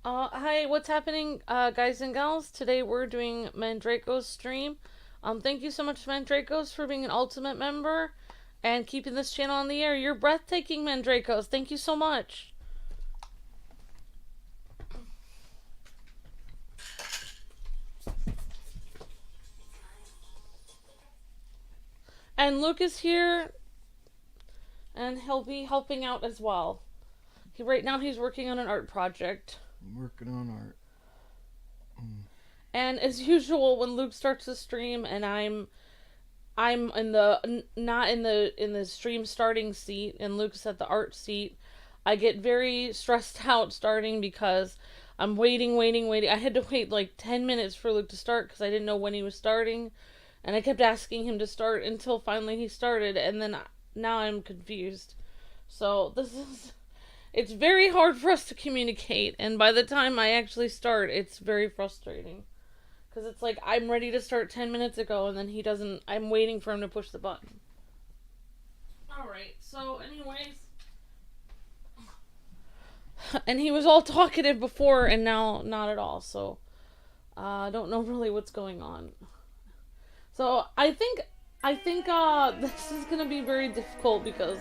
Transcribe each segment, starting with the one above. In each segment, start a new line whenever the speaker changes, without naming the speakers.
Hi, what's happening, guys and gals? Today we're doing Mandraco's stream. Thank you so much, Mandracos, for being an ultimate member and keeping this channel on the air. You're breathtaking, Mandracos. Thank you so much. And Luke is here, and he'll be helping out as well. Right now he's working on an art project.
I'm working on art.
And as usual, when Luke starts the stream and I'm in the not in the stream starting seat and Luke's at the art seat, I get very stressed out starting because I'm waiting. I had to wait like 10 minutes for Luke to start because I didn't know when he was starting, and I kept asking him to start until finally he started, and then now I'm confused. So this is it's very hard for us to communicate, and by the time I actually start, it's very frustrating. Because it's like I'm ready to start 10 minutes ago, and then he doesn't. I'm waiting for him to push the button. Alright, so, anyways. And he was all talkative before, and now not at all, so. I don't know really what's going on. So, I think this is gonna be very difficult because,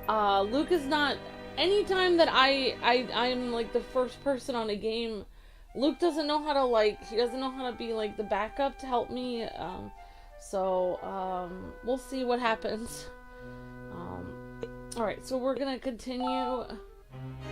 Luke is not. Anytime that I'm like the first person on a game, Luke doesn't know how to he doesn't know how to be like the backup to help me. We'll see what happens. Alright, so we're gonna continue.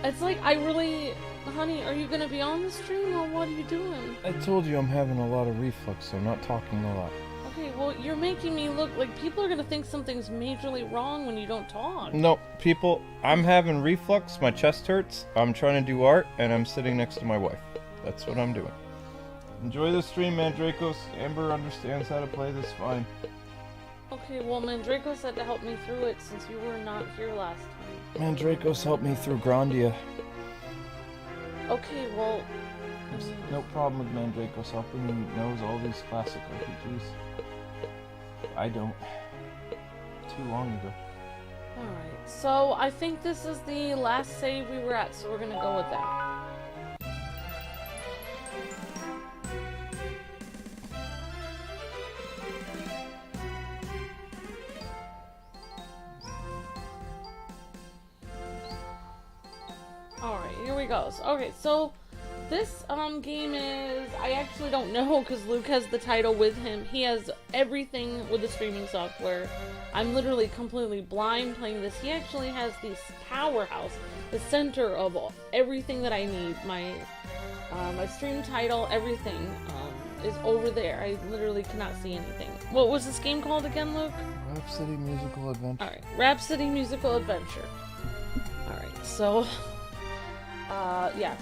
It's like honey, are you gonna be on the stream or what are you doing?
I told you I'm having a lot of reflux, so I'm not talking a lot.
Okay, well, you're making me look like people are gonna think something's majorly wrong when you don't talk.
No, people, I'm having reflux, my chest hurts, I'm trying to do art, and I'm sitting next to my wife. That's what I'm doing. Enjoy the stream, Mandracos. Amber understands how to play this fine.
Okay, well, Mandraco said to help me through it since you were not here last time.
Mandracos helped me through Grandia.
Okay, well...
There's no problem with Mandracos helping. He knows all these classic RPGs. I don't. Too long ago.
Alright, so I think this is the last save we were at, so we're gonna go with that. Alright, here we go. Okay, so this game is, I actually don't know because Luke has the title with him. He has everything with the streaming software. I'm literally completely blind playing this. He actually has this powerhouse, the center of everything that I need. My stream title, everything is over there. I literally cannot see anything. What was this game called again, Luke?
Rhapsody Musical Adventure.
Alright, Rhapsody Musical Adventure. Alright, so... yeah,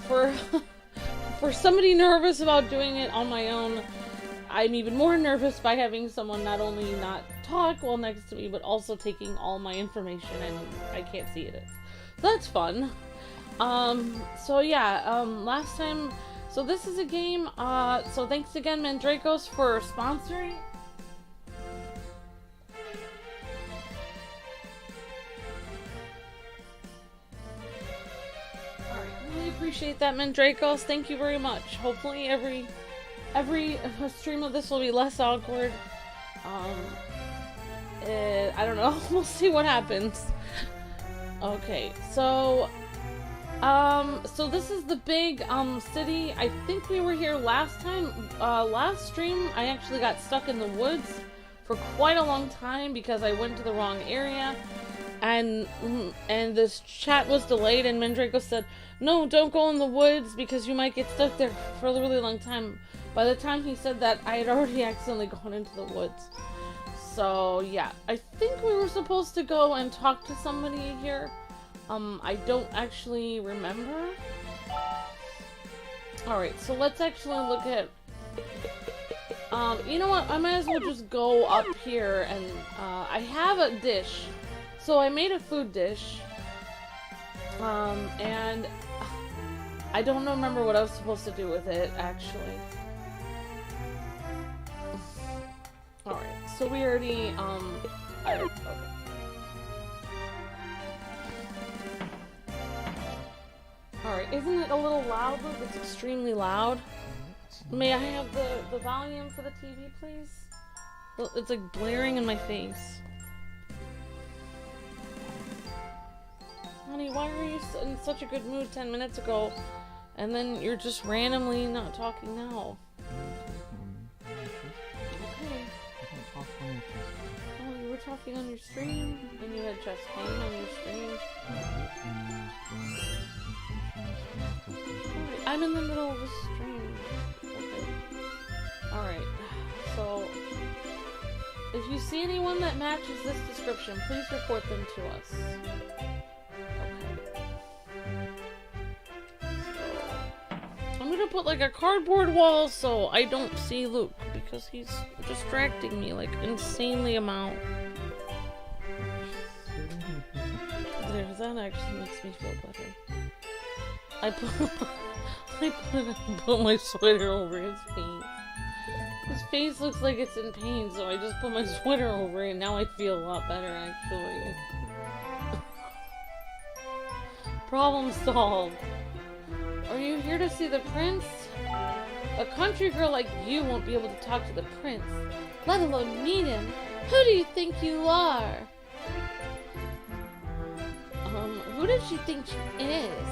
for somebody nervous about doing it on my own, I'm even more nervous by having someone not only not talk while next to me, but also taking all my information and I can't see it. So that's fun. So yeah, last time, so this is a game, so thanks again, Mandracos, for sponsoring. Appreciate that, Mandracos. Thank you very much. Hopefully every stream of this will be less awkward. I don't know. We'll see what happens. Okay, so this is the big city. I think we were here last time. Last stream I actually got stuck in the woods for quite a long time because I went to the wrong area. And this chat was delayed, and Mandraco said, "No, don't go in the woods because you might get stuck there for a really long time." By the time he said that, I had already accidentally gone into the woods. So yeah, I think we were supposed to go and talk to somebody here. I don't actually remember. Alright, so let's actually look at... you know what, I might as well just go up here and, I have a dish. So I made a food dish, and I don't remember what I was supposed to do with it, actually. Alright, so we already, okay. Alright, isn't it a little loud, Luke? It's extremely loud. May I have the volume for the TV, please? It's like blaring in my face. Honey, why were you in such a good mood 10 minutes ago, and then you're just randomly not talking now? Okay. Oh, you were talking on your stream, and you had chest pain on your stream. Alright, I'm in the middle of the stream. Okay. Alright, so if you see anyone that matches this description, please report them to us. I'm gonna put like a cardboard wall so I don't see Luke because he's distracting me like insanely amount. There, that actually makes me feel better. I put my sweater over his face. His face looks like it's in pain, so I just put my sweater over it and now I feel a lot better actually. Problem solved. Are you here to see the prince? A country girl like you won't be able to talk to the prince, let alone meet him. Who do you think you are? Who does she think she is?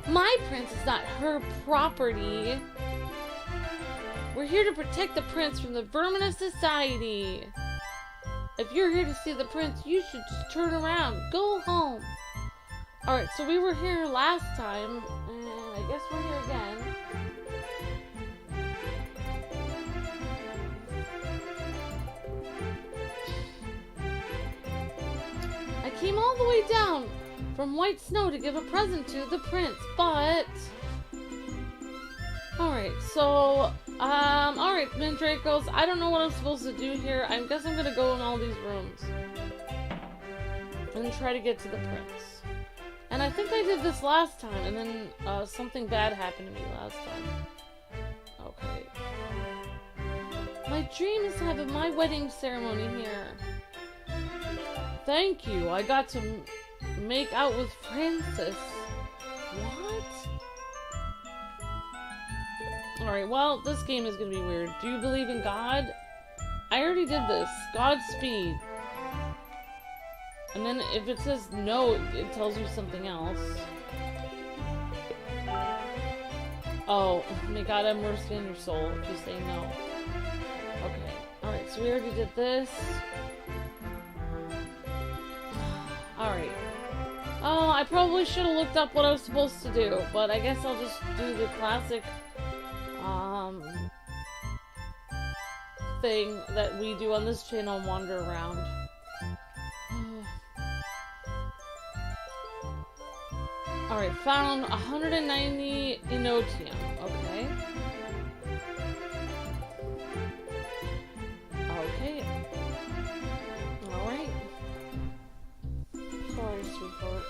My prince is not her property. We're here to protect the prince from the vermin of society. If you're here to see the prince, you should just turn around. Go home. Alright, so we were here last time, and I guess we're here again. I came all the way down from white snow to give a present to the prince, but... Alright, so, alright, Mandracos, I don't know what I'm supposed to do here. I guess I'm gonna go in all these rooms and try to get to the prince. And I think I did this last time, and then something bad happened to me last time. Okay. My dream is having my wedding ceremony here. Thank you. I got to make out with Francis. What? Alright, well, this game is gonna be weird. Do you believe in God? I already did this. Godspeed. And then if it says no, it tells you something else. Oh, may God have mercy on your soul if you say no. Okay, alright, so we already did this. Alright. Oh, I probably should have looked up what I was supposed to do, but I guess I'll just do the classic, thing that we do on this channel and wander around. Alright, found 190 Enotium. Okay. Okay. Alright. Sorry, sweetheart.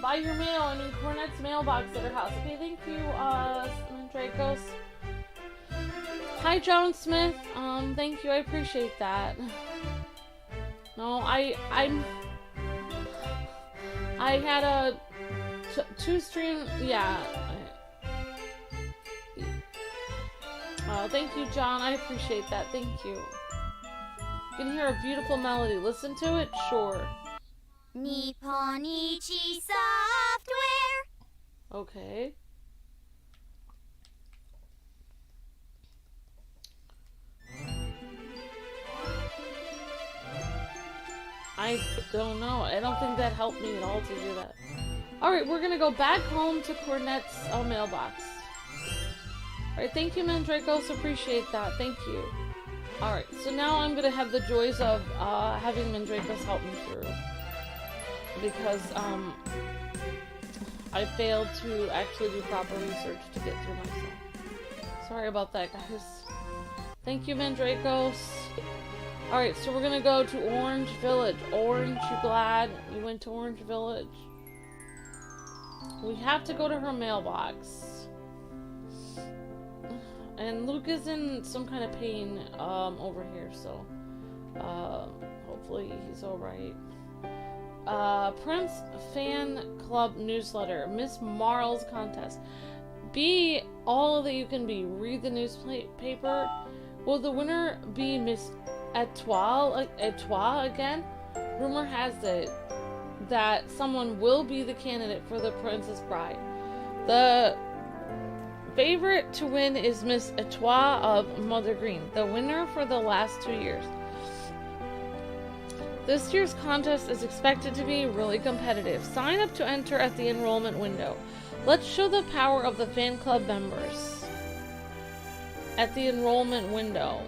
Buy your mail. I mean, Cornet's mailbox at her house. Okay, thank you, Mandracos. Hi, John Smith. Thank you. I appreciate that. No, I had a two stream. Yeah. Thank you, John. I appreciate that. Thank you. You can hear a beautiful melody. Listen to it? Sure.
Nipponichi software.
Okay. I don't know. I don't think that helped me at all to hear that. Alright, we're gonna go back home to Cornet's mailbox. Alright, thank you, Mandracos. Appreciate that. Thank you. Alright, so now I'm gonna have the joys of having Mandracos help me through. Because, I failed to actually do proper research to get through myself. Sorry about that, guys. Thank you, Mandracos. Alright, so we're gonna go to Orange Village. Orange, you glad you went to Orange Village? We have to go to her mailbox. And Luke is in some kind of pain, over here, so... Hopefully he's alright. Prince Fan Club Newsletter. Miss Marl's contest. Be all that you can be. Read the newspaper. Will the winner be Miss Etoile again? Rumor has it that someone will be the candidate for the Princess Bride. The favorite to win is Miss Etoile of Mother Green, the winner for the last 2 years. This year's contest is expected to be really competitive. Sign up to enter at the enrollment window. Let's show the power of the fan club members at the enrollment window.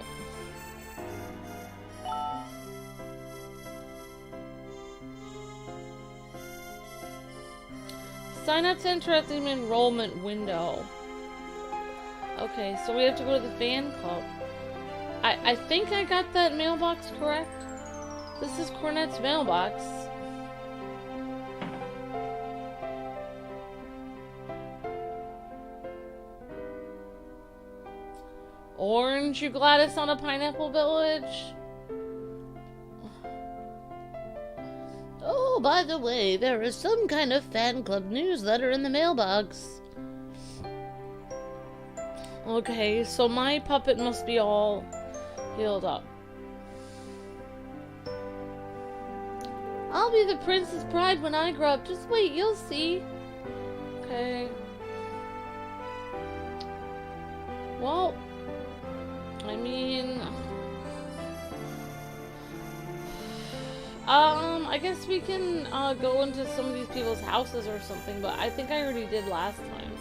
Sign up to enter at the enrollment window. Okay, so we have to go to the fan club. I think I got that mailbox correct. This is Cornet's mailbox. Orange, you Gladys on a Pineapple Village?
Oh, by the way, there is some kind of fan club newsletter in the mailbox.
Okay, so my puppet must be all healed up. I'll be the Princess Bride when I grow up. Just wait, you'll see. Okay. Well, I mean... I guess we can go into some of these people's houses or something, but I think I already did last time.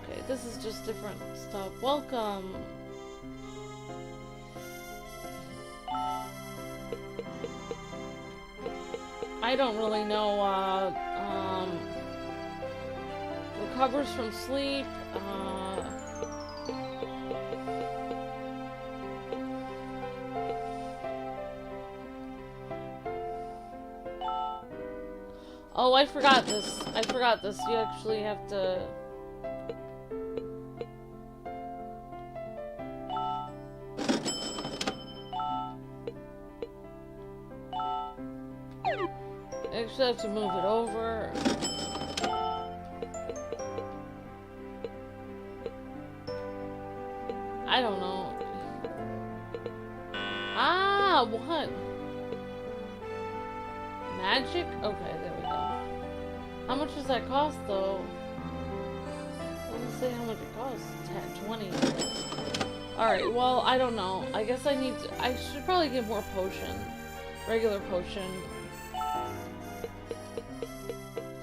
Okay, this is just different stuff. Welcome. I don't really know, recovers from sleep, oh, I forgot this. You actually have to... Actually have to move it over. I don't know. Ah, what? Magic? Okay, there we go. How much does that cost, though? It doesn't say how much it costs. 20. Alright, well, I don't know. I guess I should probably get more potion. Regular potion.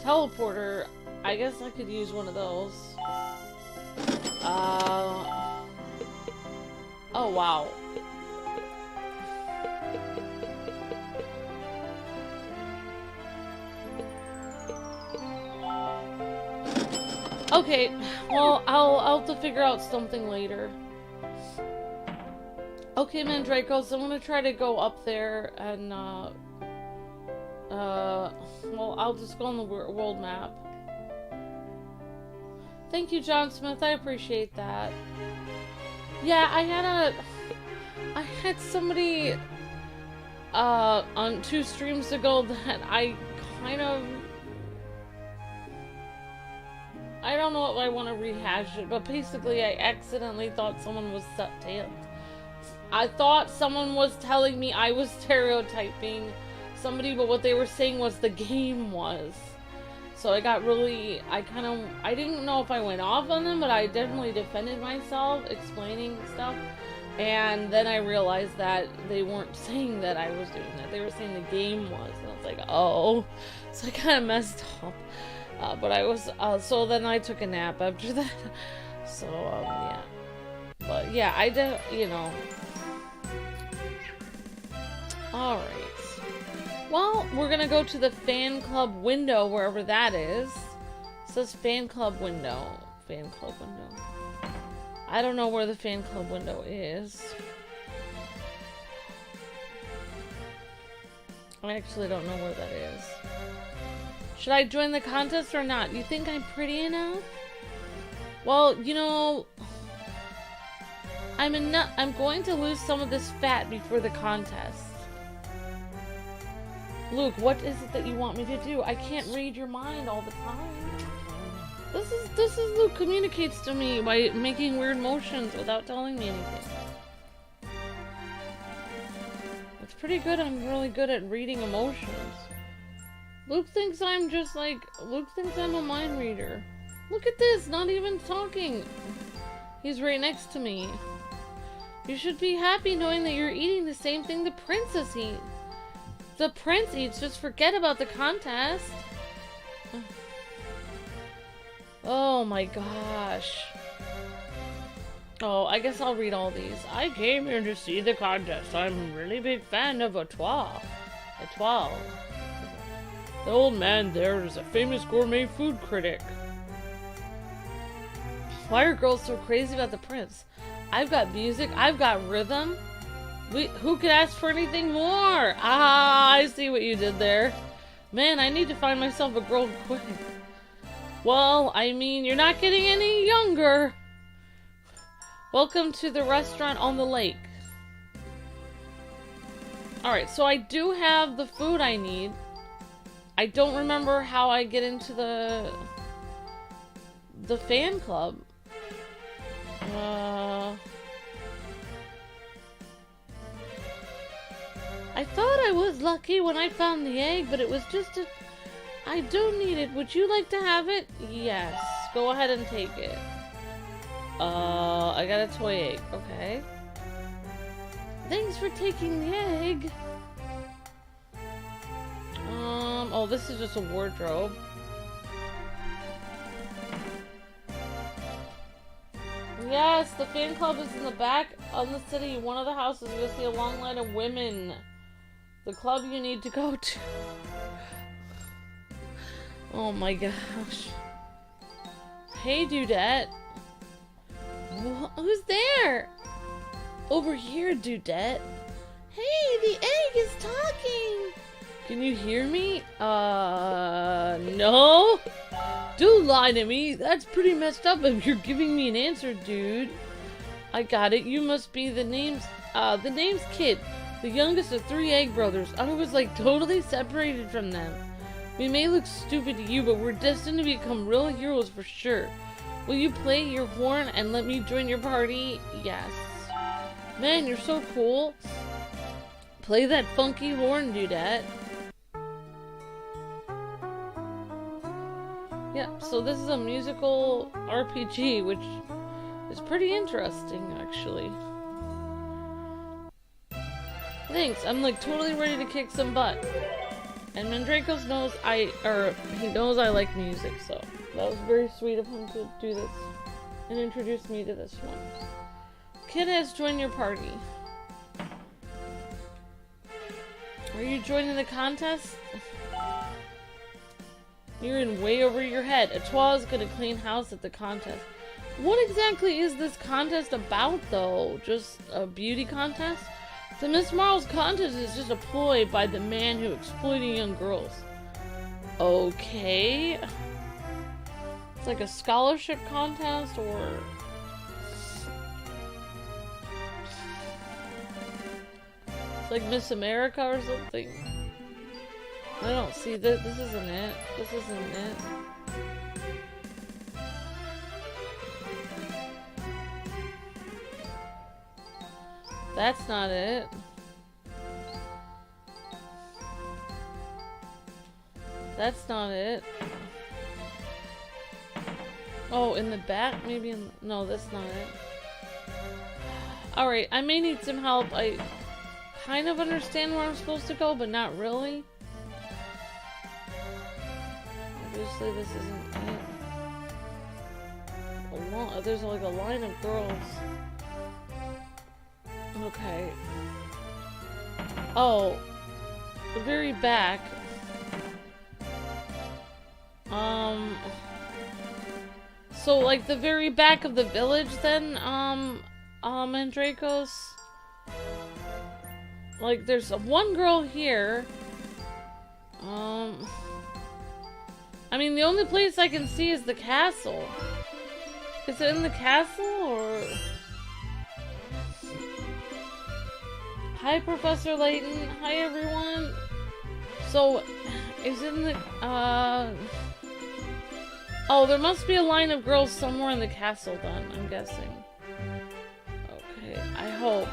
Teleporter, I guess I could use one of those. Oh wow. Okay, well, I'll have to figure out something later. Okay, Mandracos, I'm gonna try to go up there and, well, I'll just go on the world map. Thank you, John Smith. I appreciate that. Yeah, I had somebody, on 2 streams ago that I kind of... I don't know if I want to rehash it, but basically I accidentally thought someone was I thought someone was telling me I was stereotyping somebody, but what they were saying was the game was. So I got really, I didn't know if I went off on them, but I definitely defended myself, explaining stuff. And then I realized that they weren't saying that I was doing that. They were saying the game was. And I was like, oh. So I kind of messed up. But I was, so then I took a nap after that. So, yeah. But yeah, I did, you know. Alright. Well, we're gonna go to the fan club window, wherever that is. It says fan club window. Fan club window. I don't know where the fan club window is. I actually don't know where that is. Should I join the contest or not? You think I'm pretty enough? Well, you know... I'm going to lose some of this fat before the contest. Luke, what is it that you want me to do? I can't read your mind all the time. This is Luke communicates to me by making weird motions without telling me anything. It's pretty good. I'm really good at reading emotions. Luke thinks I'm just like, Luke thinks I'm a mind reader. Look at this, not even talking. He's right next to me. You should be happy knowing that you're eating the same thing the princess eats. The prince eats, just forget about the contest. Oh my gosh. Oh, I guess I'll read all these. I came here to see the contest. I'm a really big fan of Etoile. Etoile. The old man there is a famous gourmet food critic. Why are girls so crazy about the prince? I've got music, I've got rhythm. Who could ask for anything more? Ah, I see what you did there. Man, I need to find myself a girl quick. Well, I mean, you're not getting any younger. Welcome to the restaurant on the lake. Alright, so I do have the food I need. I don't remember how I get into the fan club. I thought I was lucky when I found the egg, but it was just a... I don't need it. Would you like to have it? Yes. Go ahead and take it. I got a toy egg. Okay. Thanks for taking the egg. Oh, this is just a wardrobe. Yes, the fan club is in the back of the city. One of the houses, you'll see a long line of women. The club you need to go to. Oh my gosh. Hey, Dudette. Who's there? Over here, Dudette. Hey, the egg is talking. Can you hear me? No? Don't lie to me. That's pretty messed up if you're giving me an answer, dude. I got it. You must be the name's kid. The youngest of 3 egg brothers. I was like totally separated from them. We may look stupid to you, but we're destined to become real heroes for sure. Will you play your horn and let me join your party? Yes. Man, you're so cool. Play that funky horn, Dudette. Yeah, so this is a musical RPG, which is pretty interesting, actually. Thanks, I'm like totally ready to kick some butt. And Mandracos knows he knows I like music, so that was very sweet of him to do this and introduce me to this one. Kid has joined your party. Are you joining the contest? You're in way over your head. Etoile is gonna clean house at the contest. What exactly is this contest about, though? Just a beauty contest? The Miss Marvel's contest is just a ploy by the man who exploited young girls. Okay. It's like a scholarship contest, or... It's like Miss America or something. I don't see this. This isn't it. This isn't it. That's not it. That's not it. Oh, in the back? Maybe in... No, that's not it. Alright, I may need some help. I kind of understand where I'm supposed to go, but not really. Obviously, this isn't it. There's like a line of girls. Okay. Oh. The very back. So, like, the very back of the village, then, Mandracos? Like, there's one girl here. I mean, the only place I can see is the castle. Is it in the castle, or... Hi, Professor Layton. Hi, everyone. So, isn't it, oh, there must be a line of girls somewhere in the castle then, I'm guessing. Okay, I hope.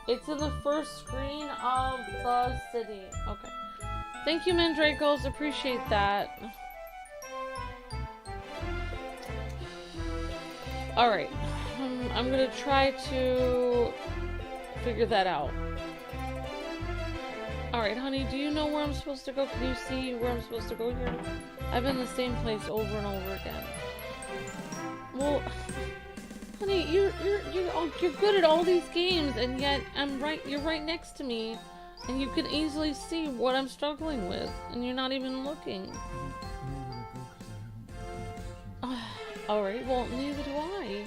It's in the first screen of the city. Okay. Thank you, Mandracos. Appreciate that. Alright. I'm gonna try to figure that out. Alright, honey, do you know where I'm supposed to go? Can you see where I'm supposed to go here? I've been in the same place over and over again. Well... Honey, you're good at all these games, and yet you're right next to me, and you can easily see what I'm struggling with, and you're not even looking. Alright, well, neither do I.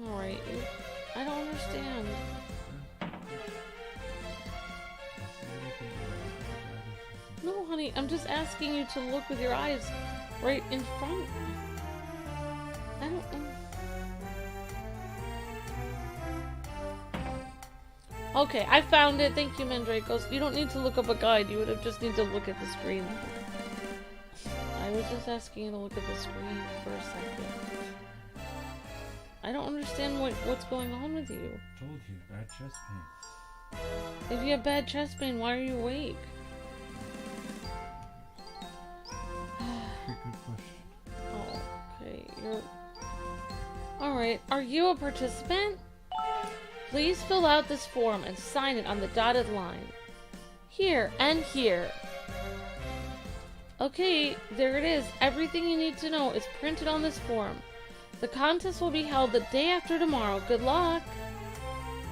Alright, I don't understand. No, honey, I'm just asking you to look with your eyes right in front. I don't know. Okay, I found it. Thank you, Mandracos. You don't need to look up a guide. You would have just need to look at the screen. I was just asking you to look at the screen for a second. I don't understand what's going on with you.
Told you, bad chest pain.
If you have bad chest pain, why are you awake?
Good question.
Oh, okay. Alright, are you a participant? Please fill out this form and sign it on the dotted line. Here and here. Okay, there it is. Everything you need to know is printed on this form. The contest will be held the day after tomorrow. Good luck.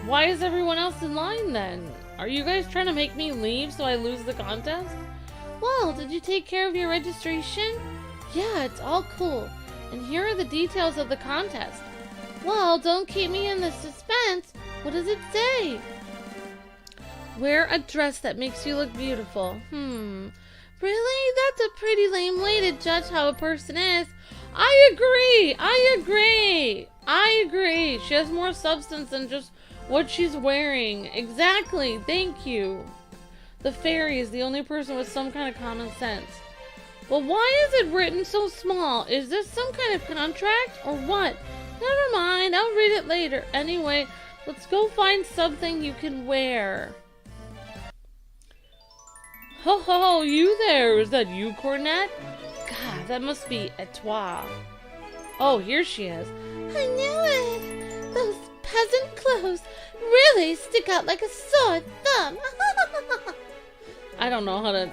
Why is everyone else in line then? Are you guys trying to make me leave so I lose the contest? Well, did you take care of your registration? Yeah, it's all cool. And here are the details of the contest. Well, don't keep me in the suspense. What does it say? Wear a dress that makes you look beautiful. Really? That's a pretty lame way to judge how a person is. I agree. She has more substance than just what she's wearing. Exactly. Thank you. The fairy is the only person with some kind of common sense. But why is it written so small? Is this some kind of contract or what? Never mind, I'll read it later. Anyway, let's go find something you can wear. Ho ho, you there. Is that you, Cornet? God, that must be Etoile. Oh, here she is. I knew it. Those peasant clothes really stick out like a sore thumb. I don't know how to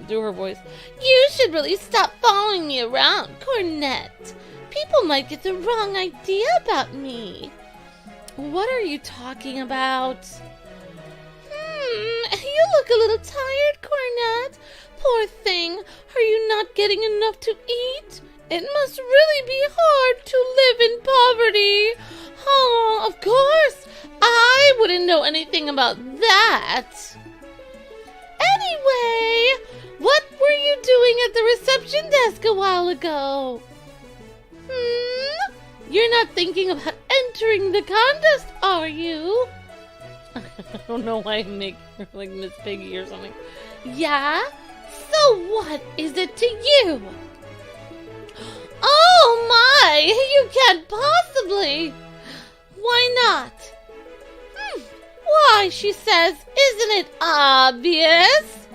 do her voice. You should really stop following me around, Cornet. People might get the wrong idea about me. What are you talking about? You look a little tired, Cornet. Poor thing. Are you not getting enough to eat? It must really be hard to live in poverty. Oh, of course. I wouldn't know anything about that. Anyway, what were you doing at the reception desk a while ago? You're not thinking about entering the contest, are you? I don't know why I make her like Miss Piggy or something. Yeah? So what is it to you? Oh my! You can't possibly! Why not? Why, she says, isn't it obvious?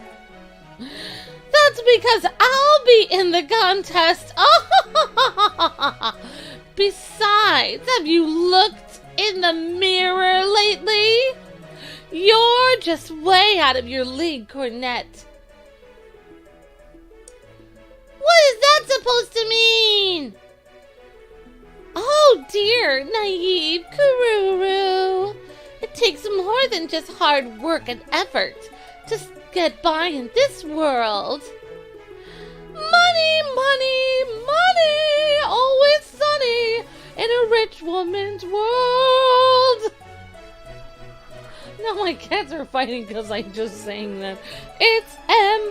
That's because I'll be in the contest. Besides, have you looked in the mirror lately? You're just way out of your league, Cornet. What is that supposed to mean? Oh dear, naive Kururu. It takes more than just hard work and effort to get by in this world. Money, money, money, always sunny. rich woman's world. Now my cats are fighting because I just sang that. It's Money.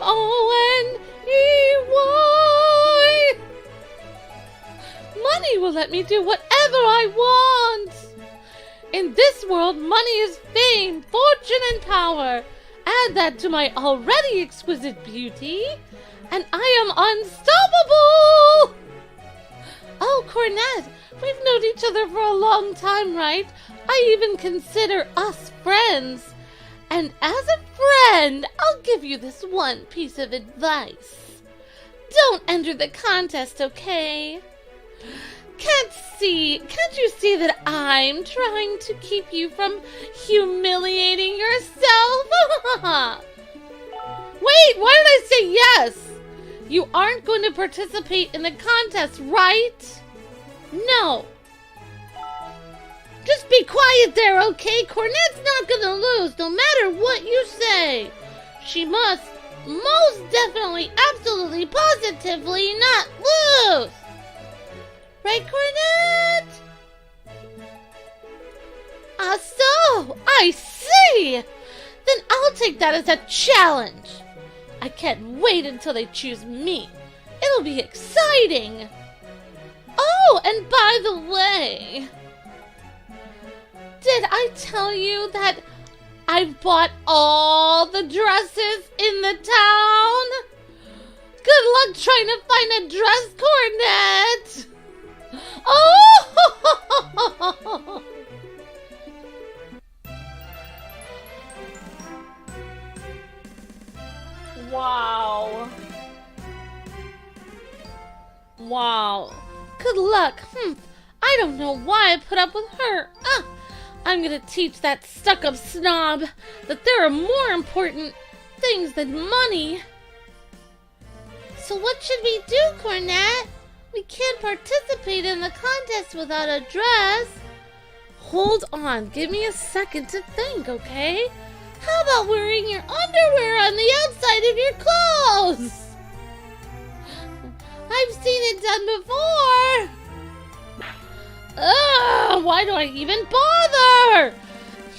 Money will let me do whatever I want. In this world, money is fame, fortune, and power. Add that to my already exquisite beauty, and I am unstoppable! Oh, Cornette, we've known each other for a long time, right? I even consider us friends. And as a friend, I'll give you this one piece of advice. Don't enter the contest, okay? Can't you see that I'm trying to keep you from humiliating yourself? Wait, why did I say yes? You aren't going to participate in the contest, right? No. Just be quiet there, okay? Cornette's not gonna lose, no matter what you say. She must most definitely, absolutely, positively not lose. Right, Cornette? So, I see! Then I'll take that as a challenge. I can't wait until they choose me. It'll be exciting. Oh, and by the way, did I tell you that I've bought all the dresses in the town? Good luck trying to find a dress, Cornette. Oh! Wow. Wow. Good luck. I don't know why I put up with her. I'm gonna teach that stuck-up snob that there are more important things than money. So what should we do, Cornette? We can't participate in the contest without a dress. Hold on, give me a second to think, okay? How about wearing your underwear on the outside of your clothes? I've seen it done before. Ugh, why do I even bother?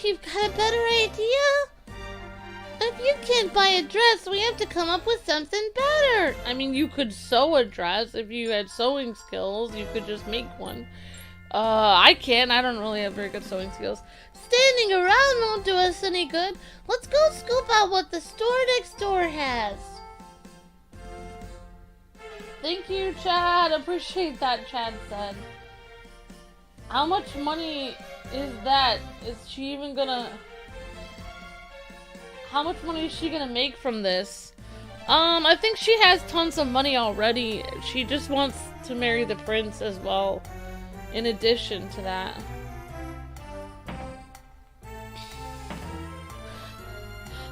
You've got a better idea? If you can't buy a dress, we have to come up with something better. I mean, you could sew a dress. If you had sewing skills, you could just make one. I can't. I don't really have very good sewing skills. Standing around won't do us any good. Let's go scoop out what the store next door has. Thank you, Chad. Appreciate that, Chad said. How much money is that? Is she even gonna... How much money is she gonna make from this? I think she has tons of money already. She just wants to marry the prince as well, in addition to that.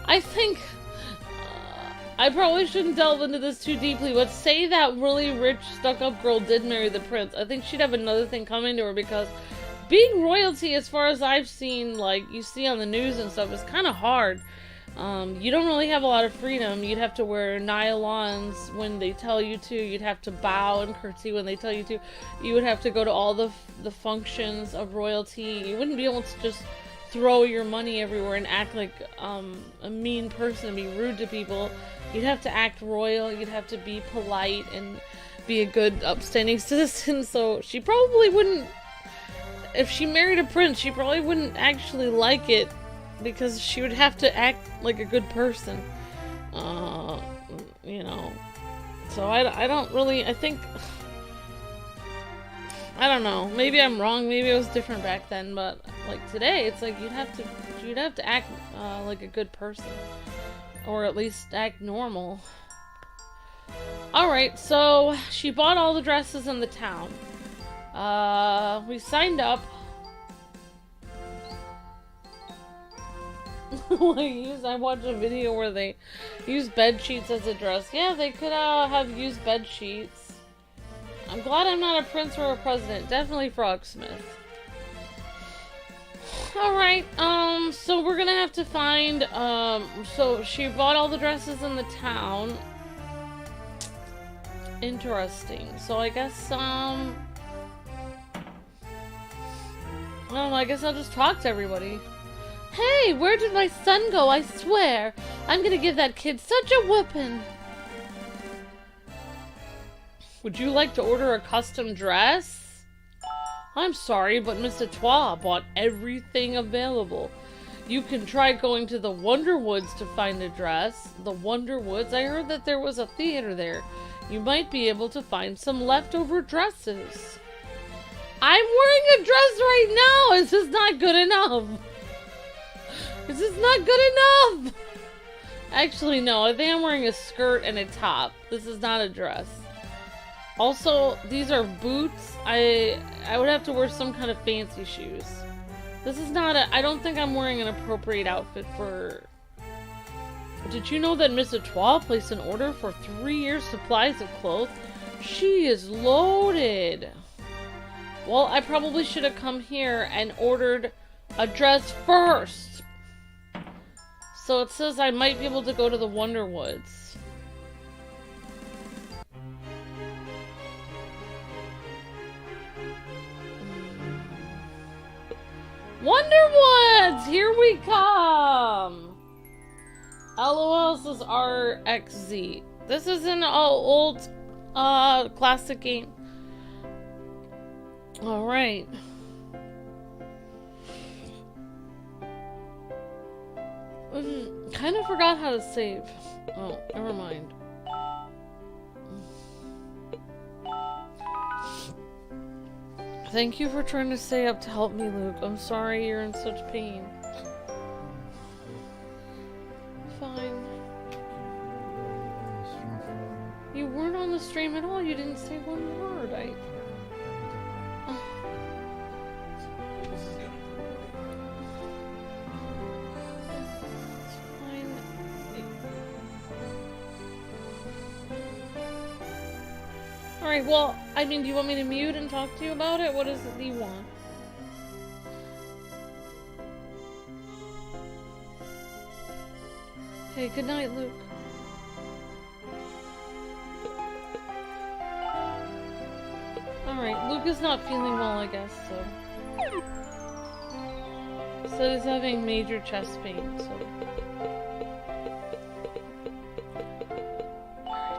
I think... I probably shouldn't delve into this too deeply, but say that really rich, stuck-up girl did marry the prince. I think she'd have another thing coming to her, because being royalty, as far as I've seen, like, you see on the news and stuff, is kind of hard. You don't really have a lot of freedom. You'd have to wear nylons when they tell you to. You'd have to bow and curtsy when they tell you to. You would have to go to all the functions of royalty. You wouldn't be able to just throw your money everywhere and act like a mean person and be rude to people. You'd have to act royal. You'd have to be polite and be a good, upstanding citizen. So she probably wouldn't... If she married a prince, she probably wouldn't actually like it, because she would have to act like a good person. You know. So I don't really... I think... I don't know. Maybe I'm wrong. Maybe it was different back then. But, like, today, it's like you'd have to act like a good person. Or at least act normal. Alright, so she bought all the dresses in the town. We signed up. I watched a video where they use bed sheets as a dress. Yeah, they could have used bed sheets. I'm glad I'm not a prince or a president. Definitely Frogsmith. Alright, so we're gonna have to find, so she bought all the dresses in the town. Interesting. So I guess, No, I guess I'll just talk to everybody. Hey, where did my son go? I swear. I'm gonna give that kid such a whooping. Would you like to order a custom dress? I'm sorry, but Mr. Trois bought everything available. You can try going to the Wonder Woods to find a dress. The Wonder Woods? I heard that there was a theater there. You might be able to find some leftover dresses. I'm wearing a dress right now! Is this not good enough? Is this not good enough? Actually, no. I think I'm wearing a skirt and a top. This is not a dress. Also, these are boots. I would have to wear some kind of fancy shoes. This is not a... I don't think I'm wearing an appropriate outfit for... Did you know that Miss Etoile placed an order for 3 years' supplies of clothes? She is loaded. Well, I probably should have come here and ordered a dress first. So it says I might be able to go to the Wonder Woods. Wonder Woods! Here we come! LOL says RXZ. This is an old classic game. Alright. Kind of forgot how to save. Oh, never mind. Thank you for trying to stay up to help me, Luke. I'm sorry you're in such pain. Fine. You weren't on the stream at all. You didn't say one word. Alright, well, I mean, do you want me to mute and talk to you about it? What is it that you want? Okay, good night, Luke. Alright, Luke is not feeling well, I guess, so... So he's having major chest pain, so...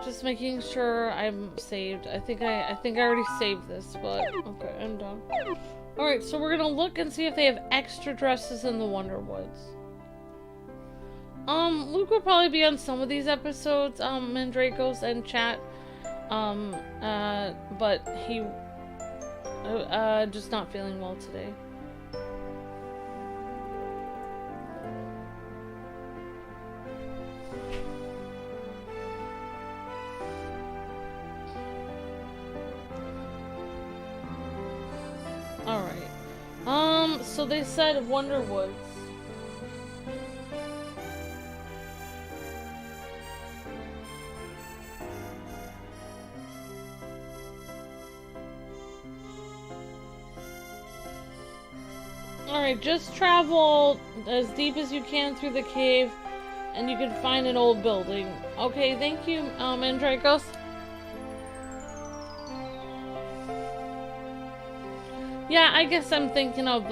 Just making sure I'm saved. I think I already saved this, but okay, I'm done. Alright, so we're gonna look and see if they have extra dresses in the Wonder Woods. Luke will probably be on some of these episodes, Mandracos and chat. But he just not feeling well today. Alright. So they said Wonder Woods. Alright, just travel as deep as you can through the cave, and you can find an old building. Okay, thank you, Mandracos. Yeah, I guess I'm thinking of,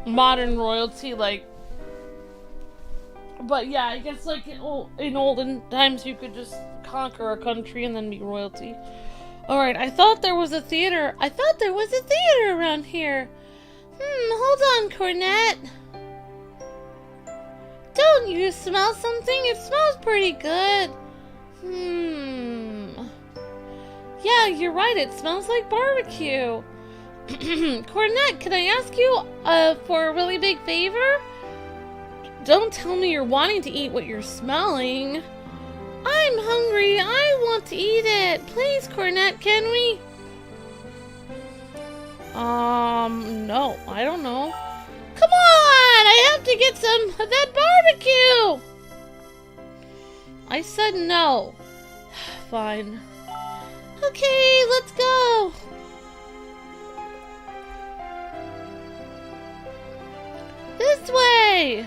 modern royalty, like... But yeah, I guess, like, in olden times you could just conquer a country and then be royalty. Alright, I thought there was a theater. I thought there was a theater around here. Hold on, Cornet. Don't you smell something? It smells pretty good. Yeah, you're right. It smells like barbecue. Cornet, can I ask you for a really big favor? Don't tell me you're wanting to eat what you're smelling. I'm hungry. I want to eat it. Please, Cornet, can we? No. I don't know. Come on! I have to get some of that barbecue! I said no. Fine. Okay, let's go. This way!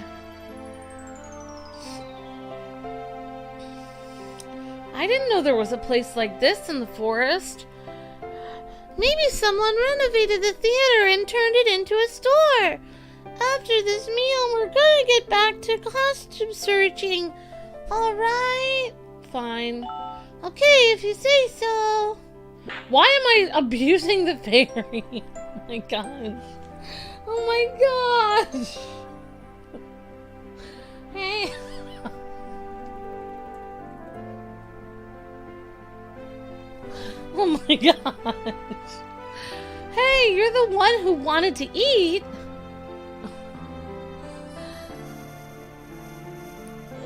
I didn't know there was a place like this in the forest.
Maybe someone renovated the theater and turned it into a store. After this meal, we're gonna get back to costume searching. Alright? Fine. Okay, if you say so.
Why am I abusing the fairy? Oh my gosh. Oh my gosh. Hey. Oh my gosh. Hey, you're the one who wanted to eat.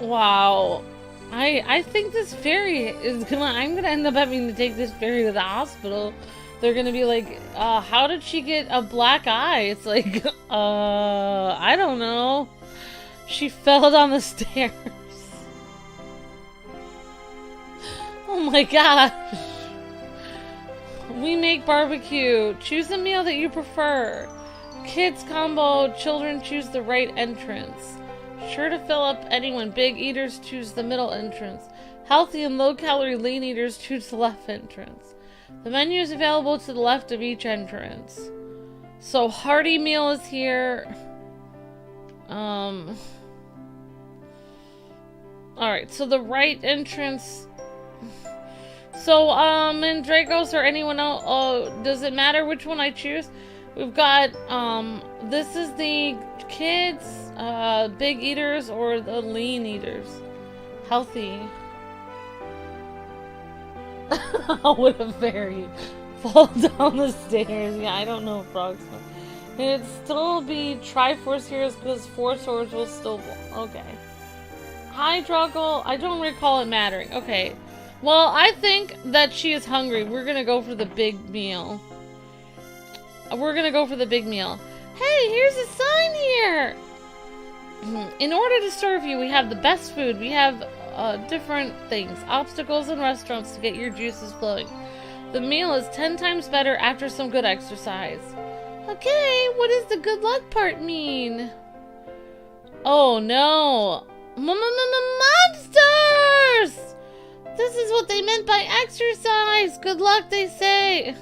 Wow. I think this fairy is I'm gonna end up having to take this fairy to the hospital. They're gonna be like, how did she get a black eye? It's like, I don't know. She fell down the stairs. Oh my gosh. We make barbecue. Choose a meal that you prefer. Kids combo, children choose the right entrance. Sure to fill up anyone. Big eaters choose the middle entrance. Healthy and low-calorie lean eaters choose the left entrance. The menu is available to the left of each entrance. So hearty meal is here. Alright, so the right entrance. So, Mandragos or anyone else, does it matter which one I choose? We've got, this is the kids, big eaters or the lean eaters. Healthy. How would a fairy fall down the stairs? Yeah, I don't know if frogs know. It'd still be Triforce Heroes because Four Swords will still... Okay. Hi, Druggle. I don't recall it mattering. Okay. Well, I think that she is hungry. We're gonna go for the big meal. We're gonna go for the big meal. Hey, here's a sign here! In order to serve you, we have the best food. We have different things. Obstacles and restaurants to get your juices flowing. The meal is 10 times better after some good exercise. Okay, what does the good luck part mean? Oh no! Monsters! This is what they meant by exercise! Good luck, they say!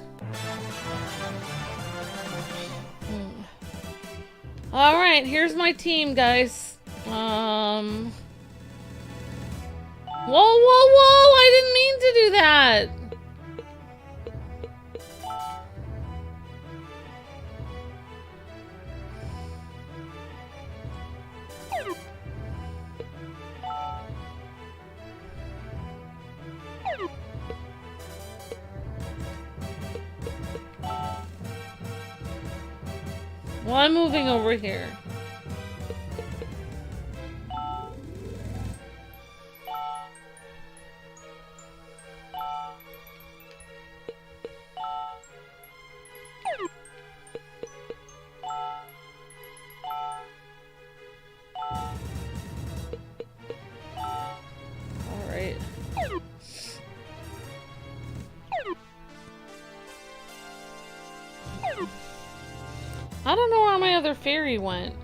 Alright, here's my team, guys. Whoa, whoa, whoa! I didn't mean to do that! Well, I'm moving over here. Alright. I don't know where my other fairy went.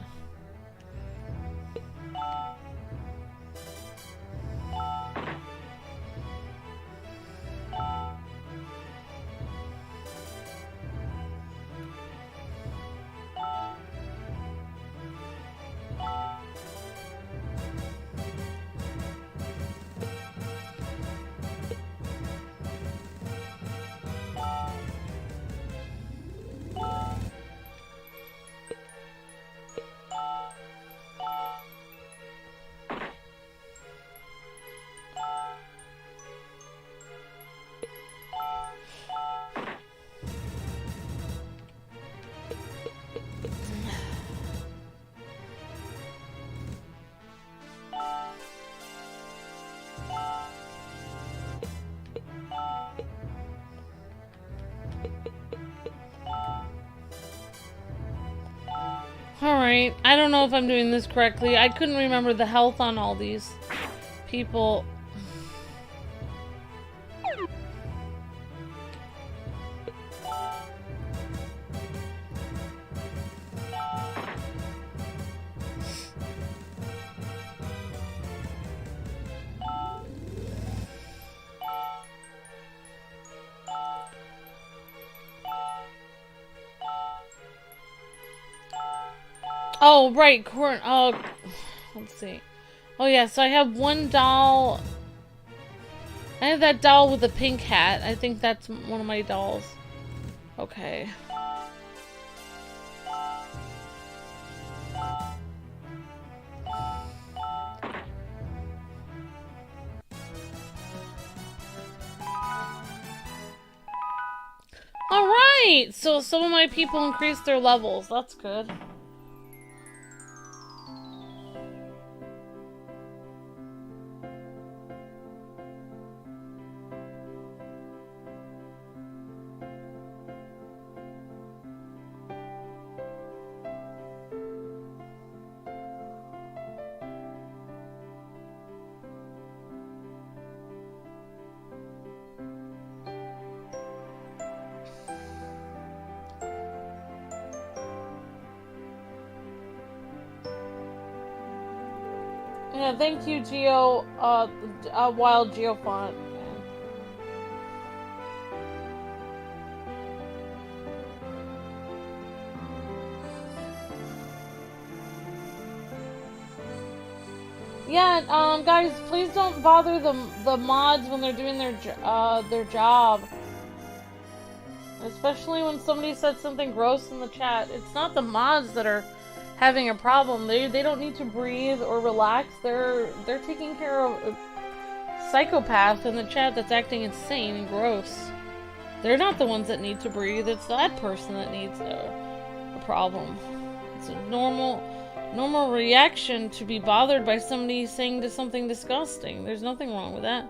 Alright, I don't know if I'm doing this correctly. I couldn't remember the health on all these people. Oh, right, corn. Oh, let's see. Oh, yeah, so I have one doll. I have that doll with the pink hat. I think that's one of my dolls. Okay. Alright! So some of my people increased their levels. That's good. Yeah, thank you, Wild Geofont. Yeah, guys, please don't bother the mods when they're doing their job. Especially when somebody said something gross in the chat. It's not the mods that are having a problem. They don't need to breathe or relax. They're taking care of a psychopath in the chat that's acting insane and gross. They're not the ones that need to breathe. It's that person that needs a problem. It's a normal reaction to be bothered by somebody saying something disgusting. There's nothing wrong with that.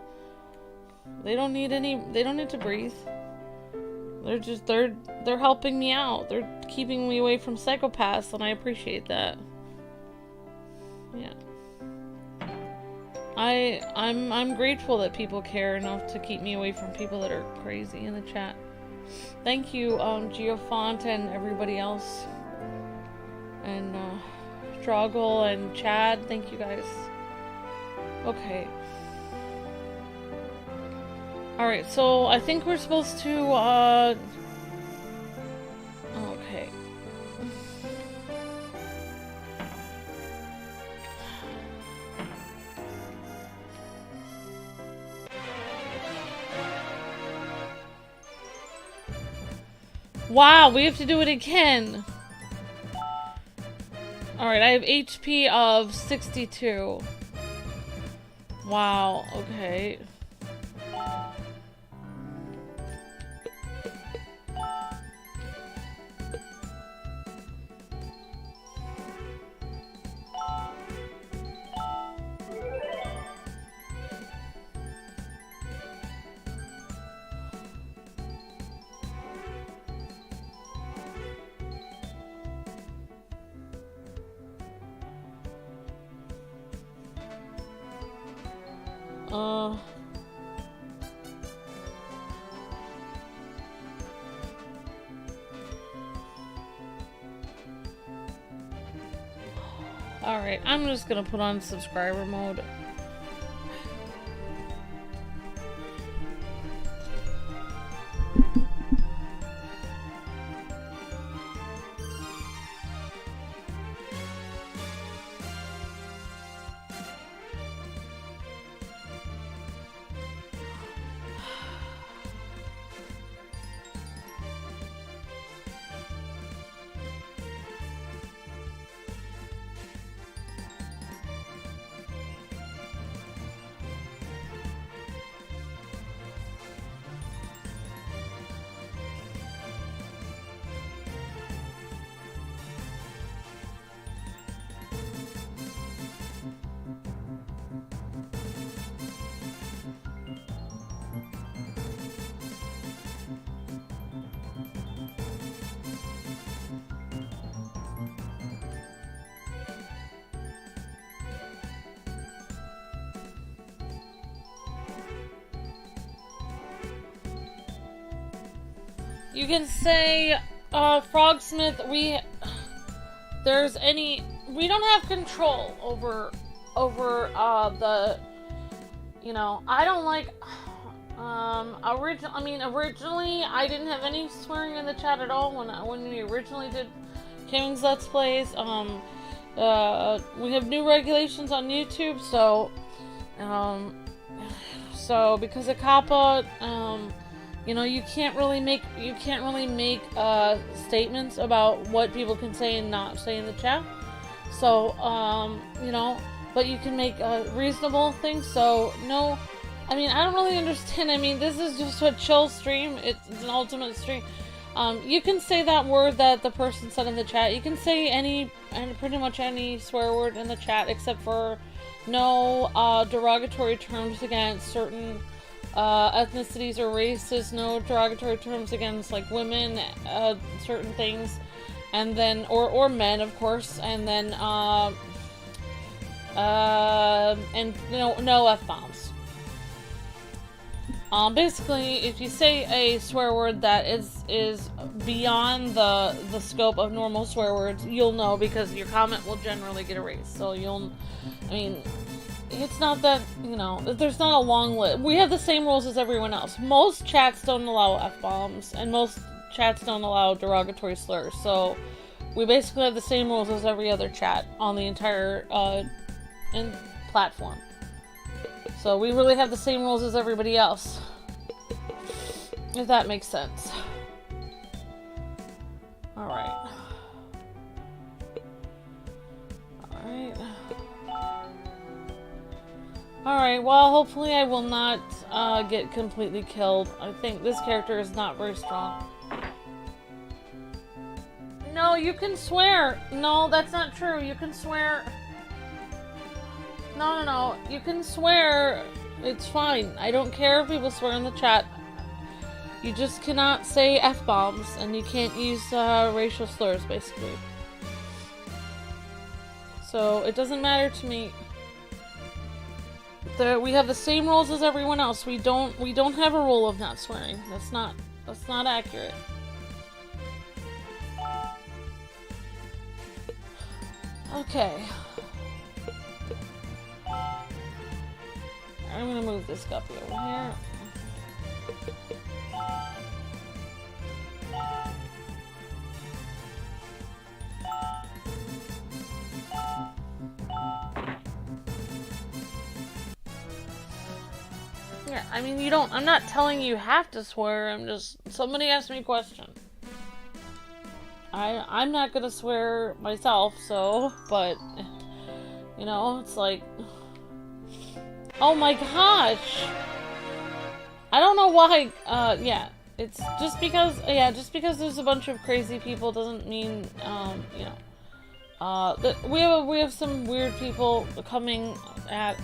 They don't need to breathe. They're helping me out. They're keeping me away from psychopaths, and I appreciate that. Yeah. I'm grateful that people care enough to keep me away from people that are crazy in the chat. Thank you, Geofont and everybody else. And Struggle and Chad, thank you guys. Okay. Alright, so I think we're supposed to, okay. Wow, we have to do it again. Alright, I have HP of 62. Wow, okay. Alright, I'm just gonna put on subscriber mode. You can say, Frogsmith, we don't have control over, I don't like, originally, I didn't have any swearing in the chat at all when we originally did Kwings Let's Plays, we have new regulations on YouTube, so because of COPPA, you know, you can't really make statements about what people can say and not say in the chat. So you know, but you can make reasonable things. So no, I mean, I don't really understand. I mean, this is just a chill stream. It's an ultimate stream. You can say that word that the person said in the chat. You can say pretty much any swear word in the chat, except for no derogatory terms against certain ethnicities or races, no derogatory terms against like women, certain things, and then or men, of course, and then and no F-bombs. Basically, if you say a swear word that is beyond the scope of normal swear words, you'll know, because your comment will generally get erased. So I mean, it's not that, you know, there's not a long list. We have the same rules as everyone else. Most chats don't allow F-bombs, and most chats don't allow derogatory slurs. So we basically have the same rules as every other chat on the entire platform. So we really have the same rules as everybody else, if that makes sense. Alright. Alright, well, hopefully I will not get completely killed. I think this character is not very strong. No, you can swear! No, that's not true. You can swear... No. You can swear. It's fine. I don't care if people swear in the chat. You just cannot say F-bombs, and you can't use racial slurs, basically. So, it doesn't matter to me. We have the same rules as everyone else. We don't have a rule of not swearing. That's not accurate. Okay. I'm gonna move this guppy over here. Yeah, I mean, I'm not telling you have to swear, I'm just, somebody asked me a question. I'm not gonna swear myself, so, but, you know, it's like... Oh my gosh! I don't know why, yeah. It's just because there's a bunch of crazy people doesn't mean, you know. We have some weird people coming at,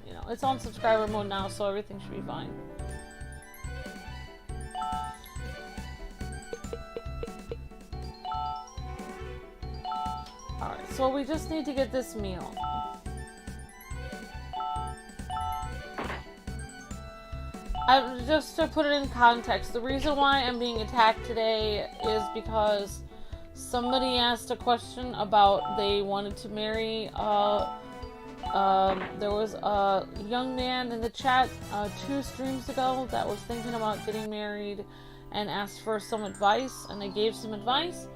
you know, it's on subscriber mode now, so everything should be fine. Alright, so we just need to get this meal. Just to put it in context, the reason why I'm being attacked today is because somebody asked a question about they wanted to marry. There was a young man in the chat 2 streams ago that was thinking about getting married and asked for some advice, and I gave some advice.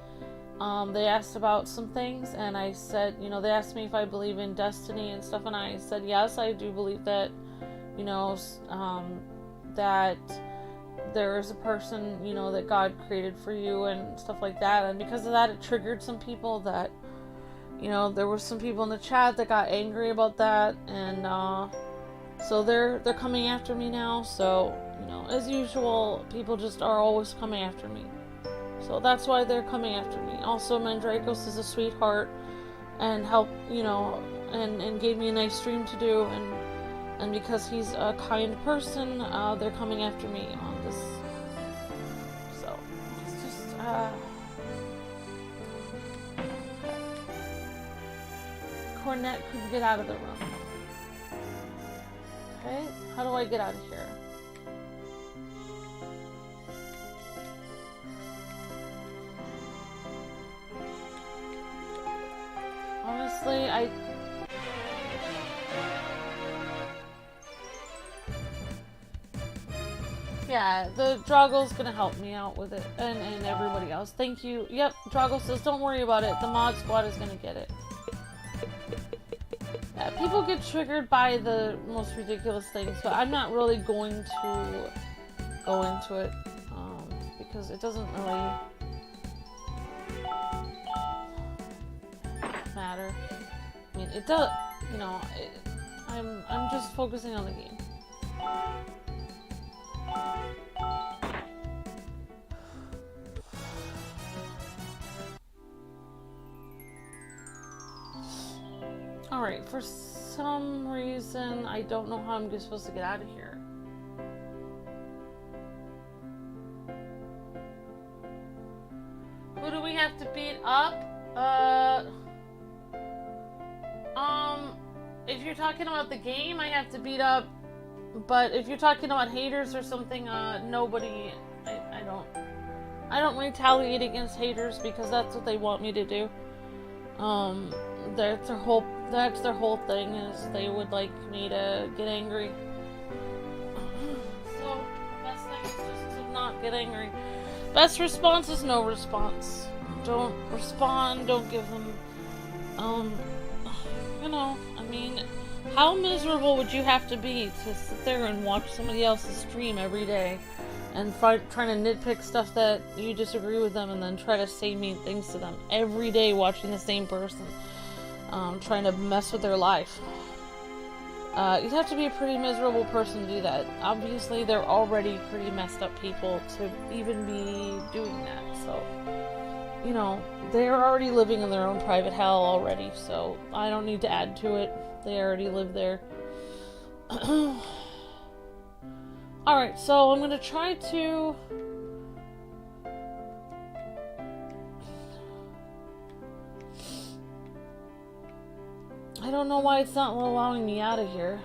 They asked about some things, and I said, you know, they asked me if I believe in destiny and stuff, and I said, yes, I do believe that, you know, that there is a person, you know, that God created for you and stuff like that. And because of that, it triggered some people that, you know, there were some people in the chat that got angry about that, and so they're coming after me now. So, you know, as usual, people just are always coming after me. So that's why they're coming after me. Also, Mandragos is a sweetheart and helped, you know, and gave me a nice stream to do, and because he's a kind person, they're coming after me on this. So, it's just, Cornet could get out of the room. Okay, how do I get out of here? Honestly, yeah, the Drago's gonna help me out with it, and everybody else. Thank you. Yep, Drago says, don't worry about it. The mod squad is gonna get it. Yeah, people get triggered by the most ridiculous things, but I'm not really going to go into it because it doesn't really matter. I mean, it does, you know. I'm just focusing on the game. Alright, for some reason, I don't know how I'm supposed to get out of here. Who do we have to beat up? If you're talking about the game, I have to beat up. But if you're talking about haters or something, nobody. I don't retaliate against haters because that's what they want me to do. That's their whole thing is they would like me to get angry. So best thing is just to not get angry. Best response is no response. Don't respond. Don't give them. You know, I mean, how miserable would you have to be to sit there and watch somebody else's stream every day and trying to nitpick stuff that you disagree with them and then try to say mean things to them every day watching the same person, trying to mess with their life. You'd have to be a pretty miserable person to do that. Obviously, they're already pretty messed up people to even be doing that, so, you know, they're already living in their own private hell already, so I don't need to add to it. They already live there. Alright, so I'm gonna try to... I don't know why it's not allowing me out of here.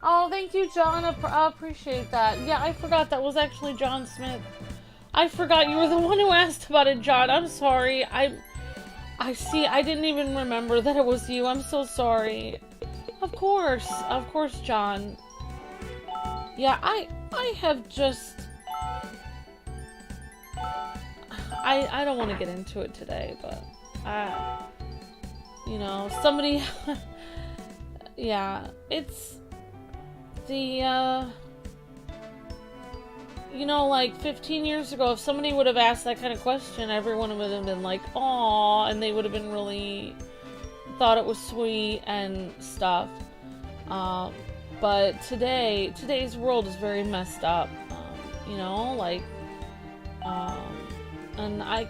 Oh, thank you, John. I appreciate that. Yeah, I forgot that was actually John Smith. I forgot you were the one who asked about it, John. I'm sorry. I see. I didn't even remember that it was you. I'm so sorry. Of course, John. Yeah, I have just. I don't want to get into it today, but you know, somebody. Yeah, it's. The, you know, like 15 years ago, if somebody would have asked that kind of question, everyone would have been like, "Aw," and they would have been really thought it was sweet and stuff. But today's world is very messed up. You know, like, and I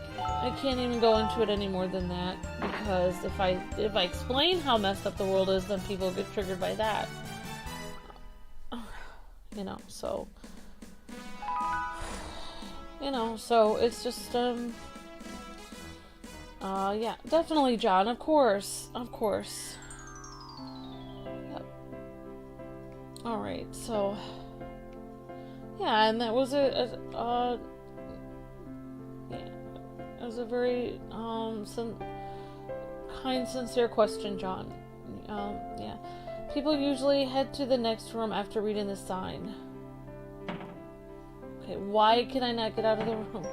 can't even go into it any more than that because if I explain how messed up the world is, then people get triggered by that. You know, so it's just, yeah, definitely, John, of course. Yep. Alright, so, yeah, and that was yeah, it was a very, kind, sincere question, John. Yeah. People usually head to the next room after reading the sign. Okay, why can I not get out of the room?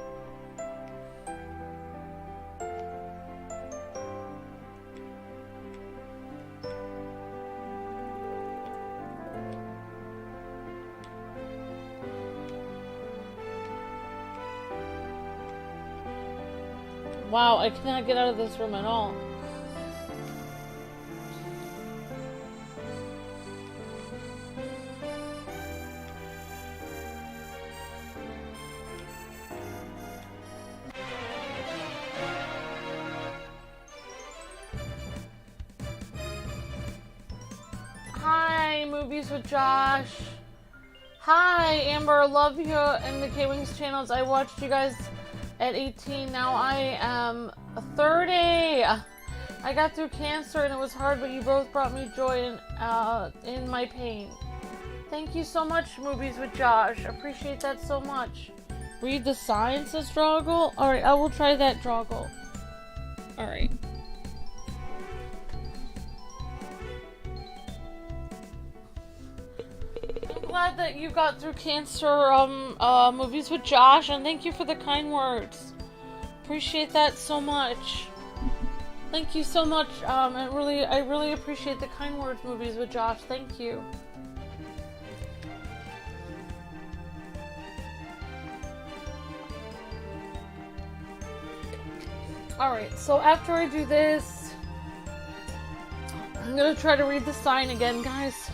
Wow, I cannot get out of this room at all. Hi, Movies with Josh. Hi, Amber. Love you and the Kwings channels. I watched you guys at 18. Now I am 30. I got through cancer and it was hard, but you both brought me joy in my pain. Thank you so much, Movies with Josh. Appreciate that so much. Read the sign, says Droggle. Alright, I will try that, Droggle. Alright. I'm glad that you got through cancer movies with Josh, and thank you for the kind words. Appreciate that so much. Thank you so much. I really appreciate the kind words, movies with Josh. Thank you. Alright, so after I do this, I'm gonna try to read the sign again, guys.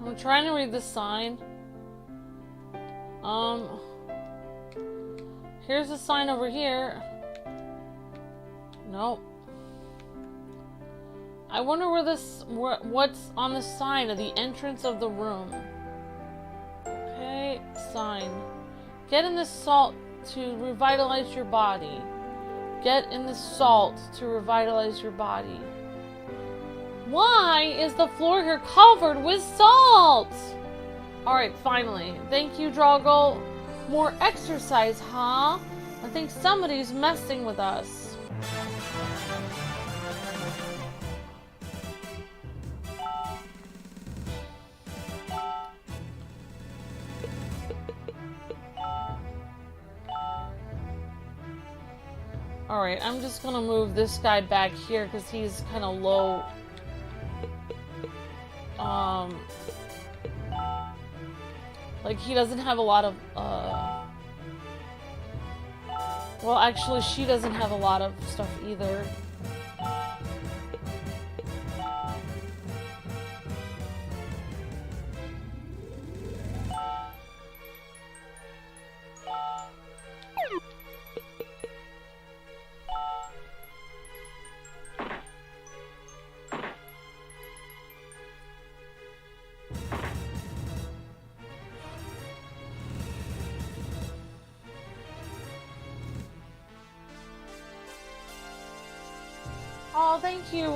I'm trying to read the sign. Here's a sign over here. Nope. I wonder what's on the sign of the entrance of the room. Okay, sign. Get in the salt to revitalize your body. Get in the salt to revitalize your body. Why is the floor here covered with salt? Alright, finally. Thank you, Droggle. More exercise, huh? I think somebody's messing with us. Alright, I'm just gonna move this guy back here because he's kind of low. Like, he doesn't have a lot of, well, actually, she doesn't have a lot of stuff either.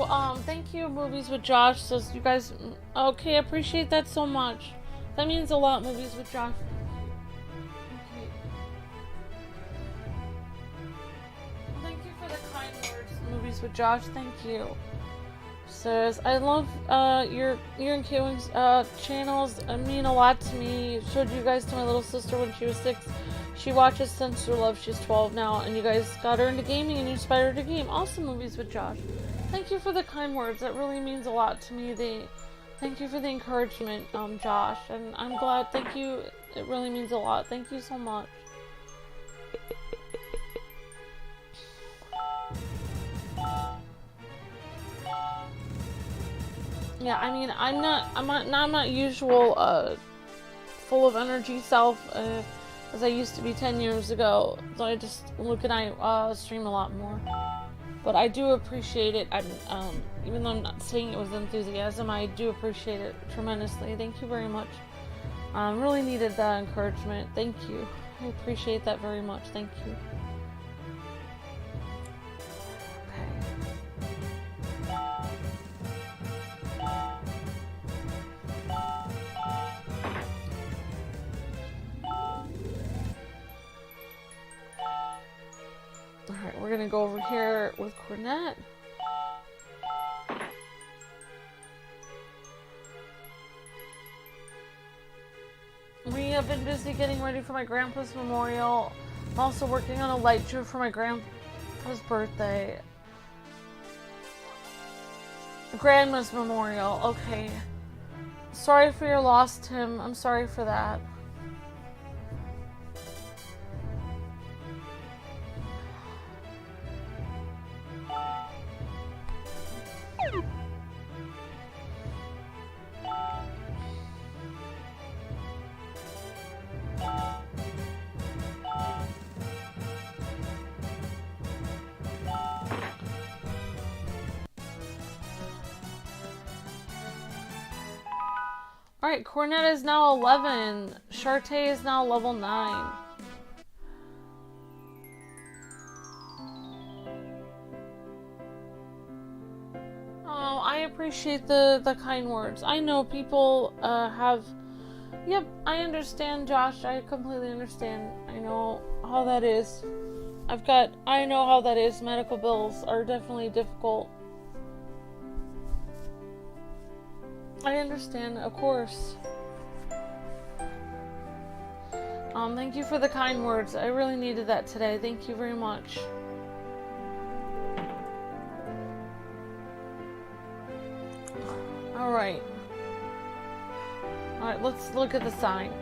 Oh, thank you, Movies with Josh. Says you guys, okay, I appreciate that so much. That means a lot, Movies with Josh. Okay. Thank you for the kind words, Movies with Josh. Thank you. Says, I love your and Kwings channels. Mean a lot to me. Showed you guys to my little sister when she was 6. She watches since her love. She's 12 now, and you guys got her into gaming and you inspired her to game. Awesome, Movies with Josh. Thank you for the kind words. That really means a lot to me. Thank you for the encouragement, Josh. And I'm glad. Thank you. It really means a lot. Thank you so much. Yeah, I mean, I'm not usual full of energy self as I used to be 10 years ago. So I just Luke and I stream a lot more. But I do appreciate it. Even though I'm not saying it with enthusiasm, I do appreciate it tremendously. Thank you very much. Really needed that encouragement. Thank you. I appreciate that very much. Thank you. Alright, we're gonna go over here with Cornette. We have been busy getting ready for my grandpa's memorial. I'm also working on a light show for my grandpa's birthday. Grandma's memorial, okay. Sorry for your loss, Tim. I'm sorry for that. Alright, Cornetta is now 11. Shartae is now level 9. Oh, I appreciate the kind words. I know people have... Yep, I understand, Josh. I completely understand. I know how that is. I know how that is. Medical bills are definitely difficult. I understand, of course. Thank you for the kind words. I really needed that today. Thank you very much. Alright. Alright, let's look at the sign.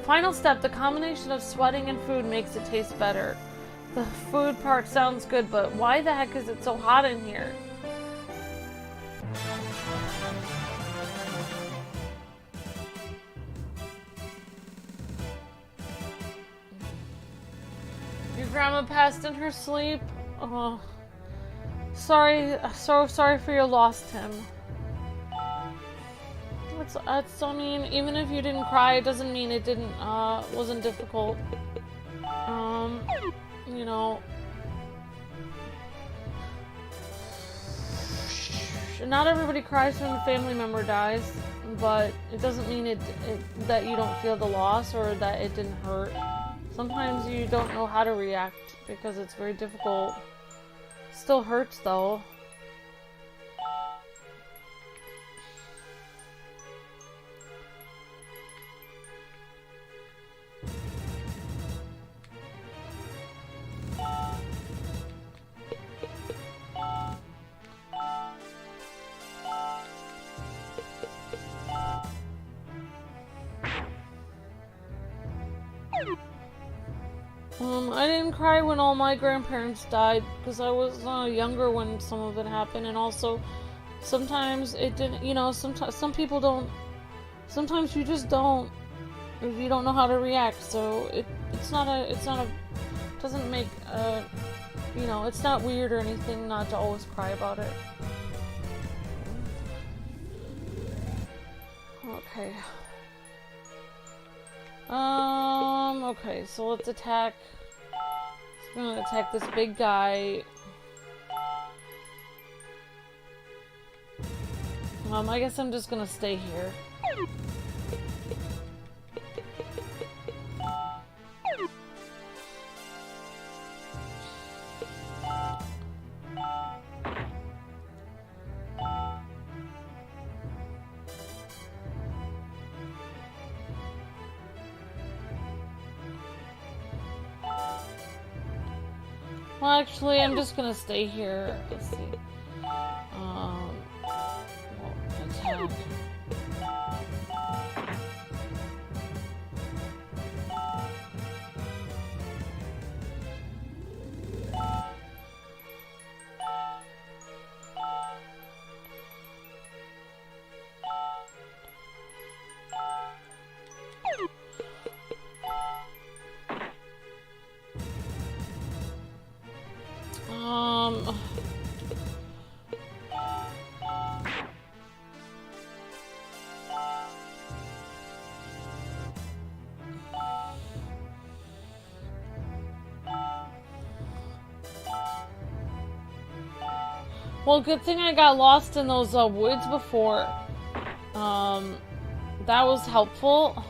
Final step, the combination of sweating and food makes it taste better. The food part sounds good, but why the heck is it so hot in here? Your grandma passed in her sleep? Oh. Sorry, so sorry for your loss, Tim. It's, I mean, even if you didn't cry, it doesn't mean it wasn't difficult. You know. Not everybody cries when a family member dies, but it doesn't mean that you don't feel the loss or that it didn't hurt. Sometimes you don't know how to react because it's very difficult. Still hurts though. I didn't cry when all my grandparents died because I was younger when some of it happened, and also sometimes it didn't. You know, sometimes some people don't. Sometimes you just don't. You don't know how to react, so it's not a doesn't make you know, it's not weird or anything not to always cry about it. Okay. Okay, so let's attack. So I'm gonna attack this big guy. I guess I'm just gonna stay here. Well, actually, I'm just gonna stay here. Let's see. Well, attack. Well, good thing I got lost in those woods before. That was helpful.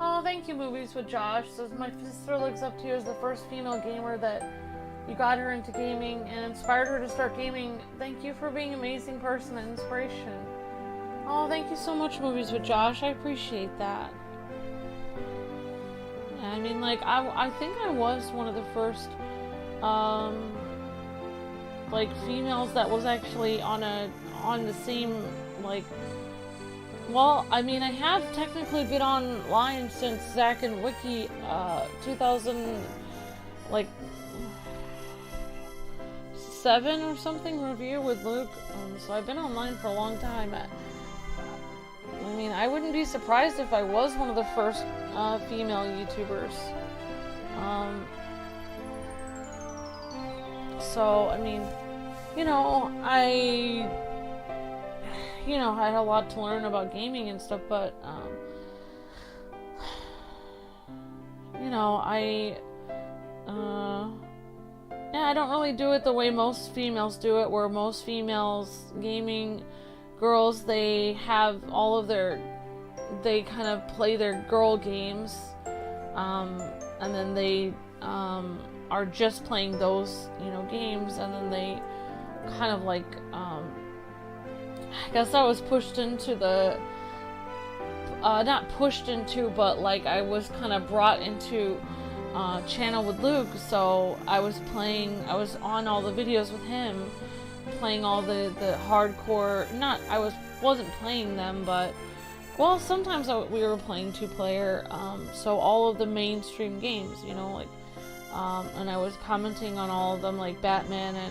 Oh, thank you, Movies with Josh. Says my sister looks up to you as the first female gamer that you got her into gaming and inspired her to start gaming. Thank you for being an amazing person and inspiration. Oh, thank you so much, Movies with Josh. I appreciate that. Yeah, I mean, like, I think I was one of the first, like, females that was actually on the same, like, Well, I mean, I have technically been online since Zach and Wiki, 2000, like, 7 or something review with Luke. So I've been online for a long time. I mean, I wouldn't be surprised if I was one of the first female YouTubers. So, I mean, you know, I had a lot to learn about gaming and stuff, but, you know, yeah, I don't really do it the way most females do it, where most females, gaming girls, they have all of they kind of play their girl games, and then they, are just playing those, games, and then they kind of like, I guess I was pushed into not pushed into, but like I was kind of brought into channel with Luke, so I was on all the videos with him, playing all the hardcore, wasn't playing them, but, well, sometimes we were playing 2-player, so all of the mainstream games, like, and I was commenting on all of them, like Batman and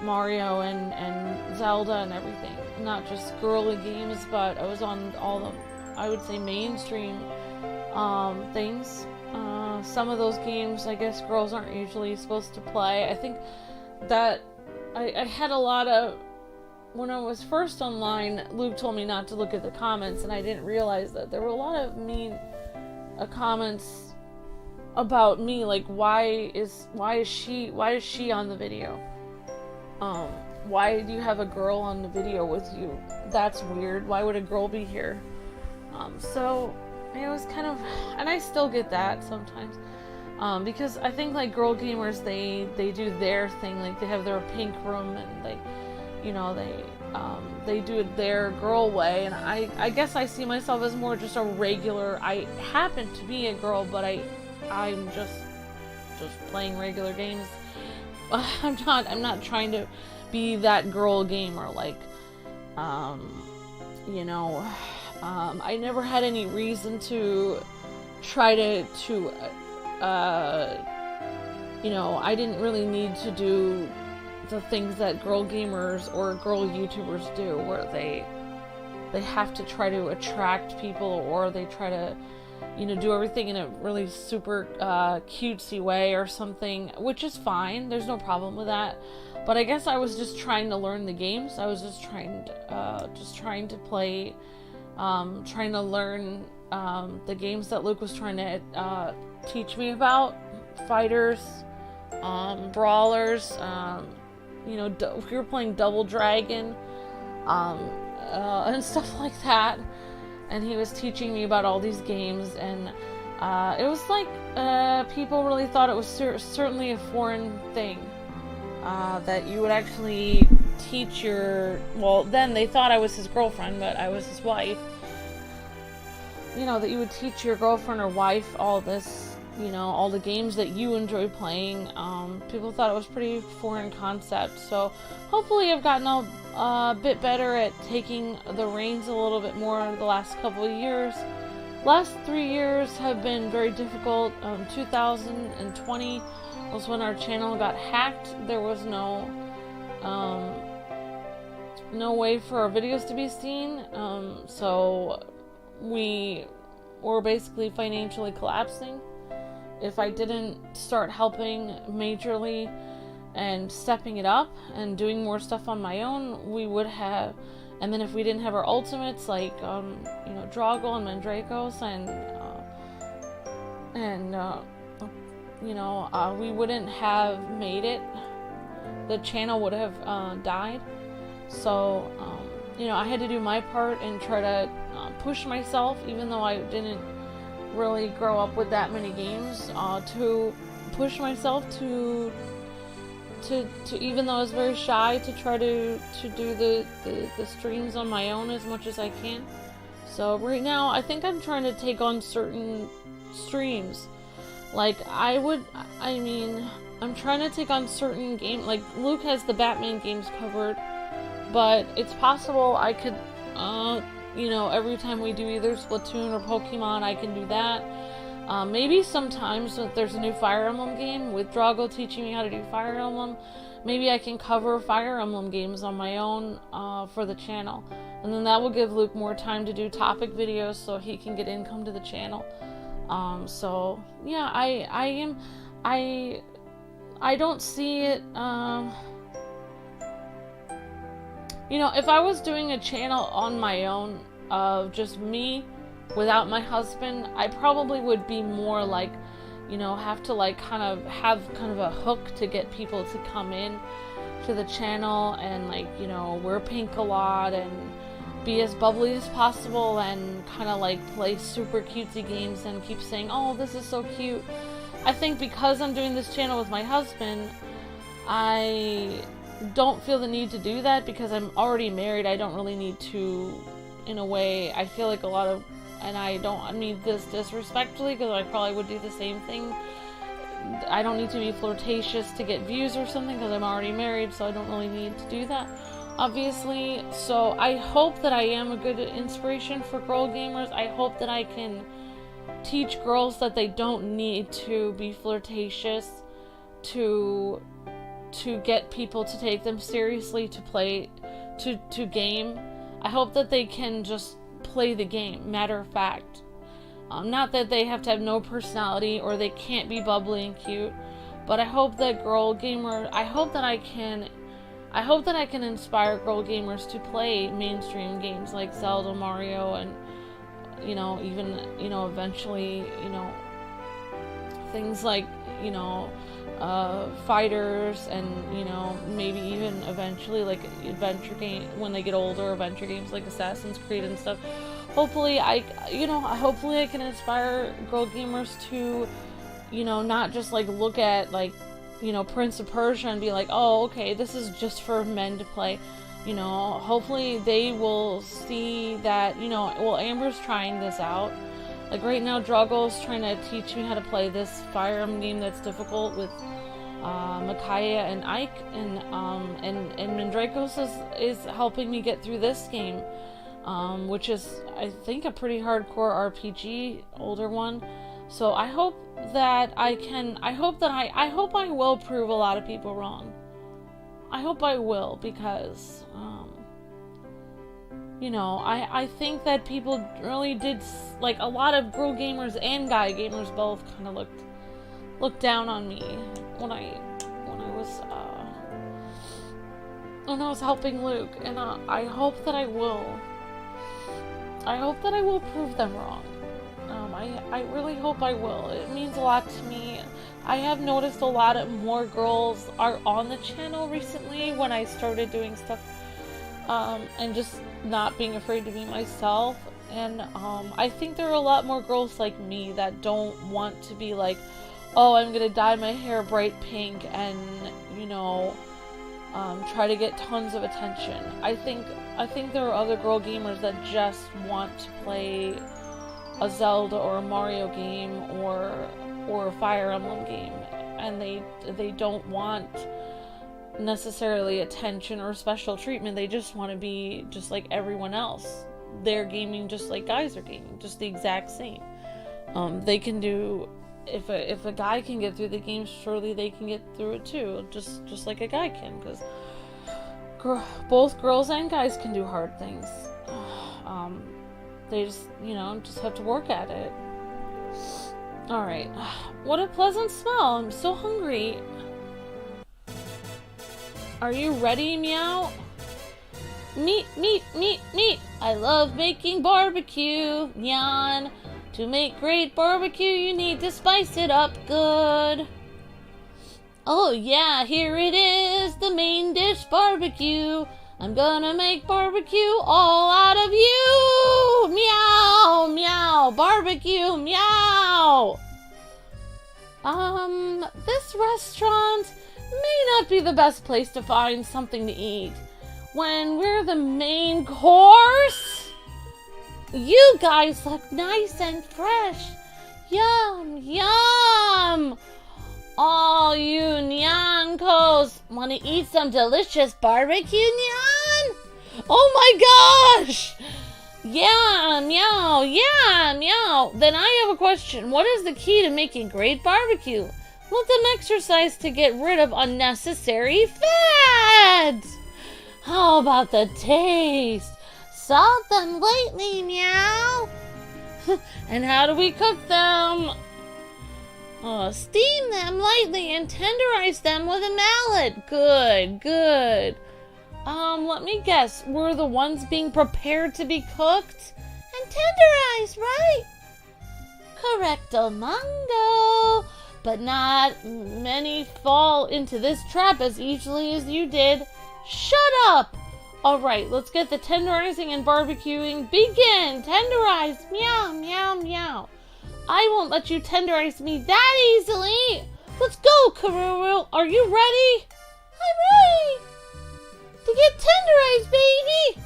Mario and Zelda and everything. Not just girly games, but I was on all the, I would say, mainstream things. Some of those games, I guess, girls aren't usually supposed to play. I think that I had a lot of, when I was first online, Luke told me not to look at the comments, and I didn't realize that there were a lot of mean comments about me, like, why is she on the video? Why do you have a girl on the video with you? That's weird. Why would a girl be here? So it was kind of, and I still get that sometimes, because I think, like, girl gamers, they do their thing, like they have their pink room, and they do it their girl way, and I guess I see myself as more just a regular, I happen to be a girl, but I'm just playing regular games. I'm not trying to be that girl gamer, like, I never had any reason to try to I didn't really need to do the things that girl gamers or girl YouTubers do, where they have to try to attract people, or they try to do everything in a really super cutesy way or something, which is fine. There's no problem with that. But I guess I was just trying to learn the games. I was just trying to play, trying to learn the games that Luke was trying to teach me about. Fighters, brawlers, we were playing Double Dragon, and stuff like that. And he was teaching me about all these games, and it was like people really thought it was certainly a foreign thing, that you would actually teach then they thought I was his girlfriend, but I was his wife. That you would teach your girlfriend or wife all this, all the games that you enjoy playing. People thought it was pretty foreign concept, so hopefully I've gotten a bit better at taking the reins a little bit more the last couple of years. Last 3 years have been very difficult. 2020 was when our channel got hacked. There was no way for our videos to be seen, so we were basically financially collapsing. If I didn't start helping majorly and stepping it up and doing more stuff on my own, we would have. And then if we didn't have our ultimates, like Drago and Mandragos, we wouldn't have made it. The channel would have died. So I had to do my part and try to push myself, even though I didn't really grow up with that many games, to push myself to even though I was very shy, to try to do the streams on my own as much as I can. So right now I think I'm trying to take on certain streams, like I'm trying to take on certain games. Like Luke has the Batman games covered, but it's possible I could You know, every time we do either Splatoon or Pokemon, I can do that. Maybe sometimes if there's a new Fire Emblem game with Drago teaching me how to do Fire Emblem, maybe I can cover Fire Emblem games on my own for the channel. And then that will give Luke more time to do topic videos so he can get income to the channel. So yeah, I don't see it, you know, if I was doing a channel on my own of just me without my husband, I probably would be more like, you know, have to like kind of have kind of a hook to get people to come in to the channel and like, you know, wear pink a lot and be as bubbly as possible and kind of like play super cutesy games and keep saying, oh, this is so cute. I think because I'm doing this channel with my husband, I don't feel the need to do that because I'm already married. I don't really need to, in a way. I feel like a lot of, and I don't mean this disrespectfully because I probably would do the same thing. I don't need to be flirtatious to get views or something because I'm already married, so I don't really need to do that, obviously. So I hope that I am a good inspiration for girl gamers. I hope that I can teach girls that they don't need to be flirtatious to get people to take them seriously, to play, to game. I hope that they can just play the game, matter of fact. Not that they have to have no personality or they can't be bubbly and cute, but I hope that I hope that I can inspire girl gamers to play mainstream games like Zelda, Mario, and, you know, even, you know, eventually, you know, things like, you know, fighters, and, you know, maybe even eventually like adventure game when they get older, adventure games like Assassin's Creed and stuff. Hopefully I can inspire girl gamers to, you know, not just like look at like, you know, Prince of Persia and be like, oh, okay, this is just for men to play. You know, hopefully they will see that, you know, well, Amber's trying this out. Like right now, Drago's trying to teach me how to play this Fire Emblem game that's difficult with Micaiah and Ike, and Mandrakos is helping me get through this game, which is, I think, a pretty hardcore RPG, older one. So I hope that I hope I will prove a lot of people wrong. I hope I will, because you know, I think that people really did, like, a lot of girl gamers and guy gamers both kind of looked down on me when I was helping Luke, and I hope that I will prove them wrong. I really hope I will. It means a lot to me. I have noticed a lot of more girls are on the channel recently when I started doing stuff, and just not being afraid to be myself. And I think there are a lot more girls like me that don't want to be like, oh, I'm gonna dye my hair bright pink and, you know, try to get tons of attention. I think there are other girl gamers that just want to play a Zelda or a Mario game or a Fire Emblem game, and they don't want necessarily attention or special treatment. They just want to be just like everyone else. They're gaming just like guys are gaming, just the exact same. They can do, if a guy can get through the game, surely they can get through it too, just like a guy can, because both girls and guys can do hard things. They just, you know, just have to work at it. Alright. What a pleasant smell. I'm so hungry. Are you ready, Meow? Meat, meat, meat, meat. I love making barbecue. Nyan. To make great barbecue, you need to spice it up good. Oh yeah, here it is, the main dish, barbecue. I'm gonna make barbecue all out of you! Meow! Meow! Barbecue! Meow! This restaurant may not be the best place to find something to eat when we're the main course. You guys look nice and fresh. Yum! Yum! All you Nyankos want to eat some delicious barbecue, Nyan? Oh my gosh! Yeah, meow, yeah, meow. Then I have a question. What is the key to making great barbecue? Let them exercise to get rid of unnecessary fats. How about the taste?
Salt them lightly, meow.
And how do we cook them?
Steam them lightly and tenderize them with a mallet.
Good, good. Let me guess. Were the ones being prepared to be cooked?
And tenderized, right? Correcto mundo.
But not many fall into this trap as easily as you did. Shut up! Alright, let's get the tenderizing and barbecuing. Begin! Tenderize! Meow, meow, meow. I won't let you tenderize me that easily! Let's go, Karuru! Are you ready?
I'm ready! To get tenderized, baby!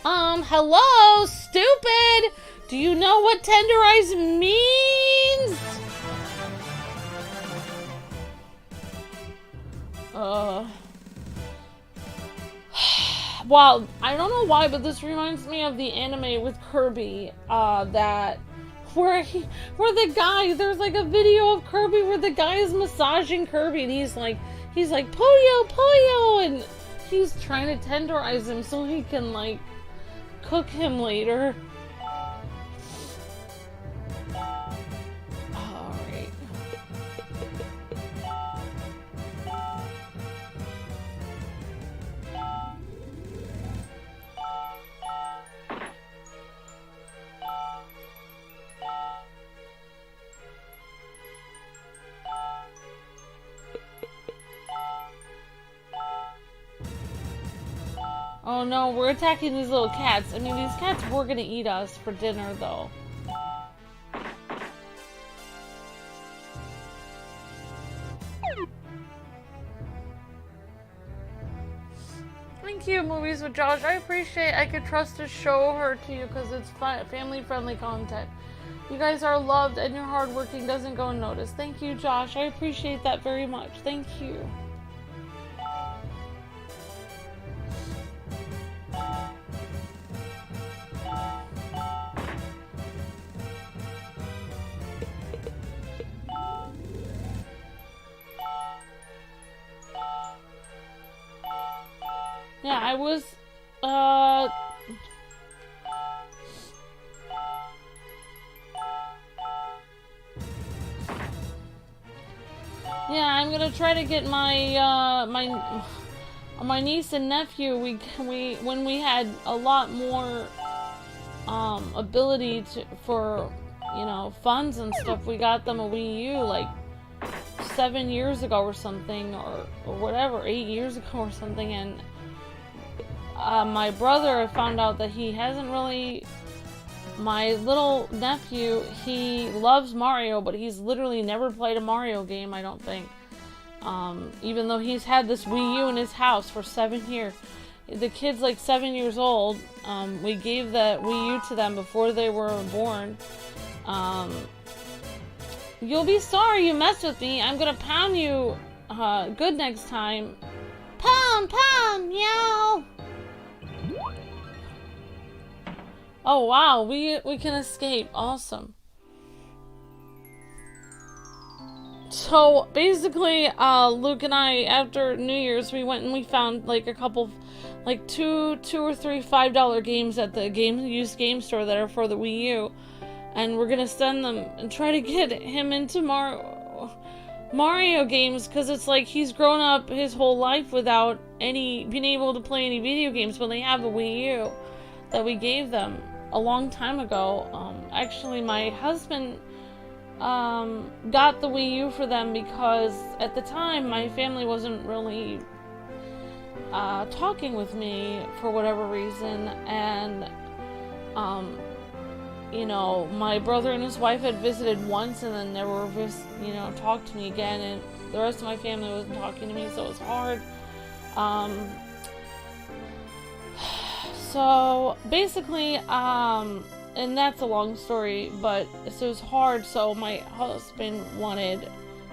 Hello, stupid! Do you know what tenderize means? Well, I don't know why, but this reminds me of the anime with Kirby, where the guy, there's like a video of Kirby where the guy is massaging Kirby and he's like, Poyo, Poyo, and he's trying to tenderize him so he can, like, cook him later. Alright. Oh no, we're attacking these little cats. I mean, these cats were gonna eat us for dinner, though. Thank you, Movies with Josh. I appreciate I could trust to show her to you because it's family-friendly content. You guys are loved and your hard working doesn't go unnoticed. Thank you, Josh. I appreciate that very much. Thank you. Yeah, I was, yeah, I'm gonna try to get my, my niece and nephew, when we had a lot more, ability for, you know, funds and stuff, we got them a Wii U, like, 7 years ago or something, or whatever, 8 years ago or something, and my brother found out that he hasn't really... My little nephew, he loves Mario, but he's literally never played a Mario game, I don't think. Even though he's had this Wii U in his house for 7 years. The kid's like 7 years old. We gave the Wii U to them before they were born. You'll be sorry you messed with me. I'm gonna pound you good next time.
Pound, pound, meow.
Oh wow, we can escape. Awesome. So basically, Luke and I, after New Year's, we went and we found like a couple, like two or three $5 games at the used game store that are for the Wii U, and we're gonna send them and try to get him into Mario games, because it's like he's grown up his whole life without being able to play any video games, but they have a Wii U that we gave them a long time ago. Actually, my husband got the Wii U for them because at the time my family wasn't really talking with me for whatever reason, and you know, my brother and his wife had visited once and then never talked to me again, and the rest of my family wasn't talking to me, so it was hard. So basically, and that's a long story, but so it was hard, so my husband wanted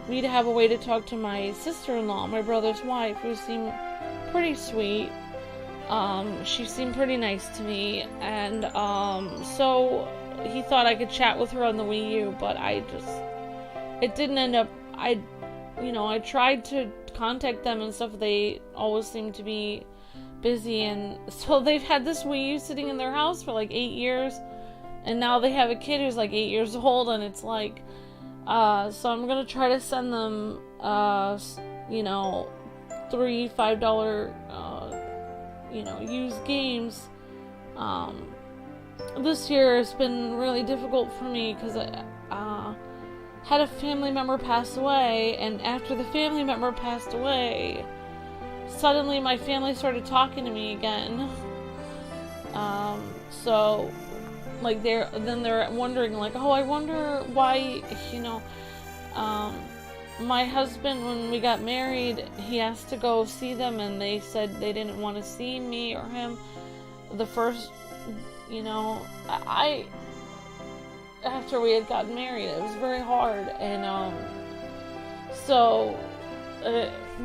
me to have a way to talk to my sister-in-law, my brother's wife, who seemed pretty sweet. She seemed pretty nice to me, and so he thought I could chat with her on the Wii U, but it didn't end up. I tried to contact them and stuff. They always seemed to be busy, and so they've had this Wii U sitting in their house for like 8 years, and now they have a kid who's like 8 years old, and it's like, so I'm gonna try to send them, $3, $5, used games. This year has been really difficult for me because I had a family member pass away, and after the family member passed away, suddenly my family started talking to me again. So like they're wondering like, oh, I wonder why, my husband, when we got married, he asked to go see them, and they said they didn't want to see me or him. The first, I after we had gotten married, it was very hard, and so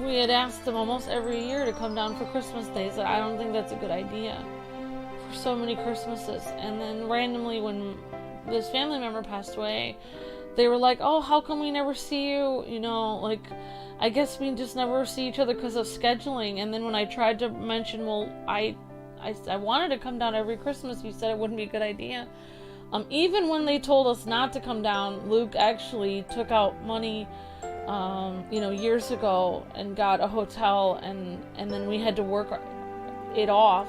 we had asked them almost every year to come down for Christmas Day. So I don't think that's a good idea for so many Christmases. And then randomly, when this family member passed away, they were like, oh, how come we never see you? Like, I guess we just never see each other because of scheduling. And then when I tried to mention, well, I wanted to come down every Christmas, you said it wouldn't be a good idea. Even when they told us not to come down, Luke actually took out money, years ago, and got a hotel, and then we had to work it off,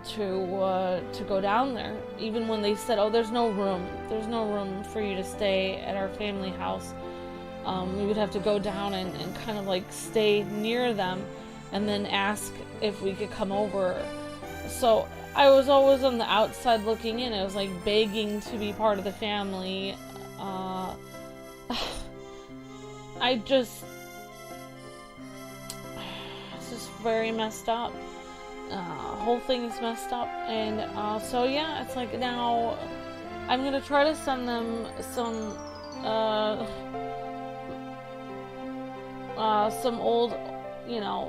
to go down there. Even when they said, oh, there's no room for you to stay at our family house, we would have to go down and kind of like stay near them, and then ask if we could come over. So I was always on the outside looking in. I was like begging to be part of the family. It's just very messed up. Whole thing is messed up, and so yeah, it's like now I'm gonna try to send them some old,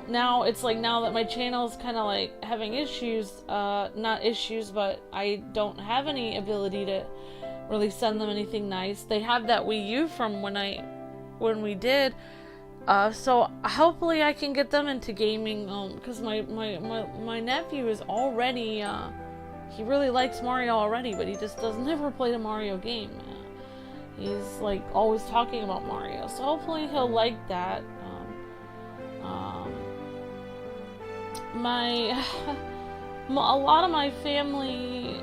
now it's like, now that my channel is kind of like having issues, not issues, but I don't have any ability to really send them anything nice. They have that Wii U from when we did, so hopefully I can get them into gaming, because my nephew is already, he really likes Mario already, but he just doesn't ever play a Mario game. He's like always talking about Mario, so hopefully he'll like that. A lot of my family,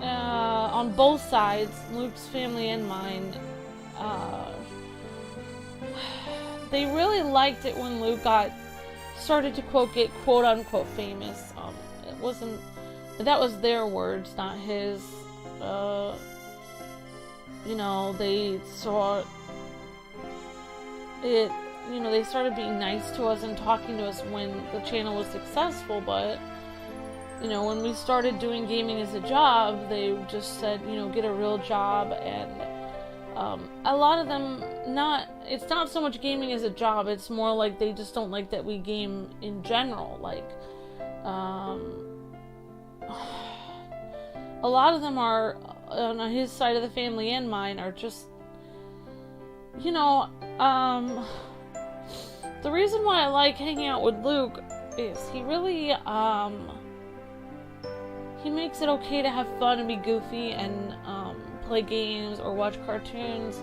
on both sides, Luke's family and mine, they really liked it when Luke started to get quote unquote famous. It wasn't, that was their words, not his. They saw it. They started being nice to us and talking to us when the channel was successful, but when we started doing gaming as a job, they just said, get a real job. And a lot of them, it's not so much gaming as a job, it's more like they just don't like that we game in general. Like, a lot of them are, on his side of the family and mine, are just, the reason why I like hanging out with Luke is he really, he makes it okay to have fun and be goofy and play games or watch cartoons.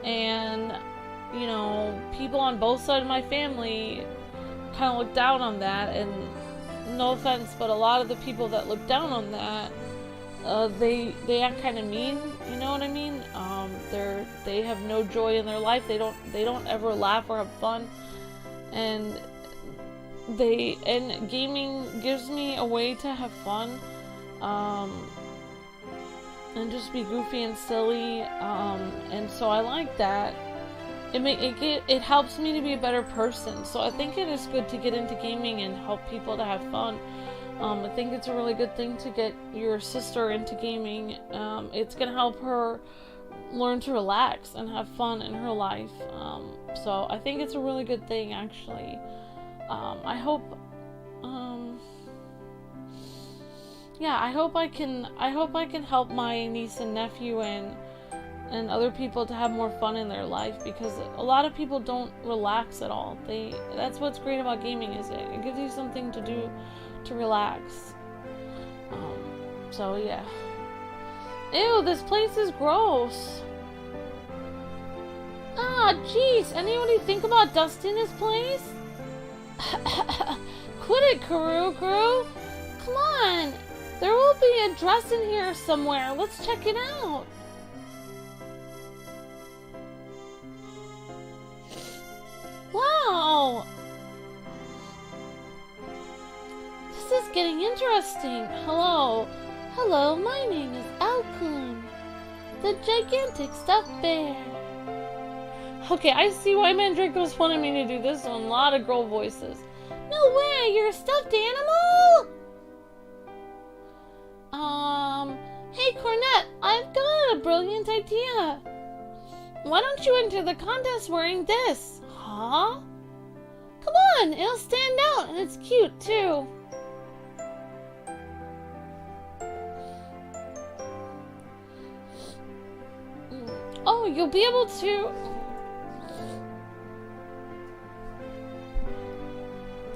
And, people on both sides of my family kind of look down on that. And no offense, but a lot of the people that look down on that, they act kind of mean, you know what I mean? They have no joy in their life. They don't ever laugh or have fun. And gaming gives me a way to have fun, and just be goofy and silly, and so I like that. It helps me to be a better person. So I think it is good to get into gaming and help people to have fun. I think it's a really good thing to get your sister into gaming. It's gonna help her learn to relax and have fun in her life. So I think it's a really good thing, actually. I hope, yeah, I hope I can help my niece and nephew and other people to have more fun in their life, because a lot of people don't relax at all. That's what's great about gaming, is it gives you something to do to relax. So yeah. Ew, this place is gross. Ah, jeez. Anybody think about dusting this place? Quit it, Kuru. Come on. There will be a dress in here somewhere. Let's check it out. Wow. This is getting interesting. Hello, my name is Alkun, the gigantic stuffed bear. Okay, I see why Mandraco's wanted me to do this one. A lot of girl voices. No way, you're a stuffed animal? Hey Cornet, I've got a brilliant idea. Why don't you enter the contest wearing this? Huh? Come on, it'll stand out and it's cute too. Oh, you'll be able to...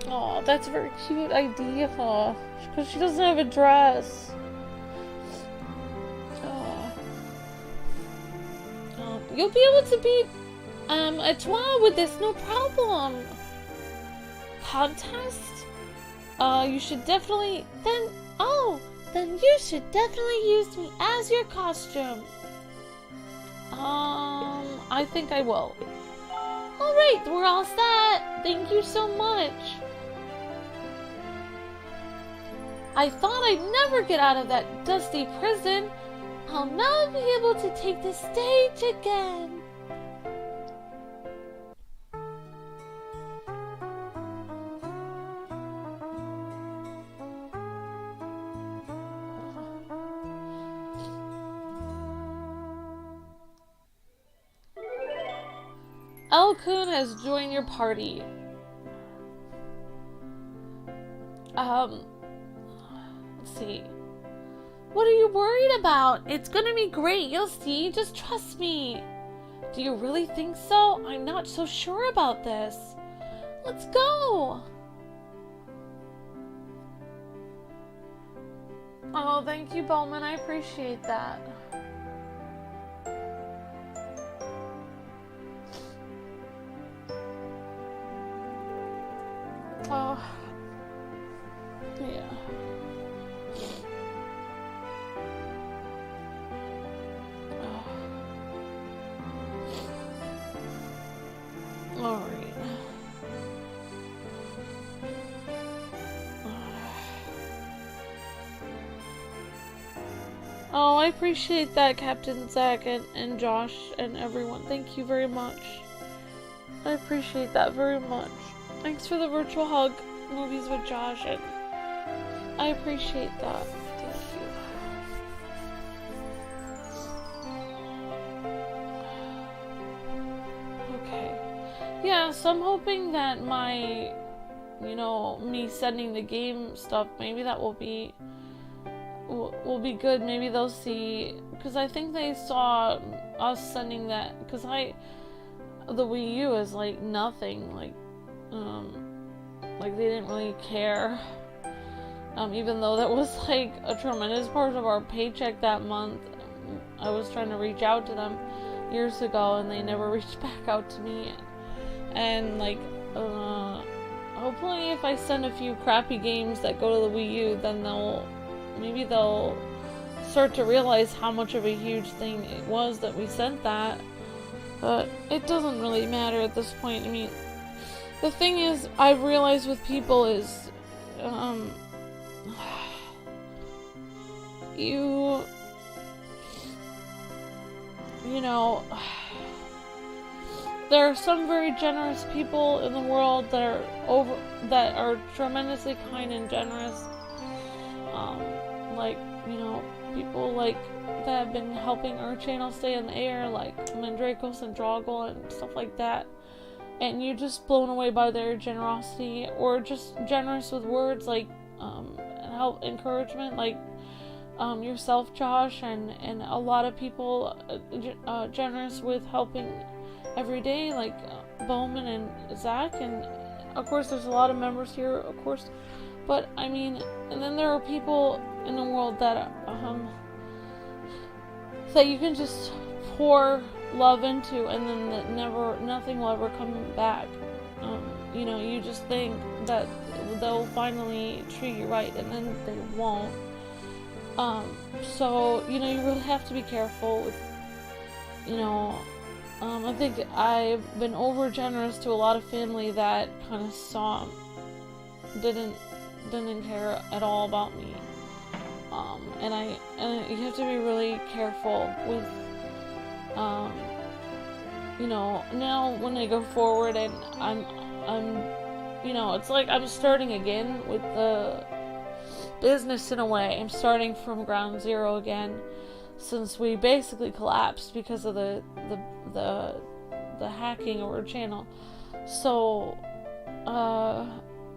Oh, that's a very cute idea, because she doesn't have a dress. You'll be able to beat a toile with this, no problem. Contest? You should definitely... Then you should definitely use me as your costume. I think I will. Alright, we're all set. Thank you so much. I thought I'd never get out of that dusty prison. I'll now be able to take the stage again. Alkun has joined your party. Let's see. What are you worried about? It's gonna be great, you'll see. Just trust me. Do you really think so? I'm not so sure about this. Let's go. Oh, thank you, Bowman. I appreciate that. Oh, yeah. All right. Oh, I appreciate that, Captain Zach and Josh and everyone. Thank you very much. I appreciate that very much. Thanks for the virtual hug, movies with Josh, and I appreciate that. Thank you. Okay. Yeah, so I'm hoping that my, me sending the game stuff, maybe that will be good. Maybe they'll see, because I think they saw us sending that, because the Wii U is like nothing, like they didn't really care, even though that was like a tremendous part of our paycheck that month. I was trying to reach out to them years ago and they never reached back out to me, and like hopefully if I send a few crappy games that go to the Wii U, then maybe they'll start to realize how much of a huge thing it was that we sent that. But it doesn't really matter at this point. I mean, the thing is, I've realized with people is, there are some very generous people in the world that are tremendously kind and generous. People like that have been helping our channel stay in the air, like Mandracos and Droggle and stuff like that. and you're just blown away by their generosity, or just generous with words like help, encouragement, like yourself, Josh, and a lot of people generous with helping every day, like Bowman and Zach, and of course there's a lot of members here, of course, but I mean, and then there are people in the world that that you can just pour love into, and then nothing will ever come back. You just think that they'll finally treat you right, and then they won't. So you really have to be careful with, I think I've been over generous to a lot of family that kind of didn't care at all about me. And you have to be really careful with, now when I go forward, and I'm, it's like I'm starting again with the business in a way. I'm starting from ground zero again, since we basically collapsed because of the hacking of our channel. So,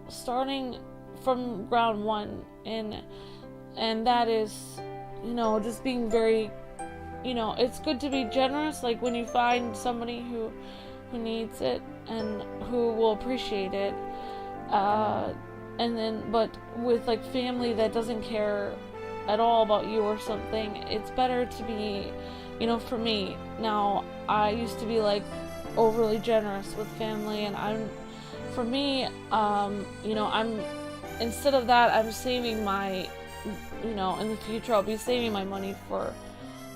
starting from ground one, and that is, just being very, it's good to be generous, like when you find somebody who needs it and who will appreciate it, and then, but with like family that doesn't care at all about you or something, it's better to be, for me, now, I used to be like overly generous with family, and I'm instead of that, I'm saving my, in the future, I'll be saving my money for,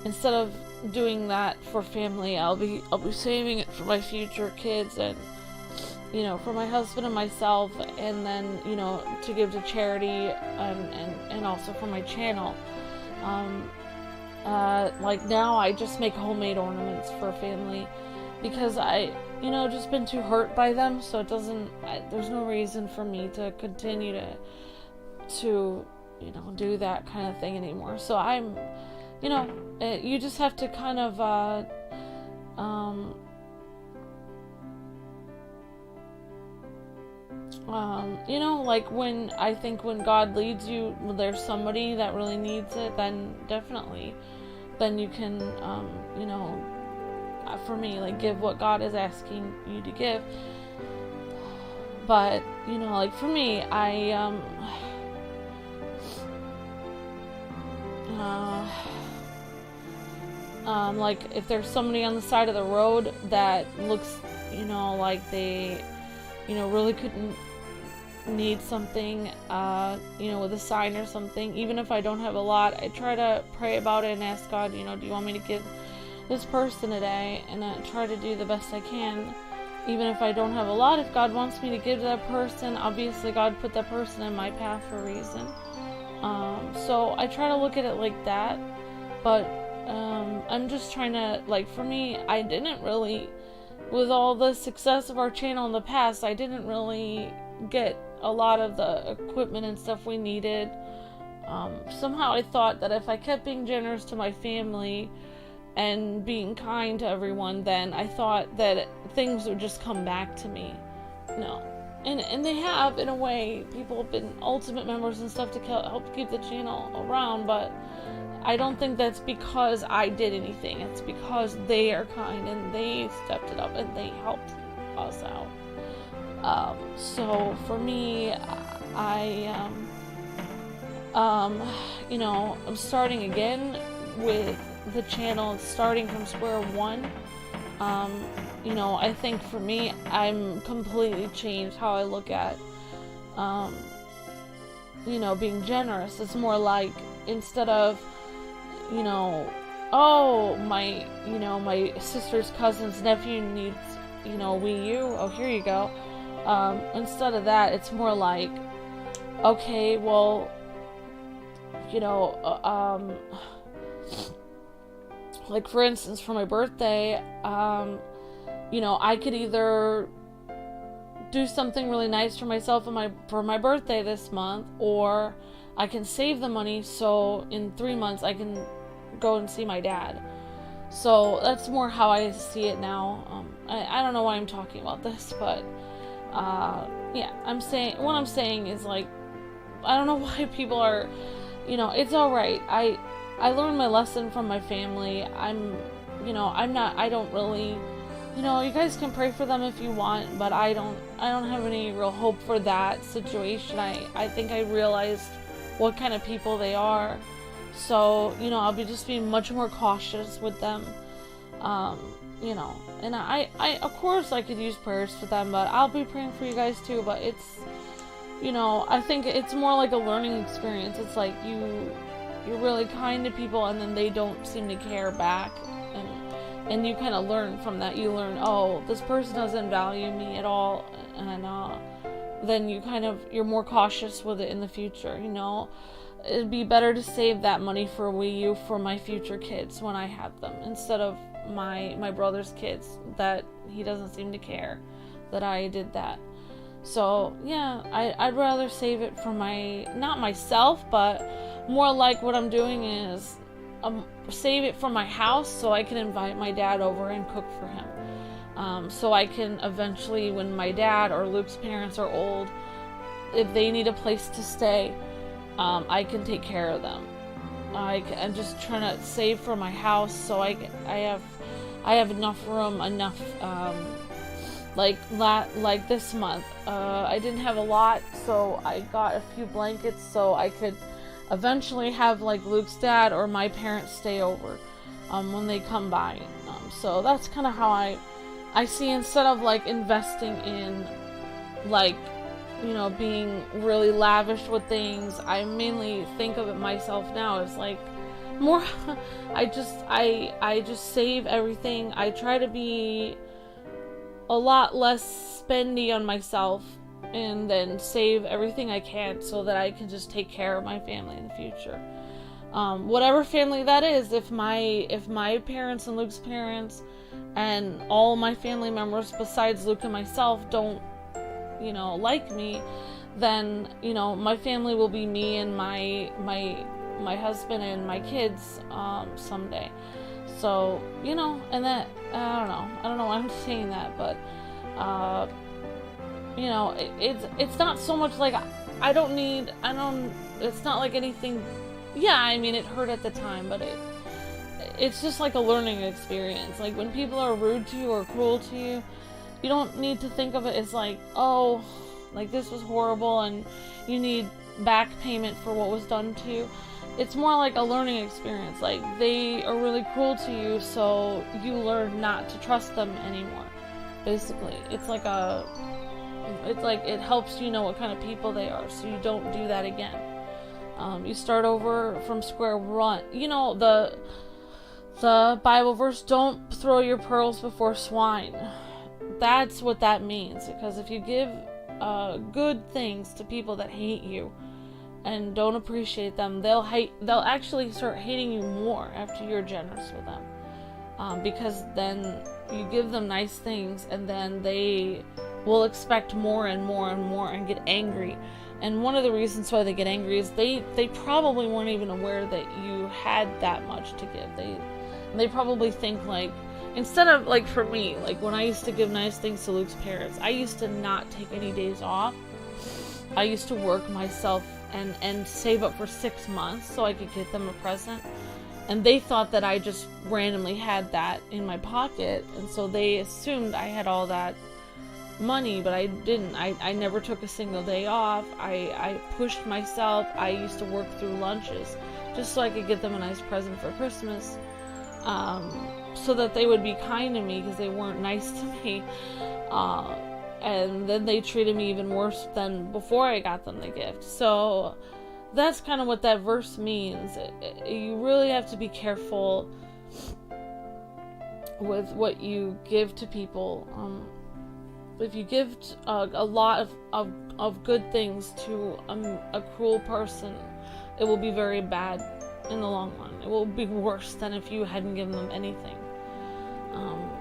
instead of doing that for family, I'll be saving it for my future kids, and, for my husband and myself, and then, to give to charity, and also for my channel. Like now I just make homemade ornaments for family, because I, just been too hurt by them, so there's no reason for me to continue to do that kind of thing anymore. So I'm, you just have to kind of, like when God leads you, there's somebody that really needs it, then definitely, then you can, for me, like, give what God is asking you to give. But, like for me, I, like if there's somebody on the side of the road that looks, like they, really couldn't need something, with a sign or something, even if I don't have a lot, I try to pray about it and ask God, do you want me to give this person today? And I try to do the best I can, even if I don't have a lot. If God wants me to give to that person, obviously God put that person in my path for a reason. So I try to look at it like that, but I'm just trying to, like, for me, I didn't really, with all the success of our channel in the past, I didn't really get a lot of the equipment and stuff we needed. Somehow I thought that if I kept being generous to my family and being kind to everyone, then I thought that things would just come back to me. No. And they have, in a way. People have been ultimate members and stuff to help keep the channel around, but I don't think that's because I did anything. It's because they are kind and they stepped it up and they helped us out. So for me, I'm starting again with the channel, starting from square one. I think for me, I'm completely changed how I look at, being generous. It's more like, instead of, oh, my sister's cousin's nephew needs, Wii U, oh, here you go. Instead of that, it's more like, okay, well, like for instance, for my birthday, I could either do something really nice for myself for my birthday this month, or I can save the money so in 3 months I can go and see my dad. So that's more how I see it now. I don't know why I'm talking about this, but yeah, what I'm saying is like, I don't know why people are, it's all right. I learned my lesson from my family. I don't really, you guys can pray for them if you want, but I don't have any real hope for that situation. I think I realized what kind of people they are. So, I'll be just being much more cautious with them. And I of course I could use prayers for them, but I'll be praying for you guys too. But it's, I think it's more like a learning experience. It's like you're really kind to people, and then they don't seem to care back, and you kind of learn from that. You learn, oh, this person doesn't value me at all, and then you're more cautious with it in the future. It'd be better to save that money for a Wii U for my future kids when I have them, instead of my brother's kids, that he doesn't seem to care that I did that. So yeah, I'd rather save it for not myself, but more like what I'm doing is save it for my house so I can invite my dad over and cook for him. So I can eventually, when my dad or Luke's parents are old, if they need a place to stay, I can take care of them. I'm just trying to save for my house so I have enough room, like this month. I didn't have a lot, so I got a few blankets so I could eventually have like Luke's dad or my parents stay over when they come by. So that's kind of how I see, instead of like investing in like, being really lavish with things, I mainly think of it myself now as like more I just save everything. I try to be a lot less spendy on myself, and then save everything I can so that I can just take care of my family in the future. Whatever family that is, if my parents and Luke's parents and all my family members besides Luke and myself don't like me, then my family will be me and my husband and my kids someday. So and that, I don't know why I'm saying that, but it's not so much like it's not like anything. Yeah, I mean, it hurt at the time, but it's just like a learning experience. Like when people are rude to you or cruel to you, you don't need to think of it as like, oh, like this was horrible and you need back payment for what was done to you. It's more like a learning experience. Like they are really cruel to you, so you learn not to trust them anymore. Basically, it's like it helps you know what kind of people they are, so you don't do that again. You start over from square one. The Bible verse, don't throw your pearls before swine. That's what that means, because if you give good things to people that hate you and don't appreciate them, they'll actually start hating you more after you're generous with them, because then you give them nice things and then they will expect more and more and more and get angry. And one of the reasons why they get angry is they probably weren't even aware that you had that much to give. They probably think, like, instead of, like, for me, like when I used to give nice things to Luke's parents, I used to not take any days off. I used to work myself and save up for 6 months so I could get them a present. And they thought that I just randomly had that in my pocket, and so they assumed I had all that money, but I didn't. I never took a single day off. I pushed myself. I used to work through lunches just so I could get them a nice present for Christmas, so that they would be kind to me, because they weren't nice to me, and then they treated me even worse than before I got them the gift. So that's kind of what that verse means. You really have to be careful with what you give to people. If you give a lot of good things to a cruel person, it will be very bad in the long run. It will be worse than if you hadn't given them anything.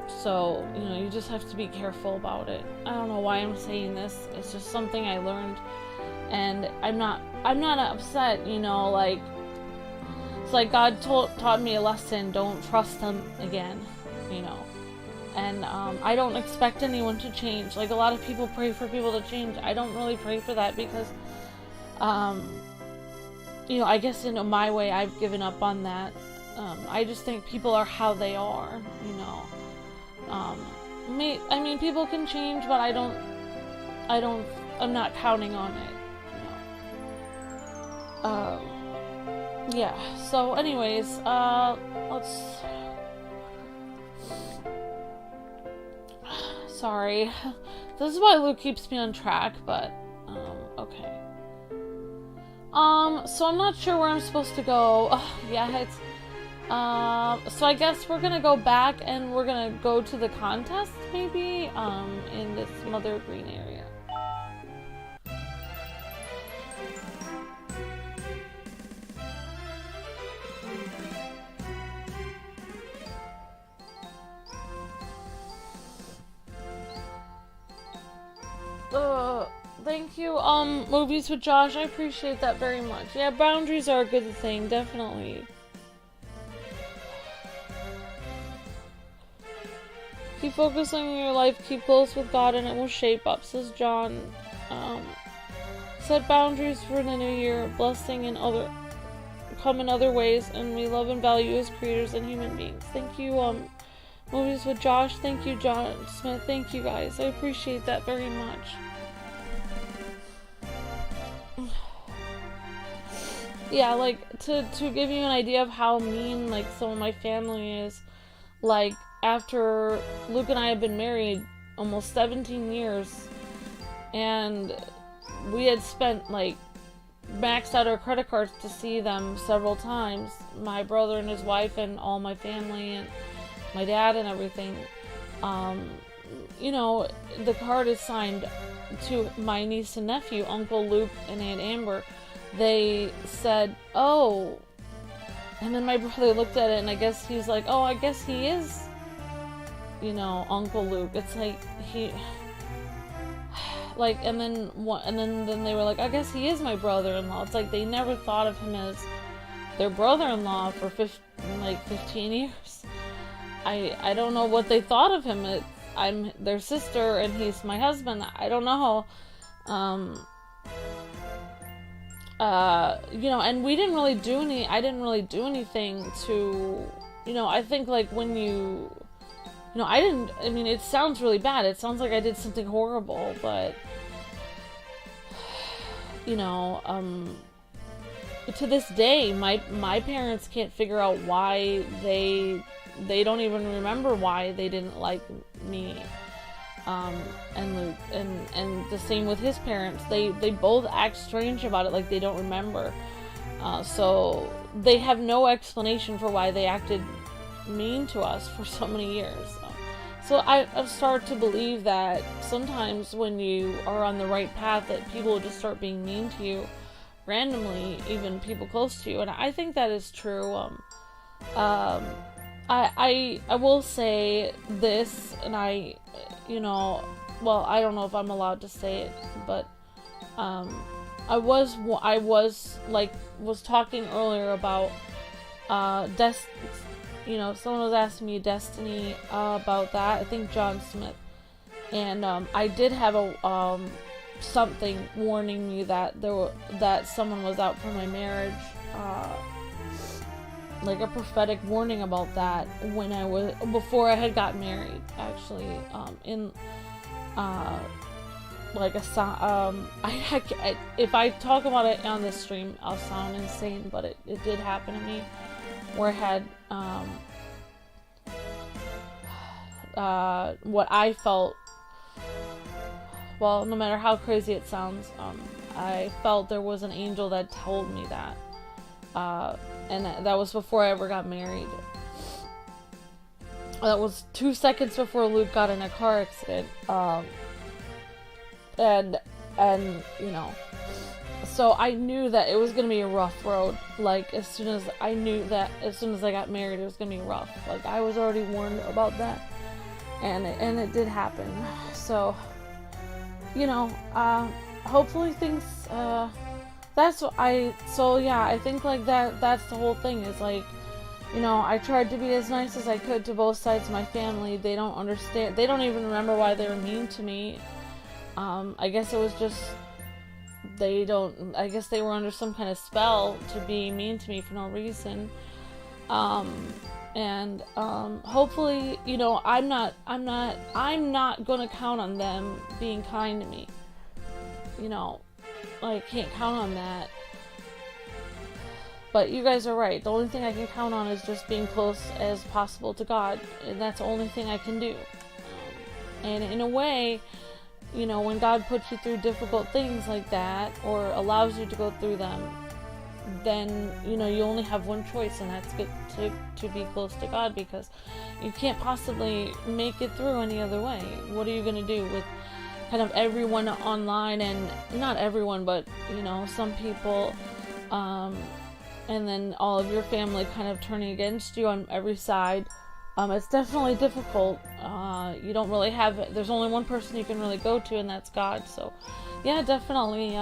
So you just have to be careful about it. I don't know why I'm saying this. It's just something I learned, and I'm not upset. Like, it's like God taught me a lesson. Don't trust him again, you know. And I don't expect anyone to change. Like, a lot of people pray for people to change. I don't really pray for that because, you know, I guess in my way I've given up on that. I just think people are how they are, you know. I mean, people can change, but I'm not counting on it, you know. Yeah, so anyways, sorry. This is why Luke keeps me on track, but, okay. So I'm not sure where I'm supposed to go. Yeah, it's, so I guess we're gonna go back and we're gonna go to the contest, maybe, in this Mother Green area. Thank you, Movies with Josh, I appreciate that very much. Yeah, boundaries are a good thing, definitely. Keep focusing on your life, keep close with God, and it will shape up, says John. Set boundaries for the new year, blessing and come in other ways, and we love and value as creators and human beings. Thank you, Movies with Josh, thank you, John Smith, thank you guys, I appreciate that very much. Yeah, like, to give you an idea of how mean, like, some of my family is, like, after Luke and I have been married almost 17 years, and we had spent, like, maxed out our credit cards to see them several times, my brother and his wife and all my family and my dad and everything, you know, the card is signed to my niece and nephew, Uncle Luke and Aunt Amber. They said, oh, and then my brother looked at it and I guess he's like, oh, I guess he is, you know, Uncle Luke. It's like, he, like, and then they were like, I guess he is my brother-in-law. It's like they never thought of him as their brother-in-law for 15 years. I don't know what they thought of him. I'm their sister and he's my husband. I don't know. You know, and I didn't really do anything to, you know, I think, like, when you know, I mean, it sounds really bad. It sounds like I did something horrible, but, you know, to this day, my parents can't figure out why they don't even remember why they didn't like me. And Luke, and the same with his parents. They both act strange about it, like they don't remember. So they have no explanation for why they acted mean to us for so many years. So I've started to believe that sometimes when you are on the right path, that people will just start being mean to you randomly, even people close to you, and I think that is true. I will say this, and you know, well, I don't know if I'm allowed to say it, but I was talking earlier about you know, someone was asking me Destiny about that. I think John Smith, and I did have a something warning me that that someone was out for my marriage. Like a prophetic warning about that before I had got married, actually, like if I talk about it on this stream, I'll sound insane, but it did happen to me, where I had, what I felt, well, no matter how crazy it sounds, I felt there was an angel that told me that, and that was before I ever got married. That was 2 seconds before Luke got in a car accident. And you know, so I knew that it was gonna be a rough road. Like, as soon as I got married, it was gonna be rough. Like, I was already warned about that, and it did happen. So, you know, hopefully things that's what so yeah, I think like that's the whole thing is like, you know, I tried to be as nice as I could to both sides of my family. They don't understand. They don't even remember why they were mean to me. I guess it was just they don't. I guess they were under some kind of spell to be mean to me for no reason. And hopefully, you know, I'm not gonna count on them being kind to me. You know, I can't count on that. But you guys are right. The only thing I can count on is just being close as possible to God, and that's the only thing I can do. And in a way, you know, when God puts you through difficult things like that, or allows you to go through them, then, you know, you only have one choice, and that's to be close to God, because you can't possibly make it through any other way. What are you going to do with kind of everyone online, and not everyone, but, you know, some people, and then all of your family kind of turning against you on every side. It's definitely difficult. You don't really have, there's only one person you can really go to, and that's God. So yeah, definitely.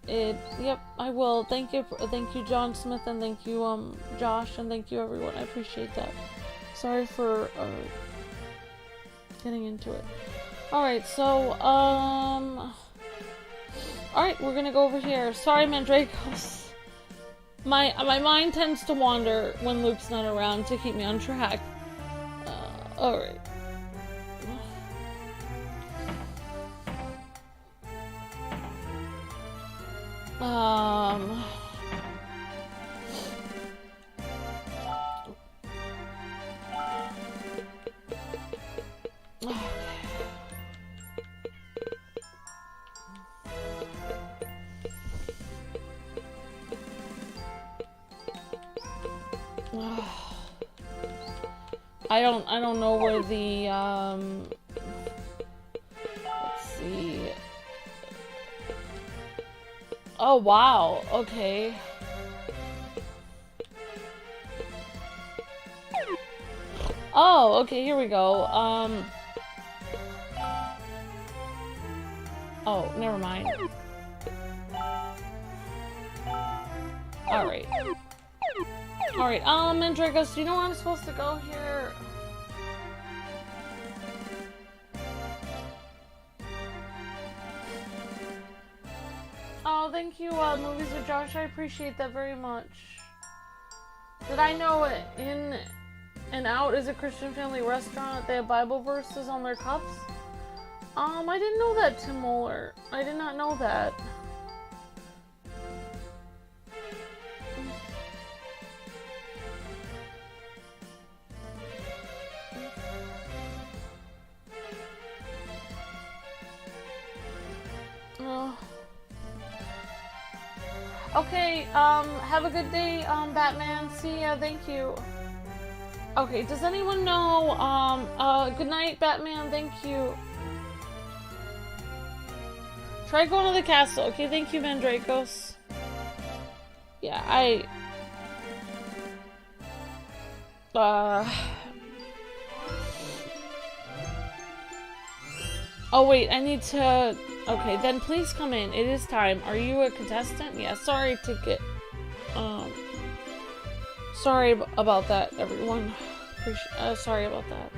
Yep, I will. Thank you, John Smith, and thank you, Josh, and thank you, everyone. I appreciate that. Sorry for getting into it. All right, so all right, we're gonna go over here. Sorry, Mandragos. My mind tends to wander when Luke's not around to keep me on track. All right. I don't know where the let's see. Oh wow, okay. Oh, okay, here we go. Oh, never mind. Alright. Alright, Mandragos, do you know where I'm supposed to go here? Oh, thank you, Movies with Josh. I appreciate that very much. Did I know it? In and Out is a Christian family restaurant. They have Bible verses on their cups. I didn't know that, Tim Moeller. I did not know that. Oh. Okay, have a good day, Batman. See ya, thank you. Okay, does anyone know, good night, Batman, thank you. Try going to the castle. Okay, thank you, Mandragos. Yeah, oh wait, I need to... Okay, then please come in. It is time. Are you a contestant? Yeah, sorry to get... Sorry about that, everyone. Sorry about that.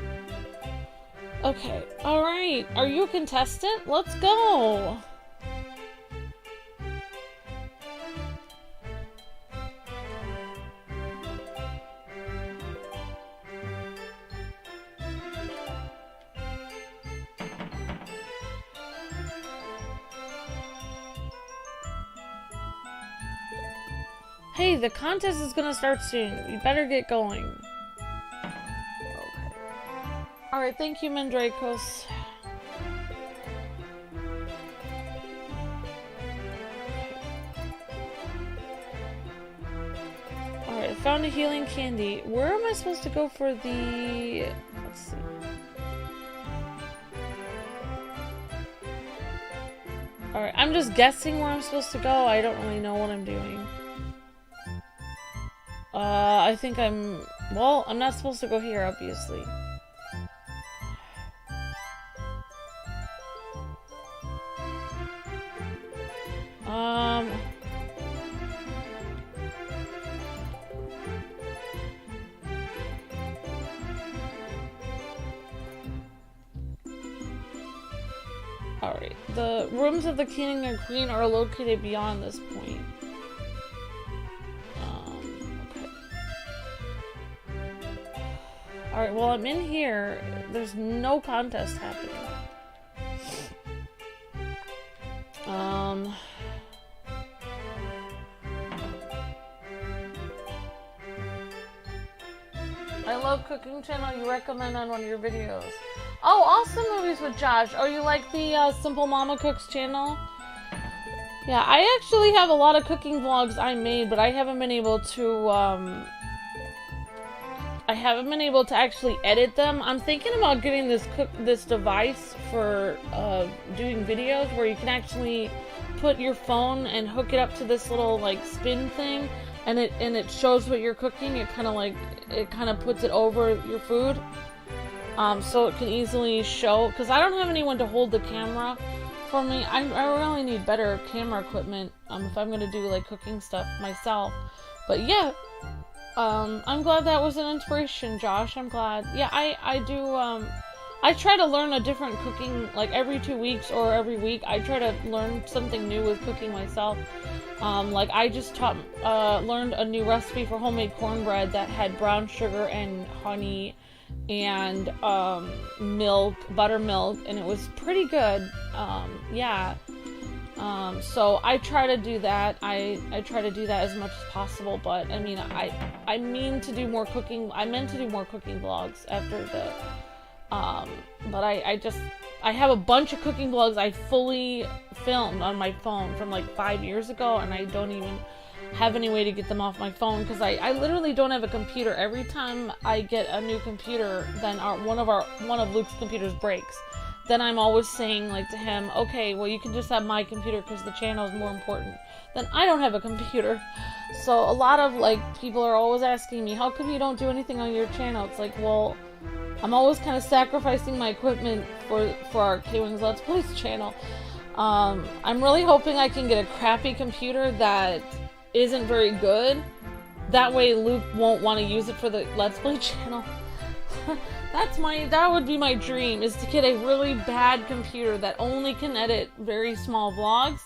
Okay, alright. Are you a contestant? Let's go! Hey, the contest is gonna start soon. You better get going. Okay. Alright, thank you, Mandragos. Alright, I found a healing candy. Where am I supposed to go for the... Let's see. Alright, I'm just guessing where I'm supposed to go. I don't really know what I'm doing. I think well, I'm not supposed to go here, obviously. Alright, the rooms of the king and queen are located beyond this point. Okay. Alright, well, I'm in here. There's no contest happening. I love cooking channel you recommend on one of your videos. Oh, Awesome Movies with Josh. Oh, you like the Simple Mama Cooks channel? Yeah, I actually have a lot of cooking vlogs I made, but I haven't been able to, actually edit them. I'm thinking about getting this device for doing videos where you can actually put your phone and hook it up to this little like spin thing, and it shows what you're cooking. It kind of puts it over your food, so it can easily show. Because I don't have anyone to hold the camera for me. I really need better camera equipment if I'm gonna do like cooking stuff myself. But yeah. I'm glad that was an inspiration, Josh. I'm glad. Yeah, I do, I try to learn a different cooking, like every 2 weeks or every week. I try to learn something new with cooking myself. Like I just learned a new recipe for homemade cornbread that had brown sugar and honey and, buttermilk, and it was pretty good. Yeah. So I try to do that. I try to do that as much as possible, but I mean, I mean to do more cooking. I meant to do more cooking vlogs after the, but I have a bunch of cooking vlogs I fully filmed on my phone from like 5 years ago, and I don't even have any way to get them off my phone because I literally don't have a computer. Every time I get a new computer, then one of Luke's computers breaks. Then I'm always saying, like, to him, okay, well, you can just have my computer because the channel is more important. Then I don't have a computer. So a lot of, like, people are always asking me, how come you don't do anything on your channel? It's like, well, I'm always kind of sacrificing my equipment for our Kwingsletsplays channel. I'm really hoping I can get a crappy computer that isn't very good. That way Luke won't want to use it for the Let's Play channel. That would be my dream, is to get a really bad computer that only can edit very small vlogs,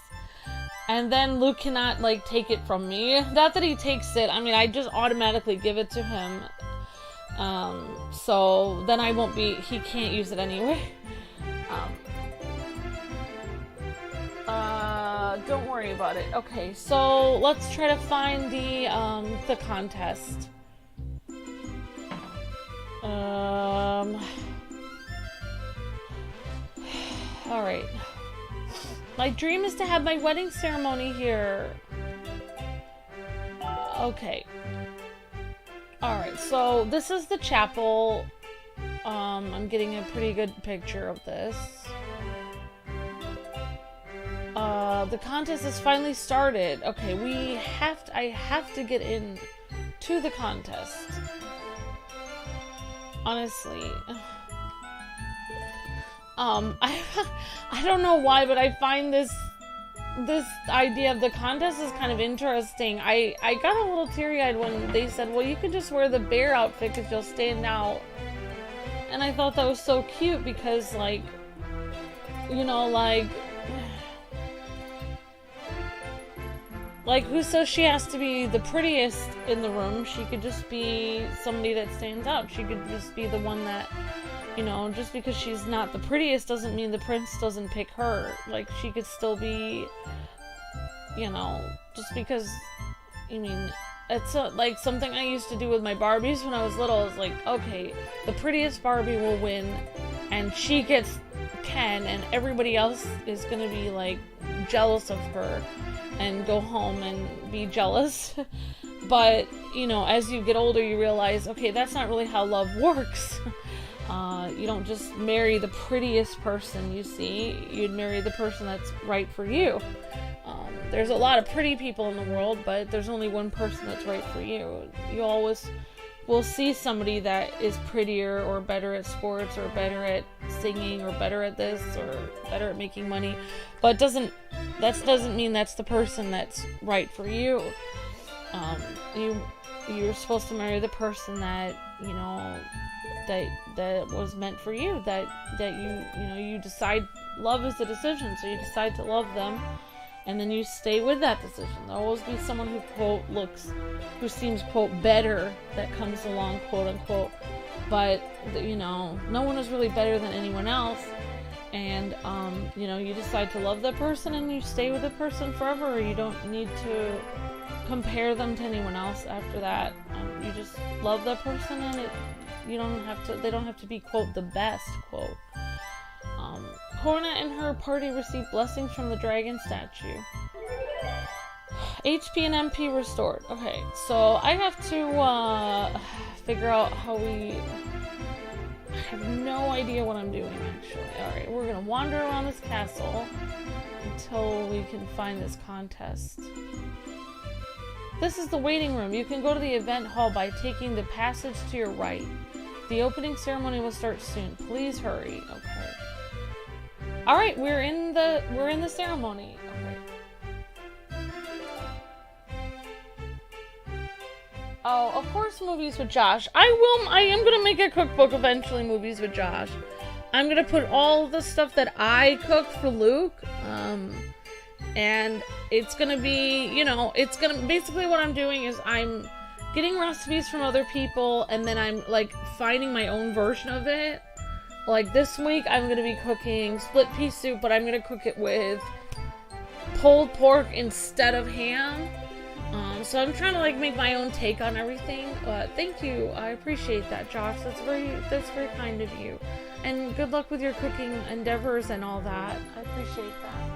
and then Luke cannot, like, take it from me. Not that he takes it, I mean, I just automatically give it to him, so then he can't use it anyway. Don't worry about it. Okay, so let's try to find the contest. Alright. My dream is to have my wedding ceremony here. Okay. Alright, so this is the chapel. I'm getting a pretty good picture of this. The contest has finally started. Okay, I have to get in to the contest. Honestly. I don't know why, but I find this idea of the contest is kind of interesting. I got a little teary-eyed when they said, well, you can just wear the bear outfit because you'll stand out. And I thought that was so cute because, like, you know, like, who says she has to be the prettiest in the room? She could just be somebody that stands out. She could just be the one that, you know, just because she's not the prettiest doesn't mean the prince doesn't pick her. Like, she could still be, you know, just because, I mean, it's like something I used to do with my Barbies when I was little. Is like, okay, the prettiest Barbie will win, and she gets Ken, and everybody else is gonna be, like, jealous of her and go home and be jealous. But, you know, as you get older, you realize, okay, that's not really how love works. You don't just marry the prettiest person you see. You'd marry the person that's right for you. There's a lot of pretty people in the world, but there's only one person that's right for you. You always will see somebody that is prettier or better at sports or better at singing or better at this or better at making money, but that doesn't mean that's the person that's right for you. You're supposed to marry the person that, you know, that was meant for you, that you decide love is a decision, so you decide to love them, and then you stay with that decision. There'll always be someone who, quote, who seems, quote, better that comes along, quote unquote, but, you know, no one is really better than anyone else, and, you know, you decide to love that person, and you stay with the person forever. You don't need to compare them to anyone else after that. You just love that person, and they don't have to be, quote, the best, quote. Korna and her party received blessings from the dragon statue. HP and MP restored. Okay, so I have to figure out how I have no idea what I'm doing, actually. Alright, we're gonna wander around this castle until we can find this contest. This is the waiting room. You can go to the event hall by taking the passage to your right. The opening ceremony will start soon. Please hurry. Okay. Alright, we're in the ceremony. Okay. Oh, of course, movies with Josh. I am gonna make a cookbook eventually, movies with Josh. I'm gonna put all the stuff that I cook for Luke, and it's gonna be, you know, basically what I'm doing is I'm getting recipes from other people, and then I'm, like, finding my own version of it. Like, this week, I'm gonna be cooking split pea soup, but I'm gonna cook it with pulled pork instead of ham. So I'm trying to, like, make my own take on everything. Thank you. I appreciate that, Josh. That's very kind of you. And good luck with your cooking endeavors and all that. I appreciate that.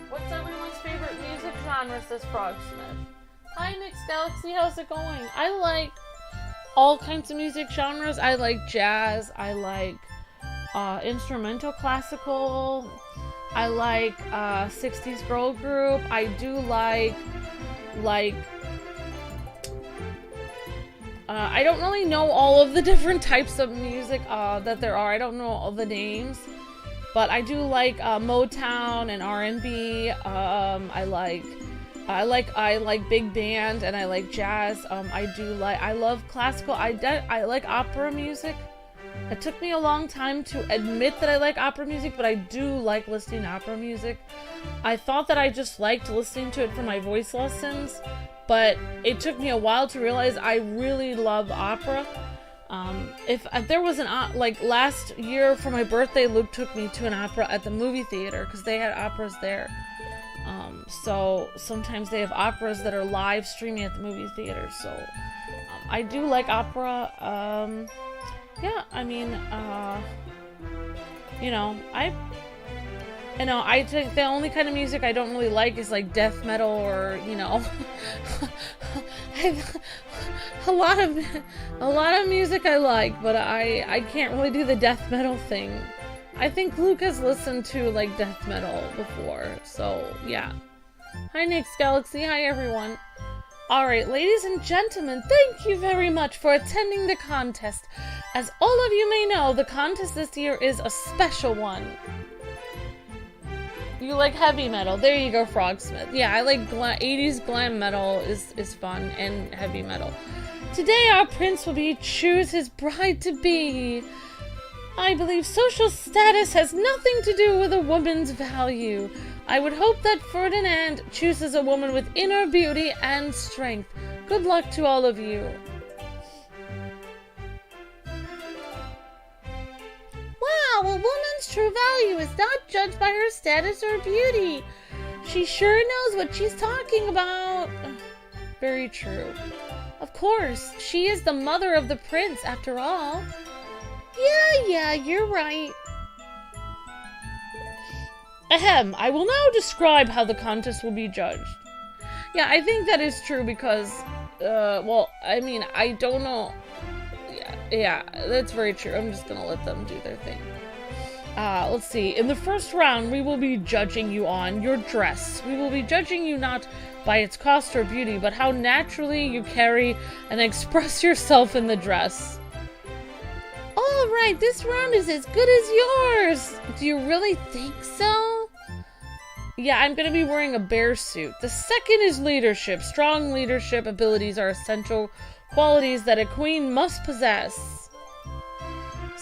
What's everyone's favorite music genre, says Frogsmith? Hi, Nick's Galaxy. How's it going? I like all kinds of music genres. I like jazz. I like instrumental classical. I like 60s girl group. I do like I don't really know all of the different types of music that there are. I don't know all the names, but I do like Motown and R&B. I like big band, and I like jazz. I love classical. I like opera music. It took me a long time to admit that I like opera music, but I do like listening to opera music. I thought that I just liked listening to it for my voice lessons, but it took me a while to realize I really love opera. If there was like last year for my birthday, Luke took me to an opera at the movie theater because they had operas there. So sometimes they have operas that are live streaming at the movie theater. So I do like opera. Yeah, I mean, I think the only kind of music I don't really like is like death metal or, a lot of music I like, but I can't really do the death metal thing. I think Luke has listened to like death metal before, so yeah. Hi Nick's Galaxy, hi everyone. Alright, ladies and gentlemen, thank you very much for attending the contest. As all of you may know, the contest this year is a special one. You like heavy metal. There you go, Frogsmith. Yeah, I like 80s glam metal is fun, and heavy metal. Today our prince will choose his bride-to-be. I believe social status has nothing to do with a woman's value. I would hope that Ferdinand chooses a woman with inner beauty and strength. Good luck to all of you.
Wow, a woman's true value is not judged by her status or beauty. She sure knows what she's talking about.
Very true.
Of course, she is the mother of the prince, after all. Yeah, you're right.
Ahem, I will now describe how the contest will be judged. Yeah, I think that is true because, I don't know. Yeah, that's very true. I'm just gonna let them do their thing. Let's see. In the first round, we will be judging you on your dress. We will be judging you not by its cost or beauty, but how naturally you carry and express yourself in the dress.
All right, this round is as good as yours. Do you really think so?
Yeah, I'm gonna be wearing a bear suit. The second is leadership. Strong leadership abilities are essential qualities that a queen must possess.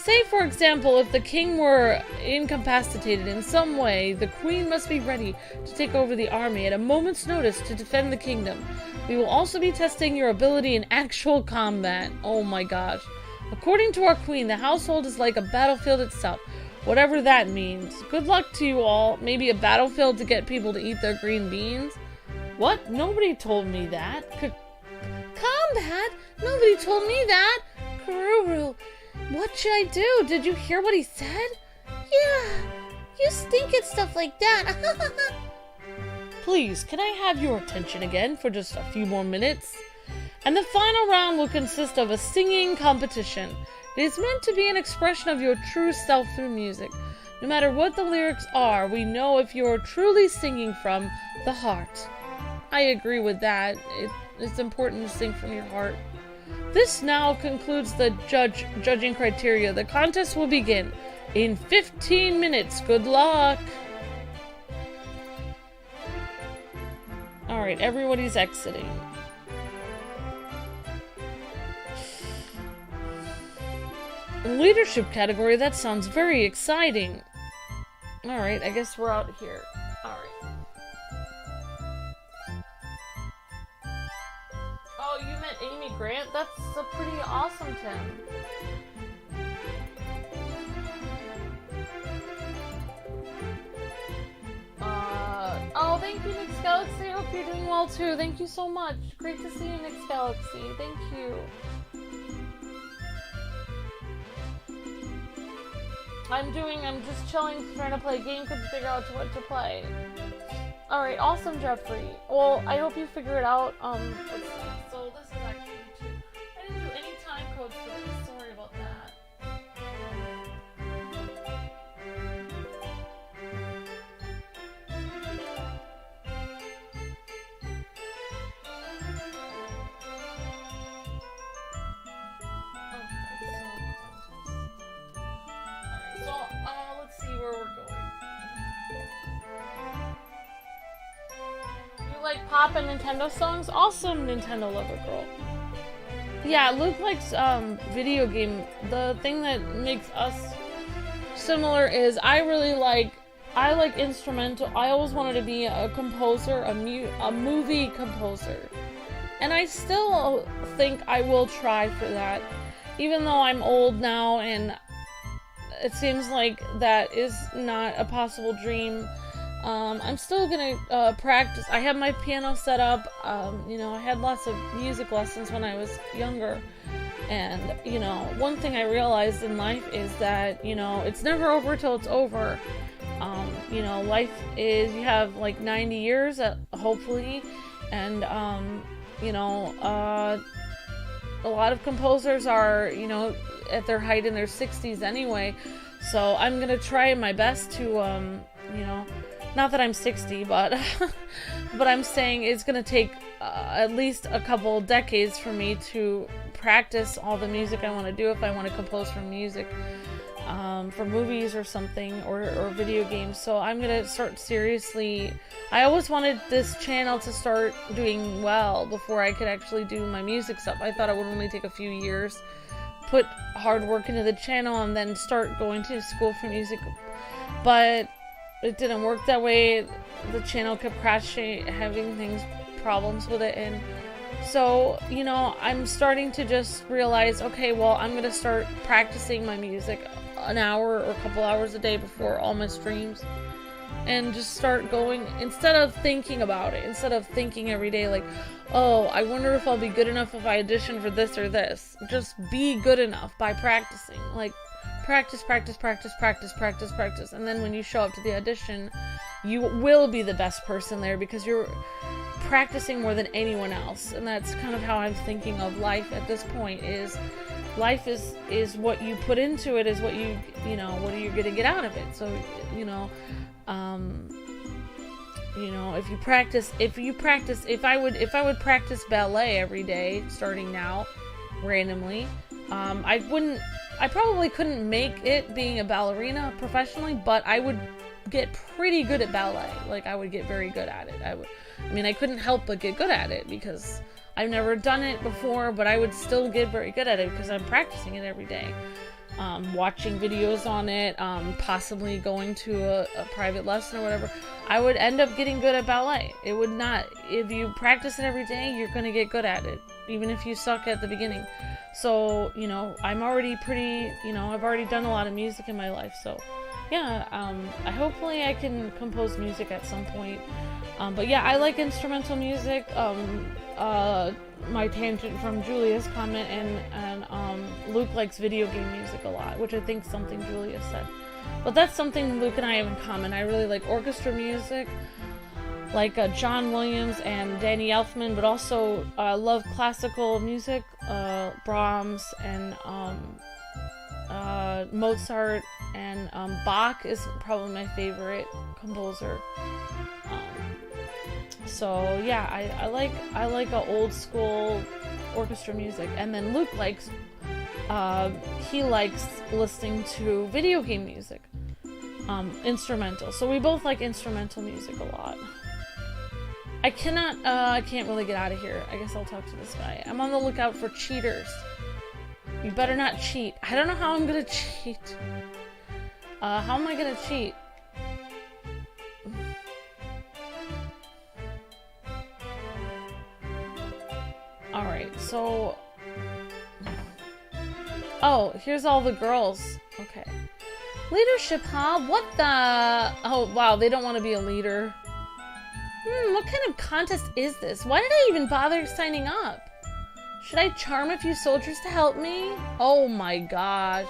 Say, for example, if the king were incapacitated in some way, the queen must be ready to take over the army at a moment's notice to defend the kingdom. We will also be testing your ability in actual combat. Oh my gosh. According to our queen, the household is like a battlefield itself, whatever that means. Good luck to you all. Maybe a battlefield to get people to eat their green beans? What? Nobody told me that. Combat? Nobody told me that. Kururu, what should I do? Did you hear what he said?
Yeah, you stink at stuff like that.
Please, can I have your attention again for just a few more minutes? And the final round will consist of a singing competition. It is meant to be an expression of your true self through music. No matter what the lyrics are, we know if you're truly singing from the heart. I agree with that. It's important to sing from your heart. This now concludes the judging criteria. The contest will begin in 15 minutes. Good luck! Alright, everybody's exiting. Leadership category, that sounds very exciting. Alright, I guess we're out here. Alright. Oh, you meant Amy Grant? That's a pretty awesome Tim. Oh, thank you, Nick's Galaxy. I hope you're doing well too. Thank you so much. Great to see you, Nick's Galaxy. Thank you. I'm just chilling, trying to play a game, couldn't figure out what to play. Alright, awesome, Jeffrey. Well, I hope you figure it out. Let's see. So this is actually I didn't do any time codes for this. Sorry about that. Let's see where we're going. You like pop and Nintendo songs? Awesome, Nintendo lover girl. Yeah, Luke likes video game. The thing that makes us similar is I like instrumental. I always wanted to be a composer, a movie composer. And I still think I will try for that. Even though I'm old now and it seems like that is not a possible dream. I'm still gonna practice. I have my piano set up. You know, I had lots of music lessons when I was younger. And, you know, one thing I realized in life is that, you know, it's never over till it's over. You know, life is, you have like 90 years, hopefully. And, you know, a lot of composers are, you know, at their height in their 60s anyway. So I'm gonna try my best to, you know, not that I'm 60, but but I'm saying it's gonna take at least a couple decades for me to practice all the music I want to do if I want to compose for music, for movies or something, or video games. So I'm gonna start seriously. I always wanted this channel to start doing well before I could actually do my music stuff. I thought it would only take a few years, put hard work into the channel, and then start going to school for music. But it didn't work that way. The channel kept crashing, having problems with it, and so, you know, I'm starting to just realize, okay, well, I'm gonna start practicing my music an hour or a couple hours a day before all my streams, and just start going, instead of thinking about it, instead of thinking every day like, oh, I wonder if I'll be good enough if I audition for this or this. Just be good enough by practicing. Like, practice, practice, practice, practice, practice, practice, and then when you show up to the audition, you will be the best person there because you're practicing more than anyone else. And that's kind of how I'm thinking of life at this point. Is life is what you put into it, is what you know, what are you gonna get out of it. So, you know, if I would practice ballet every day starting now randomly, I probably couldn't make it being a ballerina professionally, but I would get pretty good at ballet. Like, I would get very good at it. I couldn't help but get good at it because I've never done it before, but I would still get very good at it because I'm practicing it every day. watching videos on it, possibly going to a private lesson or whatever, I would end up getting good at ballet. It would not, if you practice it every day, you're going to get good at it, even if you suck at the beginning. So, you know, I'm already pretty, you know, I've already done a lot of music in my life, so yeah, hopefully I can compose music at some point. But yeah, I like instrumental music. My tangent from Julia's comment, and Luke likes video game music a lot, which I think is something Julia said. But that's something Luke and I have in common. I really like orchestra music, like John Williams and Danny Elfman, but also love classical music, Brahms and Mozart, and Bach is probably my favorite composer. So yeah, I like a old school orchestra music. And then Luke likes he likes listening to video game music, instrumental. So we both like instrumental music a lot. I can't really get out of here. I guess I'll talk to this guy. I'm on the lookout for cheaters. You better not cheat. I don't know how I'm gonna cheat. How am I gonna cheat? Alright, so... Oh, here's all the girls. Okay. Leadership, huh? What the... Oh, wow, they don't want to be a leader. What kind of contest is this? Why did I even bother signing up? Should I charm a few soldiers to help me? Oh my gosh.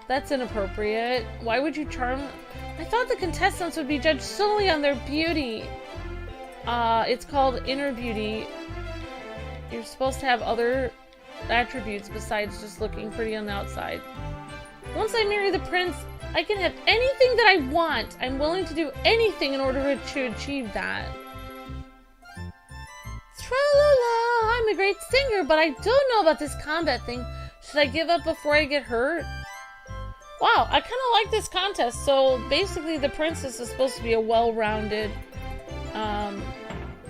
That's inappropriate. Why would you charm... I thought the contestants would be judged solely on their beauty. It's called inner beauty. You're supposed to have other attributes besides just looking pretty on the outside. Once I marry the prince, I can have anything that I want. I'm willing to do anything in order to achieve that. Tra-la-la, I'm a great singer, but I don't know about this combat thing. Should I give up before I get hurt? Wow, I kind of like this contest. So basically the princess is supposed to be a well-rounded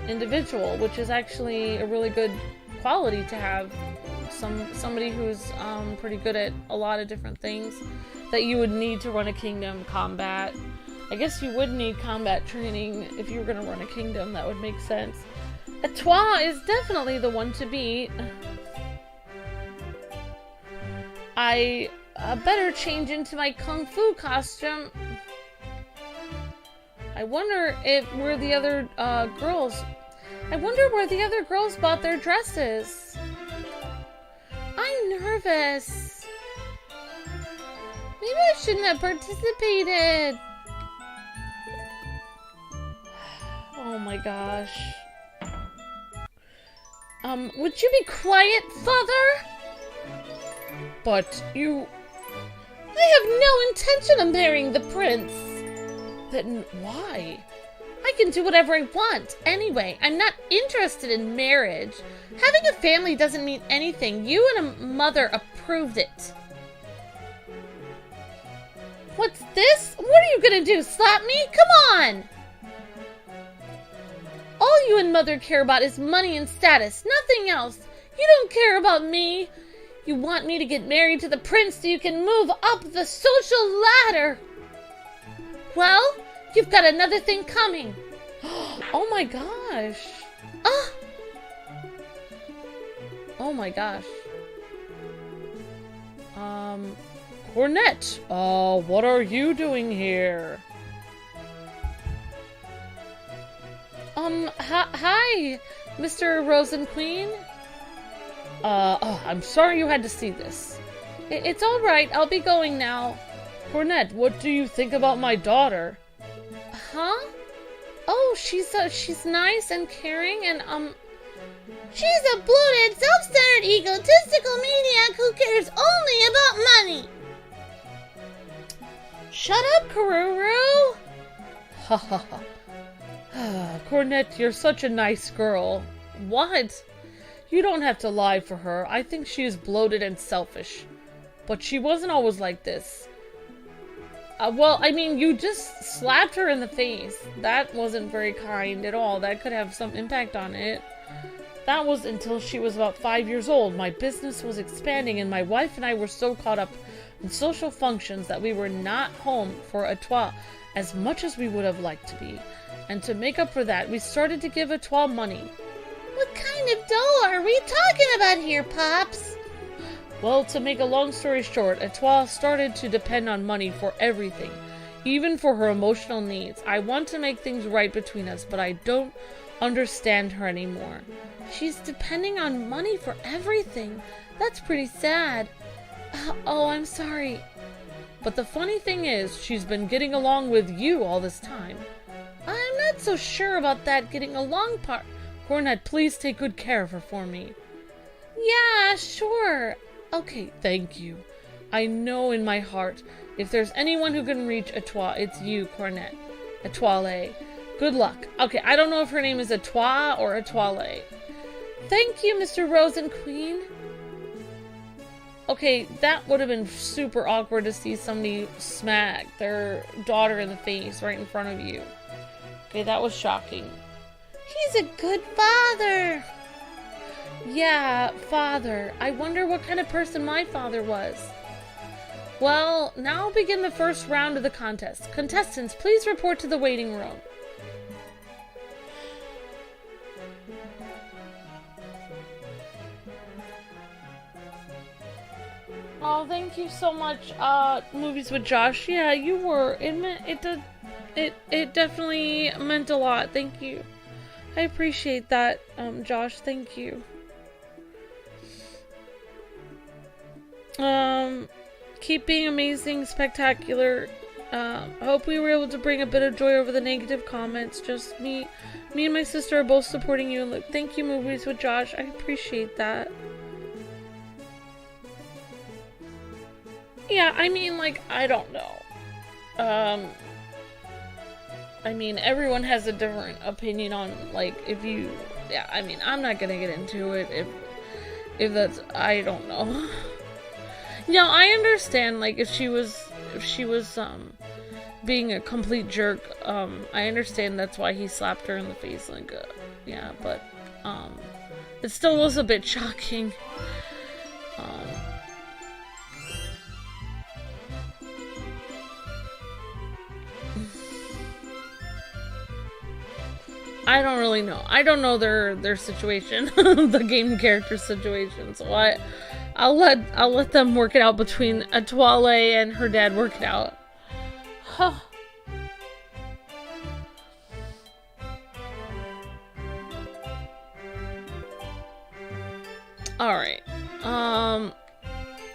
individual, which is actually a really good quality to have. Somebody who's pretty good at a lot of different things that you would need to run a kingdom. Combat, I guess you would need combat training if you were going to run a kingdom. That would make sense. Etoile is definitely the one to beat. I better change into my kung fu costume. I wonder where the other girls bought their dresses. I'm nervous. Maybe I shouldn't have participated. Oh my gosh. Would you be quiet, Father? But you... I have no intention of marrying the prince. Then why? I can do whatever I want. Anyway, I'm not interested in marriage. Having a family doesn't mean anything. You and a mother approved it. What's this? What are you gonna do? Slap me? Come on! All you and Mother care about is money and status, nothing else. You don't care about me. You want me to get married to the prince so you can move up the social ladder. Well, you've got another thing coming. Oh my gosh. Ah! Oh my gosh. Cornet, what are you doing here? Hi, Mr. Rosenqueen. I'm sorry you had to see this. It's all right. I'll be going now. Cornet, what do you think about my daughter? Huh? Oh, she's nice and caring and, she's a bloated, self-centered, egotistical maniac who cares only about money. Shut up, Karuru. Ha ha ha. Cornet, you're such a nice girl. What? You don't have to lie for her. I think she is bloated and selfish. But she wasn't always like this. Well, I mean, you just slapped her in the face. That wasn't very kind at all. That could have some impact on it. That was until she was about 5 years old. My business was expanding and my wife and I were so caught up and social functions that we were not home for Etoile as much as we would have liked to be. And to make up for that, we started to give Etoile money.
What kind of dough are we talking about here, Pops?
Well, to make a long story short, Etoile started to depend on money for everything, even for her emotional needs. I want to make things right between us, but I don't understand her anymore.
She's depending on money for everything. That's pretty sad. Oh, I'm sorry.
But the funny thing is, she's been getting along with you all this time.
I'm not so sure about that getting along part.
Cornet, please take good care of her for me.
Yeah, sure.
Okay, thank you. I know in my heart, if there's anyone who can reach Etoile, it's you, Cornet. Etoile. Good luck. Okay, I don't know if her name is Etoile or Etoile.
Thank you, Mr. Rosenqueen.
Okay, that would have been super awkward to see somebody smack their daughter in the face right in front of you. Okay, that was shocking.
He's a good father.
Yeah, father. I wonder what kind of person my father was. Well, now I'll begin the first round of the contest. Contestants, please report to the waiting room. Oh, thank you so much, Movies with Josh. Yeah, you were. It definitely meant a lot. Thank you. I appreciate that, Josh. Thank you. Keep being amazing, spectacular. Hope we were able to bring a bit of joy over the negative comments. Just me and my sister are both supporting you. And look, thank you, Movies with Josh. I appreciate that. Yeah, I mean, like, I don't know. I mean, everyone has a different opinion on, like, if you... Yeah, I mean, I'm not gonna get into it if that's... I don't know. No, I understand, like, if she was, being a complete jerk, I understand that's why he slapped her in the face, like, yeah, but, it still was a bit shocking. I don't really know. I don't know their situation, the game character situation. So I'll let them work it out between Etoile and her dad. Work it out. All right.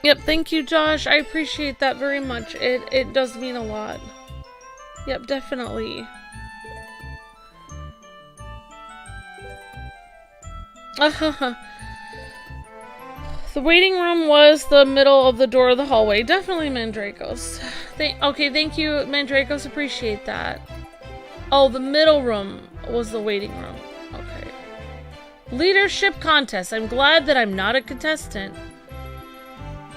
Yep. Thank you, Josh. I appreciate that very much. It does mean a lot. Yep. Definitely. The waiting room was the middle of the door of the hallway. Definitely Mandragos. Okay, thank you, Mandragos. Appreciate that. Oh, the middle room was the waiting room. Okay. Leadership contest. I'm glad that I'm not a contestant.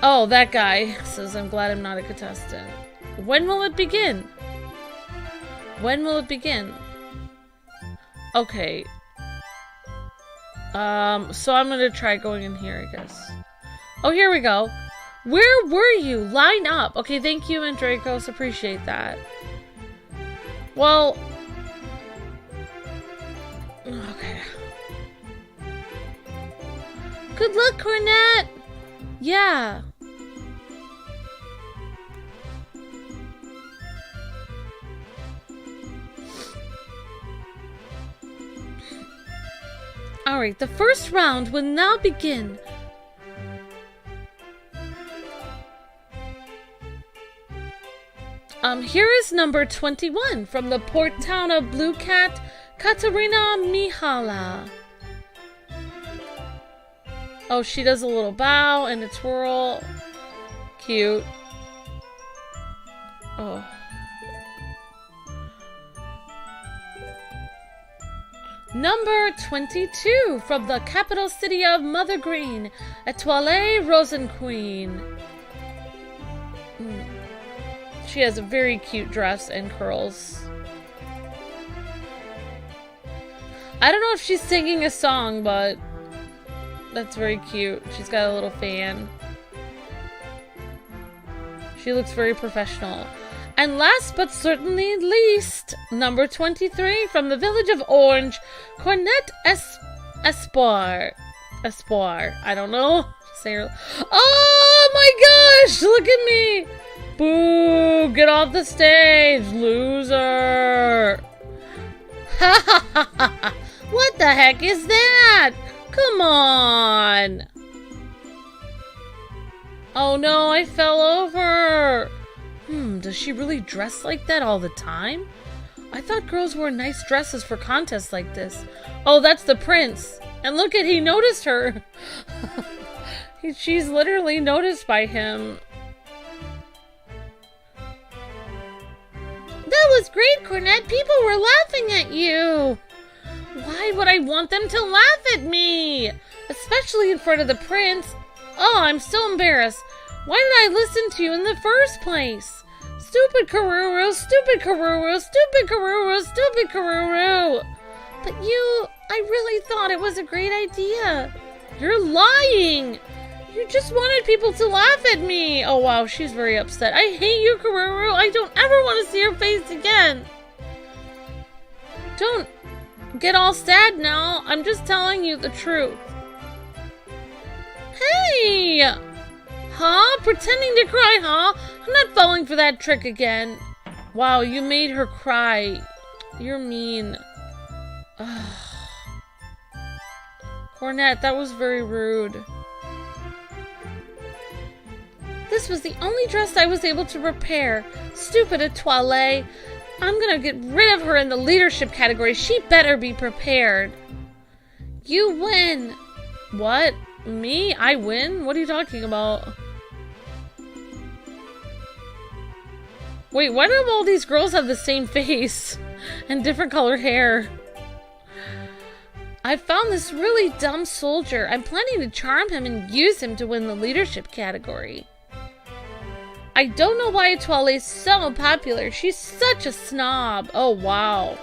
Oh, that guy says I'm glad I'm not a contestant. When will it begin? When will it begin? Okay. So I'm gonna try going in here, I guess. Oh, here we go. Where were you? Line up. Okay, thank you, Mandragos. Appreciate that. Well... Okay.
Good luck, Cornet!
Yeah.
Alright, the first round will now begin.
Here is number 21 from the port town of Blue Cat, Katerina Mihala. Oh, she does a little bow and a twirl. Cute. Oh. Number 22 from the capital city of Mother Green, Etoile Rosenqueen. She has a very cute dress and curls. I don't know if she's singing a song, but that's very cute. She's got a little fan. She looks very professional. And last but certainly least, number 23 from the village of Orange, Cornette Espoir. Espoir. I don't know. Say her. Oh my gosh! Look at me! Boo! Get off the stage, loser! Ha ha ha ha! What the heck is that? Come on! Oh no, I fell over! Does she really dress like that all the time? I thought girls wore nice dresses for contests like this. Oh, that's the prince! And look he noticed her! She's literally noticed by him.
That was great, Cornette! People were laughing at you!
Why would I want them to laugh at me? Especially in front of the prince. Oh, I'm so embarrassed. Why did I listen to you in the first place? Stupid Karuru, stupid Karuru, stupid Karuru, stupid Karuru.
But I really thought it was a great idea.
You're lying. You just wanted people to laugh at me. Oh wow, she's very upset. I hate you, Karuru. I don't ever want to see your face again. Don't get all sad now. I'm just telling you the truth. Hey! Huh? Pretending to cry, huh? I'm not falling for that trick again. Wow, you made her cry. You're mean. Ugh. Cornette, that was very rude. This was the only dress I was able to prepare. Stupid Etoile. I'm gonna get rid of her in the leadership category. She better be prepared. You win. What? Me? I win? What are you talking about? Wait, why do all these girls have the same face and different color hair? I found this really dumb soldier. I'm planning to charm him and use him to win the leadership category. I don't know why Etoile is so popular. She's such a snob. Oh, wow.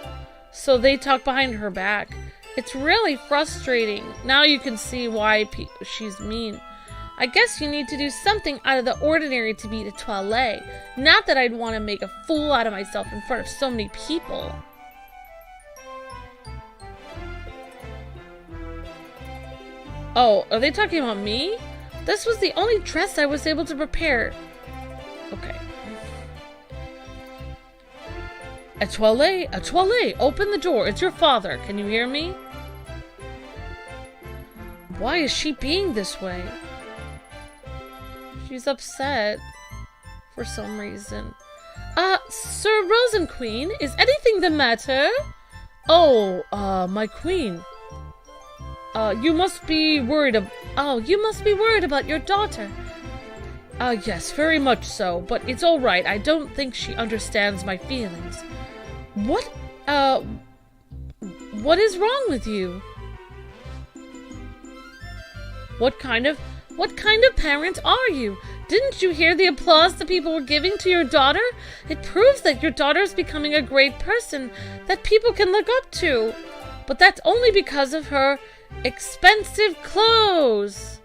So they talk behind her back. It's really frustrating. Now you can see why she's mean. I guess you need to do something out of the ordinary to beat Etoile. Not that I'd want to make a fool out of myself in front of so many people. Oh, are they talking about me? This was the only dress I was able to prepare. Okay. Etoile, Etoile, open the door. It's your father. Can you hear me? Why is she being this way? She's upset for some reason. Sir Rosenqueen, is anything the matter? Oh, my queen. You must be worried about your daughter. Yes, very much so, but it's all right. I don't think she understands my feelings. What is wrong with you? What kind of parent are you? Didn't you hear the applause the people were giving to your daughter? It proves that your daughter is becoming a great person that people can look up to. But that's only because of her expensive clothes.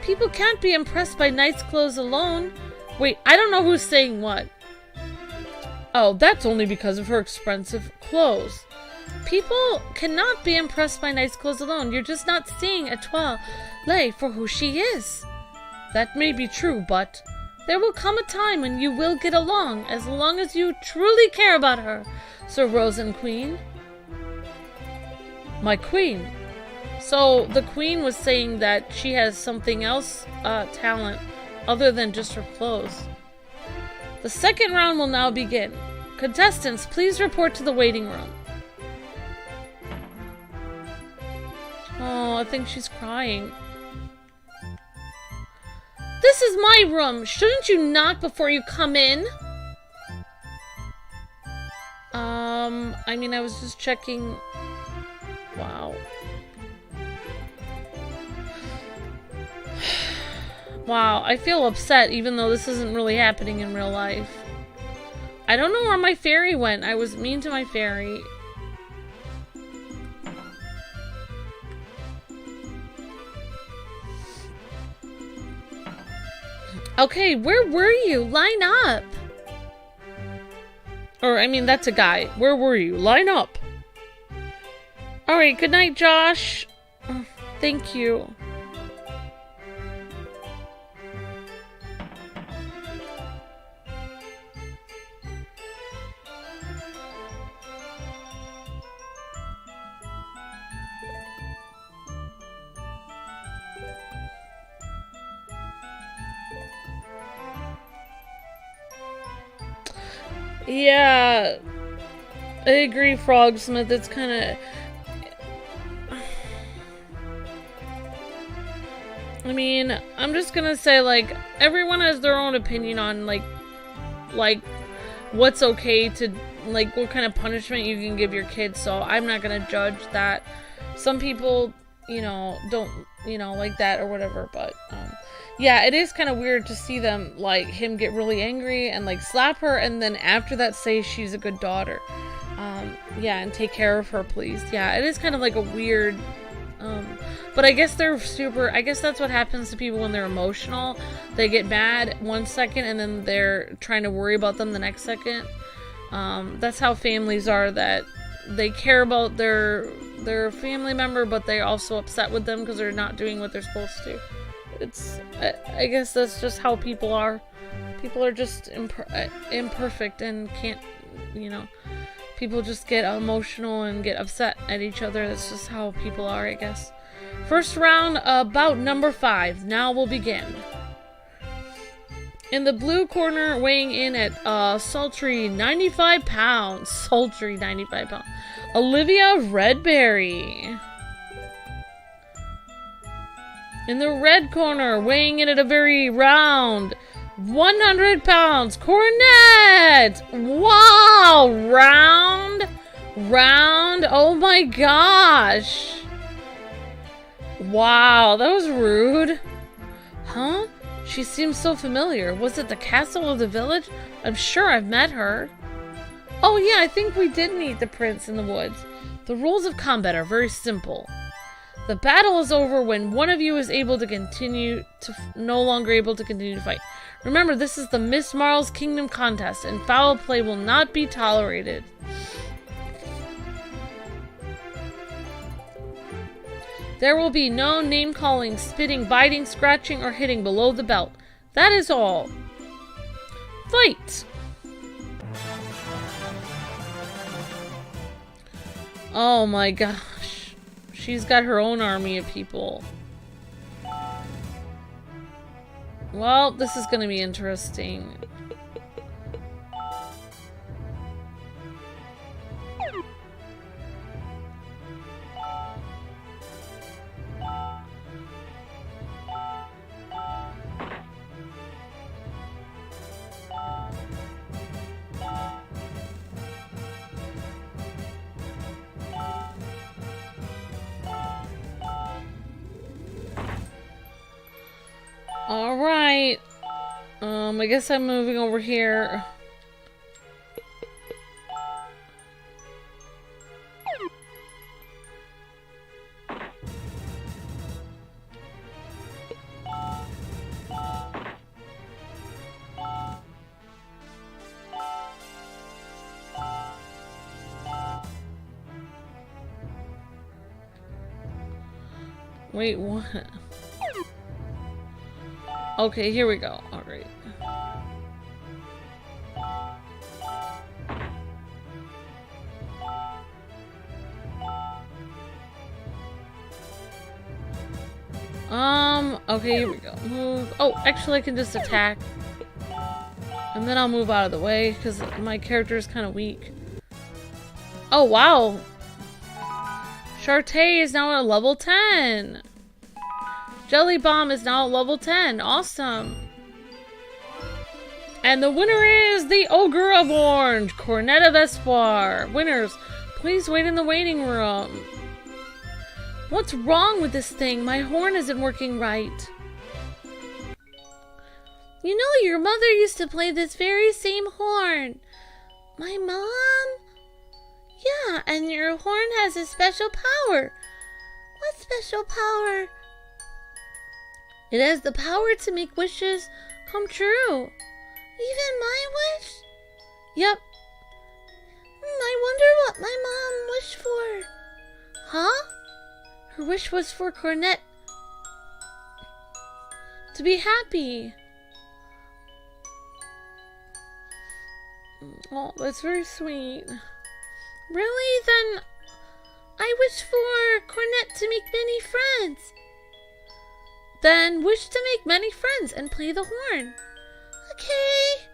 People can't be impressed by nice clothes alone. Wait, I don't know who's saying what. Oh, that's only because of her expensive clothes. People cannot be impressed by nice clothes alone. You're just not seeing Etoile for who she is. That may be true, but there will come a time when you will get along as you truly care about her, Sir Rosenqueen. My queen. So the queen was saying that she has something else, talent, other than just her clothes. The second round will now begin. Contestants, please report to the waiting room. Oh, I think she's crying. This is my room. Shouldn't you knock before you come in? I mean, I was just checking. Wow. Wow, I feel upset even though this isn't really happening in real life. I don't know where my fairy went. I was mean to my fairy. Okay, where were you? Line up. Or, I mean, that's a guy. Where were you? Line up. Alright, good night, Josh. Oh, thank you. Yeah, I agree, Frogsmith. It's kind of... I mean, I'm just gonna say, like, everyone has their own opinion on, like, what's okay to, like, what kind of punishment you can give your kids, so I'm not gonna judge that. Some people, you know, don't, you know, like that or whatever, but, yeah, it is kind of weird to see them, like, him get really angry and, like, slap her, and then after that say she's a good daughter. Yeah, and take care of her, please. Yeah, it is kind of like a weird, but I guess they're super, I guess that's what happens to people when they're emotional. They get mad 1 second, and then they're trying to worry about them the next second. That's how families are, that they care about their family member, but they're also upset with them because they're not doing what they're supposed to. It's, I guess that's just how people are. People are just imperfect and can't, you know, people just get emotional and get upset at each other. That's just how people are, I guess. First round, bout number 5. Now we'll begin. In the blue corner, weighing in at sultry 95 pounds. Sultry 95 pounds. Olivia Redberry. In the red corner, weighing in at a very round 100 pounds, Cornet! Wow! Round? Oh my gosh! Wow, that was rude. Huh? She seems so familiar. Was it the castle or the village? I'm sure I've met her. Oh yeah, I think we did meet the prince in the woods. The rules of combat are very simple. The battle is over when one of you is able to continue to no longer able to continue to fight. Remember, this is the Miss Marle's Kingdom contest, and foul play will not be tolerated. There will be no name-calling, spitting, biting, scratching, or hitting below the belt. That is all. Fight! Oh my gosh. She's got her own army of people. Well, this is gonna be interesting. Alright. I guess I'm moving over here. Wait, what? Okay, here we go. Alright. Okay, here we go. Move. Oh, actually I can just attack. And then I'll move out of the way, because my character is kind of weak. Oh, wow! Shartay is now at level 10! Jelly Bomb is now at level 10. Awesome. And the winner is the Ogre of Orange, Cornet of Espoir. Winners, please wait in the waiting room. What's wrong with this thing? My horn isn't working right. You know, your mother used to play this very same horn. My mom? Yeah, and your horn has a special power. What special power? It has the power to make wishes
come true. Even my wish? Yep. I wonder what my mom wished for. Huh? Her wish was for Cornet to be happy. Oh, that's very sweet. Really? Then I wish for Cornet to make many friends. Then wish to make many friends and play the horn. Okay.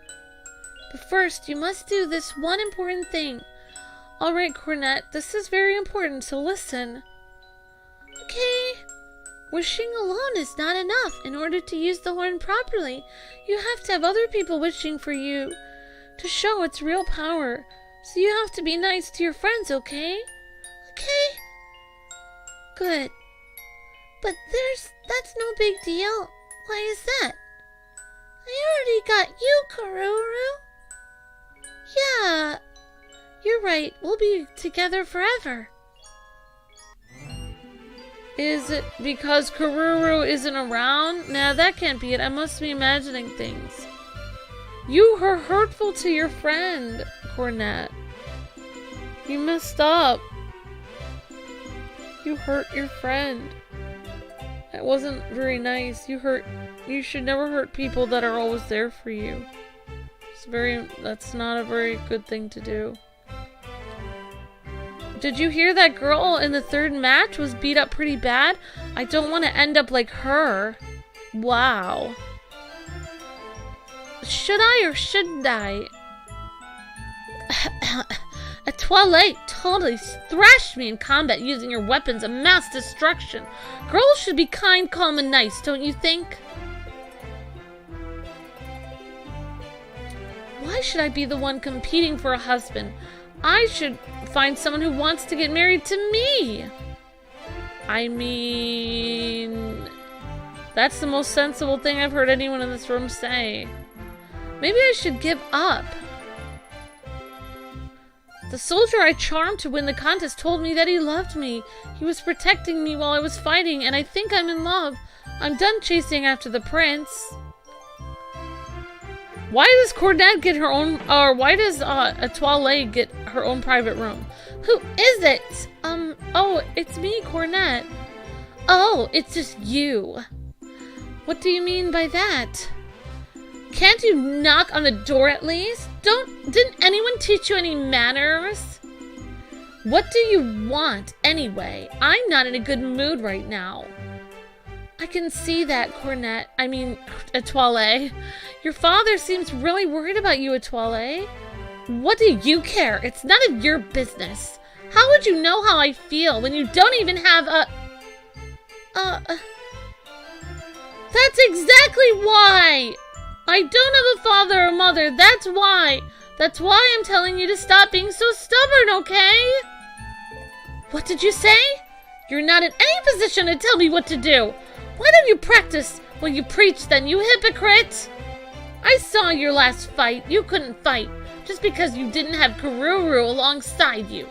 But first, you must do this one important thing. Alright, Cornet, this is very important, so listen. Okay. Wishing alone is not enough. In order to use the horn properly, you have to have other people wishing for you to show its real power. So you have to be nice to your friends, okay? Okay. Good. But that's no big deal. Why is that? I already got you, Karuru. Yeah, you're right. We'll be together forever. Is it because Karuru isn't around? Nah, that can't be it. I must be imagining things. You were hurtful to your friend, Cornet. You messed up. You hurt your friend. It wasn't very nice. You should never hurt people that are always there for you. That's not a very good thing to do. Did you hear that girl in the third match was beat up pretty bad? I don't want to end up like her. Wow. Should I or shouldn't I? A Twilight totally thrashed me in combat using her weapons of mass destruction. Girls should be kind, calm, and nice, don't you think? Why should I be the one competing for a husband? I should find someone who wants to get married to me. I mean, that's the most sensible thing I've heard anyone in this room say. Maybe I should give up. The soldier I charmed to win the contest told me that he loved me. He was protecting me while I was fighting, and I think I'm in love. I'm done chasing after the prince. Why does Cornet get her own, or why does Etoile get her own private room? Who is it? Oh, it's me, Cornet. Oh, it's just you. What do you mean by that? Can't you knock on the door at least? Didn't anyone teach you any manners? What do you want, anyway? I'm not in a good mood right now. I can see that, Etoile. Your father seems really worried about you, Etoile. What do you care? It's none of your business. How would you know how I feel when you don't even have a... That's exactly why! I don't have a father or mother, that's why! That's why I'm telling you to stop being so stubborn, okay? What did you say? You're not in any position to tell me what to do! Why don't you practice when you preach then, you hypocrite? I saw your last fight. You couldn't fight just because you didn't have Karuru alongside you.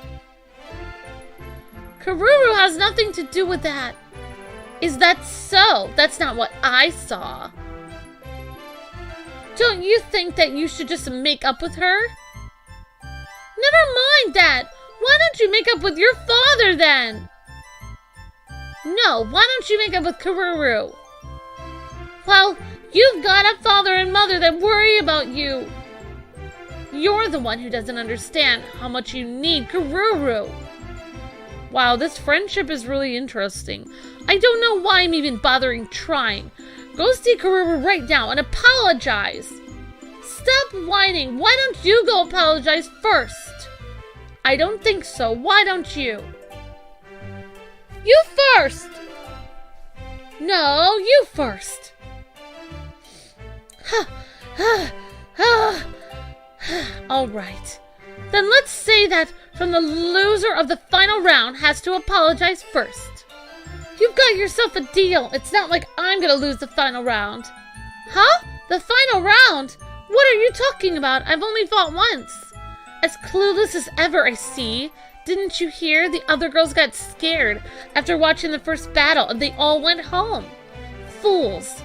Karuru has nothing to do with that. Is that so? That's not what I saw. Don't you think that you should just make up with her? Never mind that. Why don't you make up with your father then? No, why don't you make up with Karuru? Well, you've got a father and mother that worry about you. You're the one who doesn't understand how much you need Karuru. Wow, this friendship is really interesting. I don't know why I'm even bothering trying. Go see Karuru right now and apologize. Stop whining. Why don't you go apologize first? I don't think so. Why don't you? You first! No, you first. All right. Then let's say that from the loser of the final round has to apologize first. You've got yourself a deal. It's not like I'm gonna lose the final round. Huh? The final round? What are you talking about? I've only fought once. As clueless as ever, I see. Didn't you hear? The other girls got scared after watching the first battle and they all went home. Fools.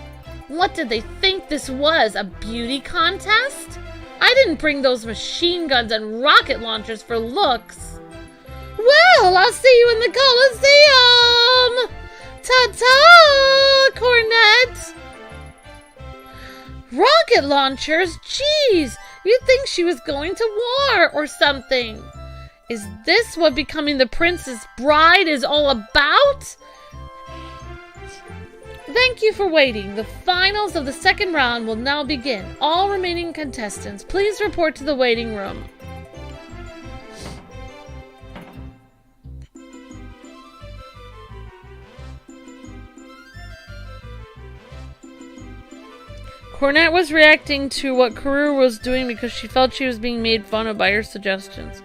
What did they think this was? A beauty contest? I didn't bring those machine guns and rocket launchers for looks. Well, I'll see you in the Coliseum! Ta-ta, Cornet! Rocket launchers? Jeez, you'd think she was going to war or something. Is this what becoming the Princess Bride is all about? Thank you for waiting. The finals of the second round will now begin. All remaining contestants, please report to the waiting room. Cornet was reacting to what Karuru was doing because she felt she was being made fun of by her suggestions.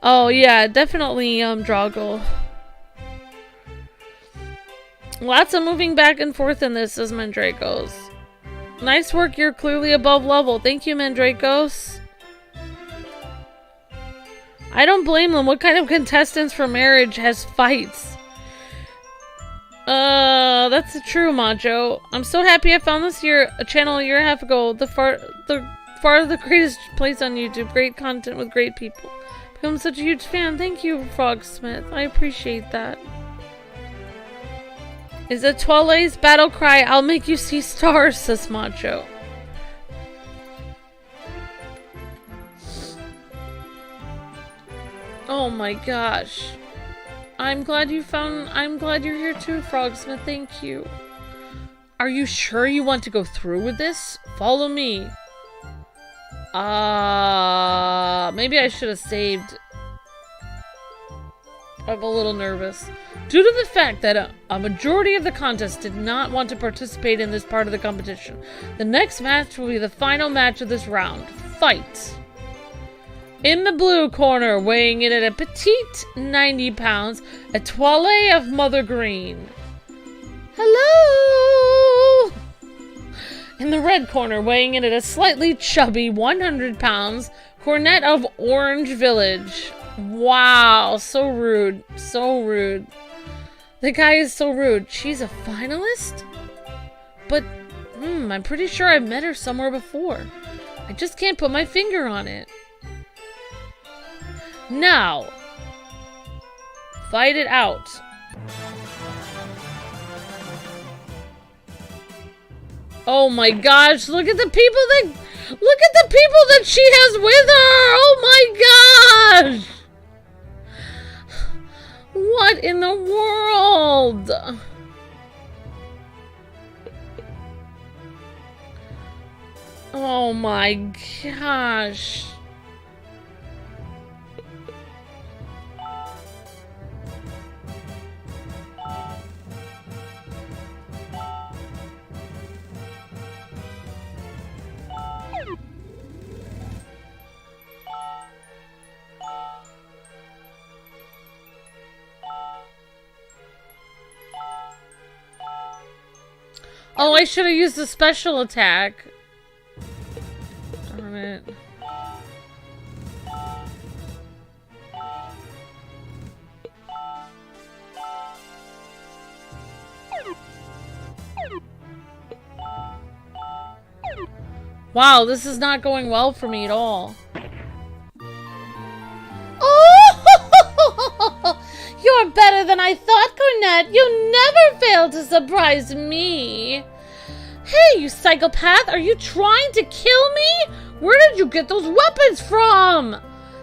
Oh yeah, definitely Drago. Lots of moving back and forth in this, says Mandrakos. Nice work, you're clearly above level. Thank you, Mandrakos. I don't blame them. What kind of contestants for marriage has fights? That's true, Macho. I'm so happy I found this channel a year and a half ago. The greatest place on YouTube. Great content with great people. I'm such a huge fan. Thank you, Frogsmith. I appreciate that. Is it Twale's battle cry, I'll make you see stars, says Macho. Oh my gosh. I'm glad you're here too, Frogsmith. Thank you. Are you sure you want to go through with this? Follow me. Maybe I should have saved. I'm a little nervous. Due to the fact that a majority of the contest did not want to participate in this part of the competition, the next match will be the final match of this round. Fight! In the blue corner, weighing in at a petite 90 pounds, a Toilet of Mother Green. Hello! In the red corner, weighing in at a slightly chubby 100 pounds, Cornet of Orange Village. Wow, so rude. So rude. The guy is so rude. She's a finalist? But, I'm pretty sure I've met her somewhere before. I just can't put my finger on it. Now, fight it out. Oh my gosh, look at the people that she has with her. Oh my gosh. What in the world? Oh my gosh. Oh, I should have used the special attack. Darn it. Wow, this is not going well for me at all. Oh! You're better than I thought, Cornet. You never fail to surprise me. Hey, you psychopath! Are you trying to kill me? Where did you get those weapons from?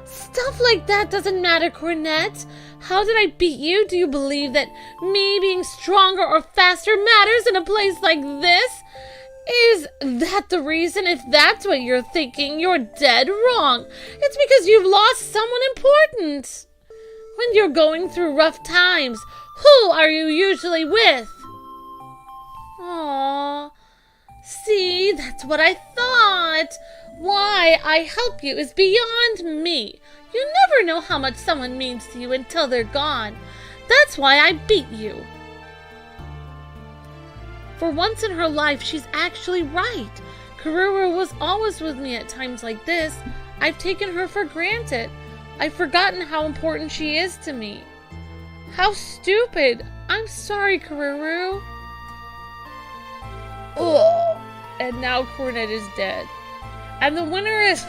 Stuff like that doesn't matter, Cornet. How did I beat you? Do you believe that me being stronger or faster matters in a place like this? Is that the reason? If that's what you're thinking, you're dead wrong. It's because you've lost someone important. When you're going through rough times, who are you usually with? Aww. See, that's what I thought. Why I help you is beyond me. You never know how much someone means to you until they're gone. That's why I beat you. For once in her life, she's actually right. Karuru was always with me at times like this. I've taken her for granted. I've forgotten how important she is to me. How stupid. I'm sorry, Karuru.
Ugh. And now Cornet is dead. And the winner is...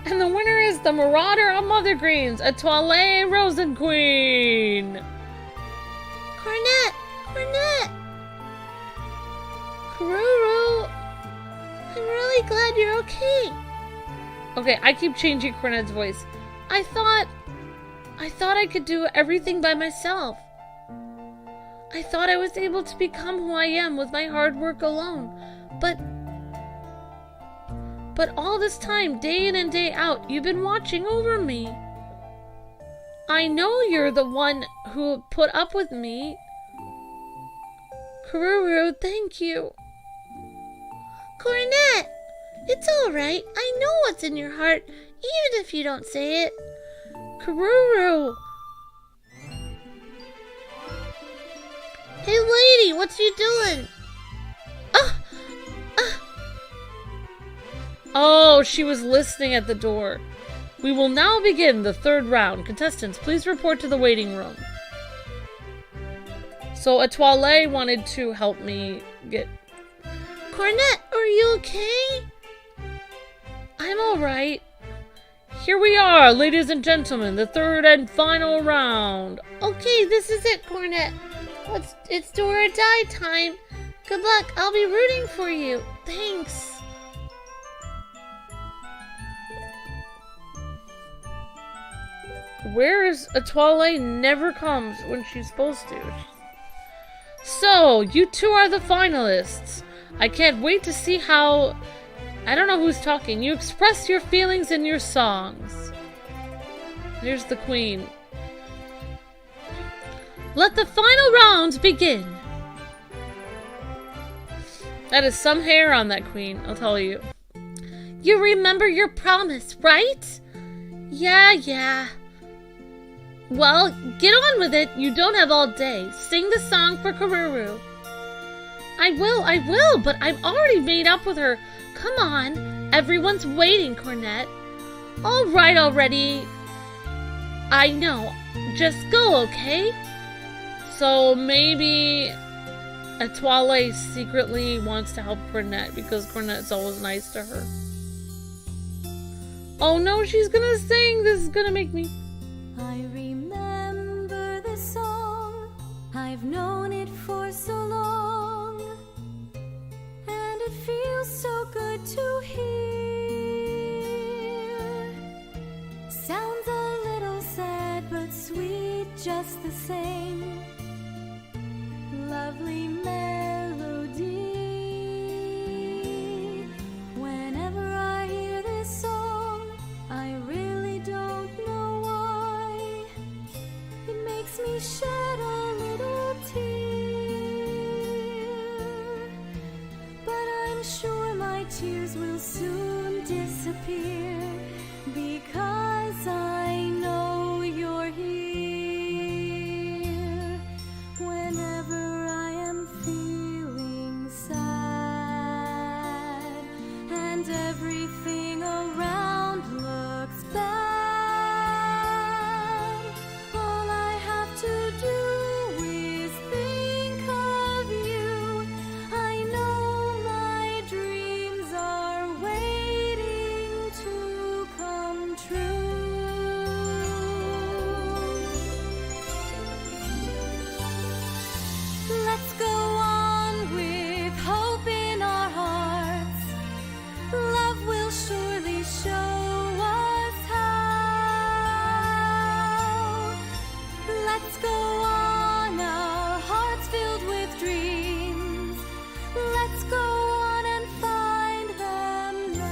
and the winner is the Marauder of Mother Greens, a Toilette Rosen Queen.
Cornet! Cornet! Kururu! I'm really glad you're okay.
Okay, I keep changing Cornet's voice. I thought I could do everything by myself. I thought I was able to become who I am with my hard work alone. But all this time, day in and day out, you've been watching over me. I know you're the one who put up with me. Kururu, thank you.
Cornet! It's alright. I know what's in your heart, even if you don't say it.
Kururu!
Hey lady, what you doing?
Oh, she was listening at the door. We will now begin the third round. Contestants, please report to the waiting room. So, Etoile wanted to help me get...
Cornet, are you okay?
I'm alright. Here we are, ladies and gentlemen, the third and final round.
Okay, this is it, Cornet. It's do or die time. Good luck, I'll be rooting for you. Thanks.
Where is Etoile? Never comes when she's supposed to. So, you two are the finalists. I can't wait to see how... I don't know who's talking. You express your feelings in your songs. Here's the queen. Let the final round begin. That is some hair on that queen, I'll tell you.
You remember your promise, right?
Yeah. Well, get on with it. You don't have all day. Sing the song for Kururu. I will, but I've already made up with her. Come on. Everyone's waiting, Cornet. All right already. I know. Just go, okay? So maybe Etoile secretly wants to help Cornet because Cornet's always nice to her. Oh no, she's gonna sing. This is gonna make me...
I remember the song, I've known it for so long, and it feels so good to hear. Sounds a little sad but sweet just the same. Lovely melody. Whenever I hear this song, I really don't know why. It makes me shed a little tear. But I'm sure my tears will soon disappear because I know you're here. Whenever I am feeling sad and everything around looks bad, all I have to do is think of you. I know my dreams are waiting to come true. Let's go on with hope in our hearts. Love will surely show us how. Let's go on, our hearts filled with dreams. Let's go on and find them now.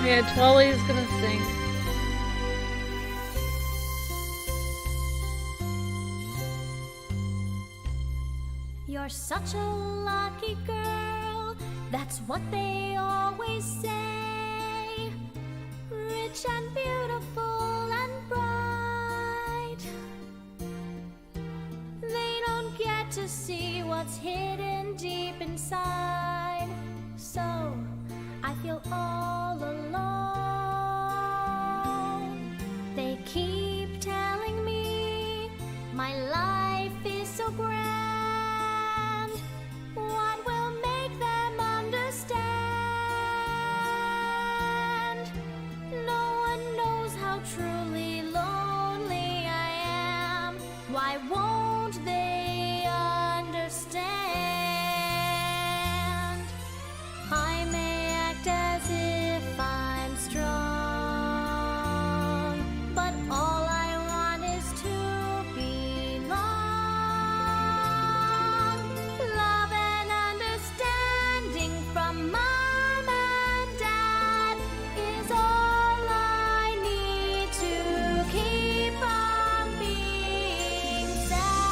Yeah, Etoile is gonna sing.
You're such a lucky girl, that's what they always say. Rich and beautiful to see what's hidden deep inside. So I feel all alone. They keep telling me my life is so grand. What will make them understand? No one knows how truly lonely I am. Why won't they understand? I may act as if I'm strong, but all I want is to belong. Love and understanding from mom and dad is all I need to keep from being sad.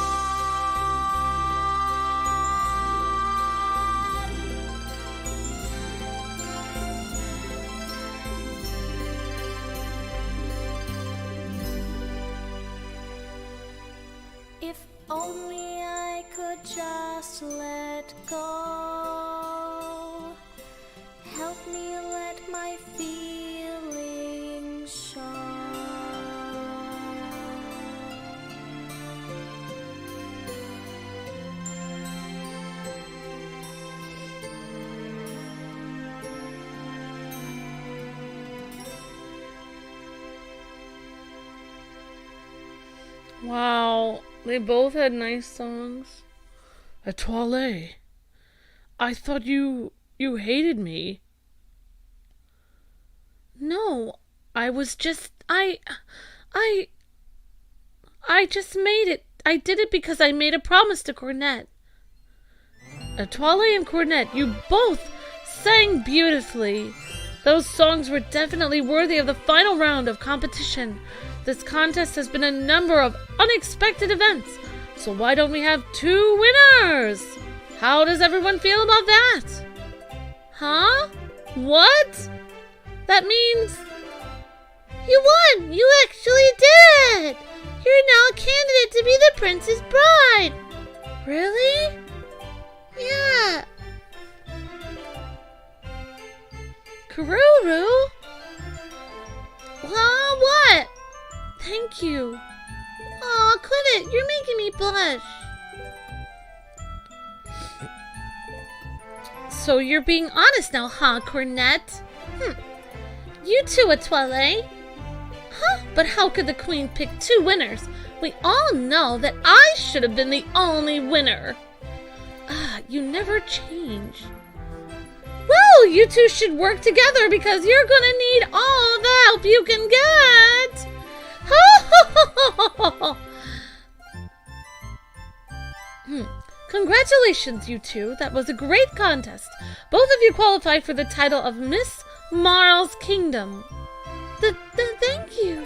If only I could just let go. Help me let my feelings show.
Wow, they both had nice songs. Etoile, I thought you hated me. No, I was just, I just made it. I did it because I made a promise to Cornet. Etoile and Cornet, you both sang beautifully. Those songs were definitely worthy of the final round of competition. This contest has been a number of unexpected events, so why don't we have 2 winners? How does everyone feel about that? Huh? What? That means
You won! You actually did it! You're now a candidate to be the prince's bride!
really?
Yeah.
Kururu?
Huh? What?
Thank you.
Aw, quit it. You're making me blush.
So you're being honest now, huh, Cornet?
You too, Etoile.
Huh? But how could the queen pick 2 winners? We all know that I should have been the only winner. You never change. Well, you two should work together because you're gonna need all the help you can get. Congratulations, you two. That was a great contest. Both of you qualified for the title of Miss Marl's Kingdom. Thank you.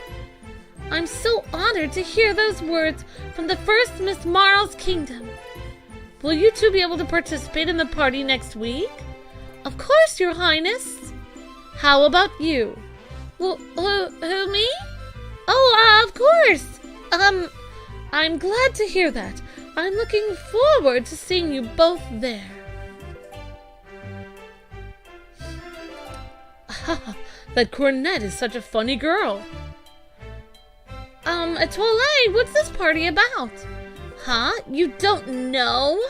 I'm so honored to hear those words from the first Miss Marl's Kingdom. Will you two be able to participate in the party next week? Of course, Your Highness. How about you?
Who, me?
Oh, of course. I'm glad to hear that. I'm looking forward to seeing you both there. That Cornet is such a funny girl. Etoile, what's this party about? Huh? You don't know?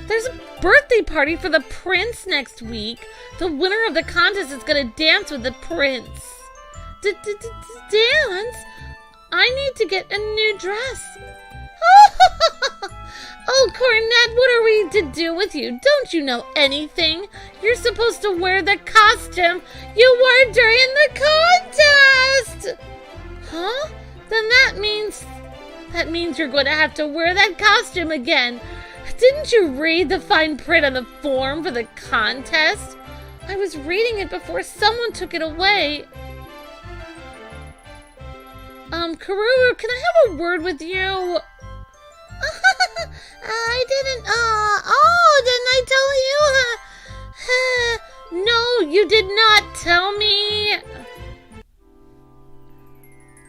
There's a birthday party for the prince next week. The winner of the contest is gonna dance with the prince. Dance? I need to get a new dress. Oh, Cornet, what are we to do with you? Don't you know anything? You're supposed to wear the costume you wore during the contest! Huh? Then that means you're going to have to wear that costume again. Didn't you read the fine print on the form for the contest? I was reading it before someone took it away. Kururu, can I have a word with you?
I didn't, didn't I tell you?
No, you did not tell me.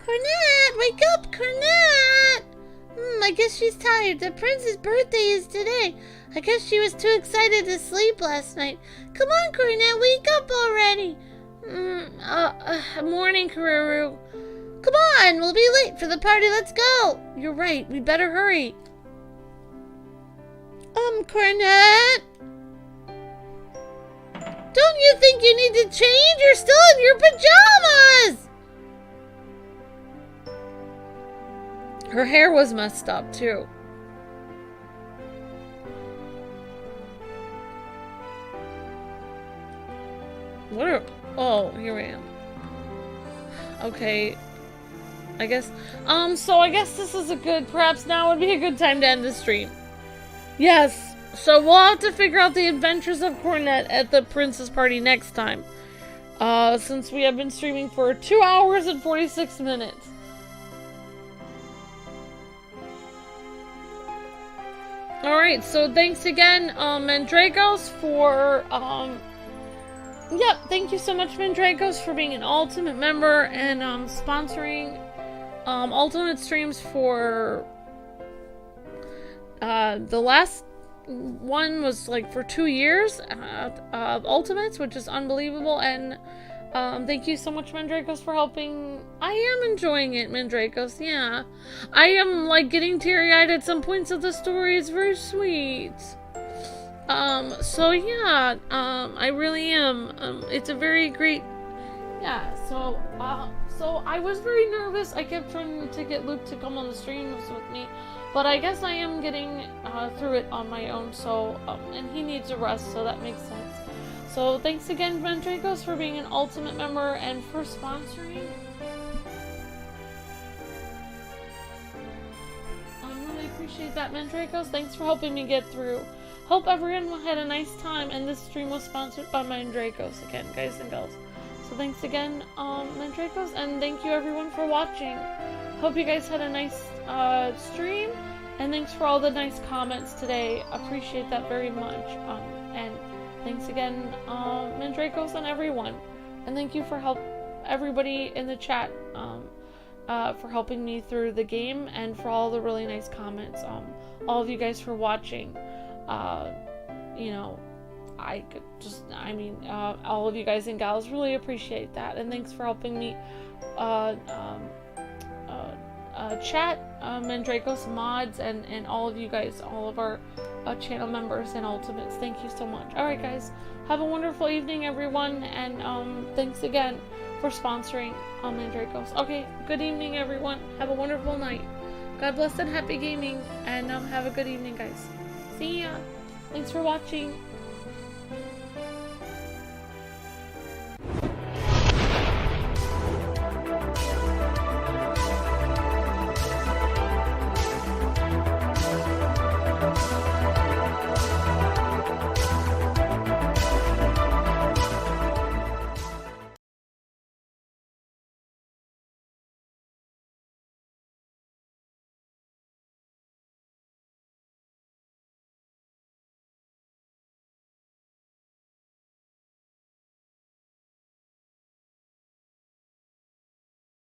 Cornet, wake up, Cornet! I guess she's tired. The prince's birthday is today. I guess she was too excited to sleep last night. Come on, Cornet, wake up already. Morning, Karuru. Come on, we'll be late for the party. Let's go. You're right. We better hurry. Cornet? Don't you think you need to change? You're still in your pajamas! Her hair was messed up, too. Oh, here I am. Okay. I guess, so I guess this is perhaps now would be a good time to end the stream. Yes, so we'll have to figure out the adventures of Cornet at the Princess Party next time. Since we have been streaming for 2 hours and 46 minutes. Alright, so thanks again, Mandragos, for, thank you so much, Mandragos, for being an Ultimate member and, sponsoring, Ultimate streams for, the last one was, like, for 2 years, Ultimates, which is unbelievable, and, thank you so much, Mandragos, for helping. I am enjoying it, Mandragos, yeah. I am, like, getting teary-eyed at some points of the story. It's very sweet. So, yeah, I really am. It's a very great, yeah, so I was very nervous. I kept trying to get Luke to come on the streams with me, but I guess I am getting, through it on my own, so, and he needs a rest, so that makes sense. So thanks again, Mandragos, for being an Ultimate member and for sponsoring. I really appreciate that, Mandragos. Thanks for helping me get through. Hope everyone had a nice time, and this stream was sponsored by Mandragos again, guys and girls. So thanks again, Mandragos, and thank you everyone for watching. Hope you guys had a nice stream, and thanks for all the nice comments today. Appreciate that very much. And thanks again, Mandragos and everyone. And thank you for everybody in the chat, for helping me through the game and for all the really nice comments. All of you guys for watching. You know, all of you guys and gals really appreciate that. And thanks for helping me, chat, Mandragos mods, and all of you guys, all of our channel members and Ultimates. Thank you so much. Alright guys, have a wonderful evening everyone, and thanks again for sponsoring Mandragos. Okay, good evening everyone. Have a wonderful night. God bless and happy gaming, and have a good evening guys. See ya. Thanks for watching.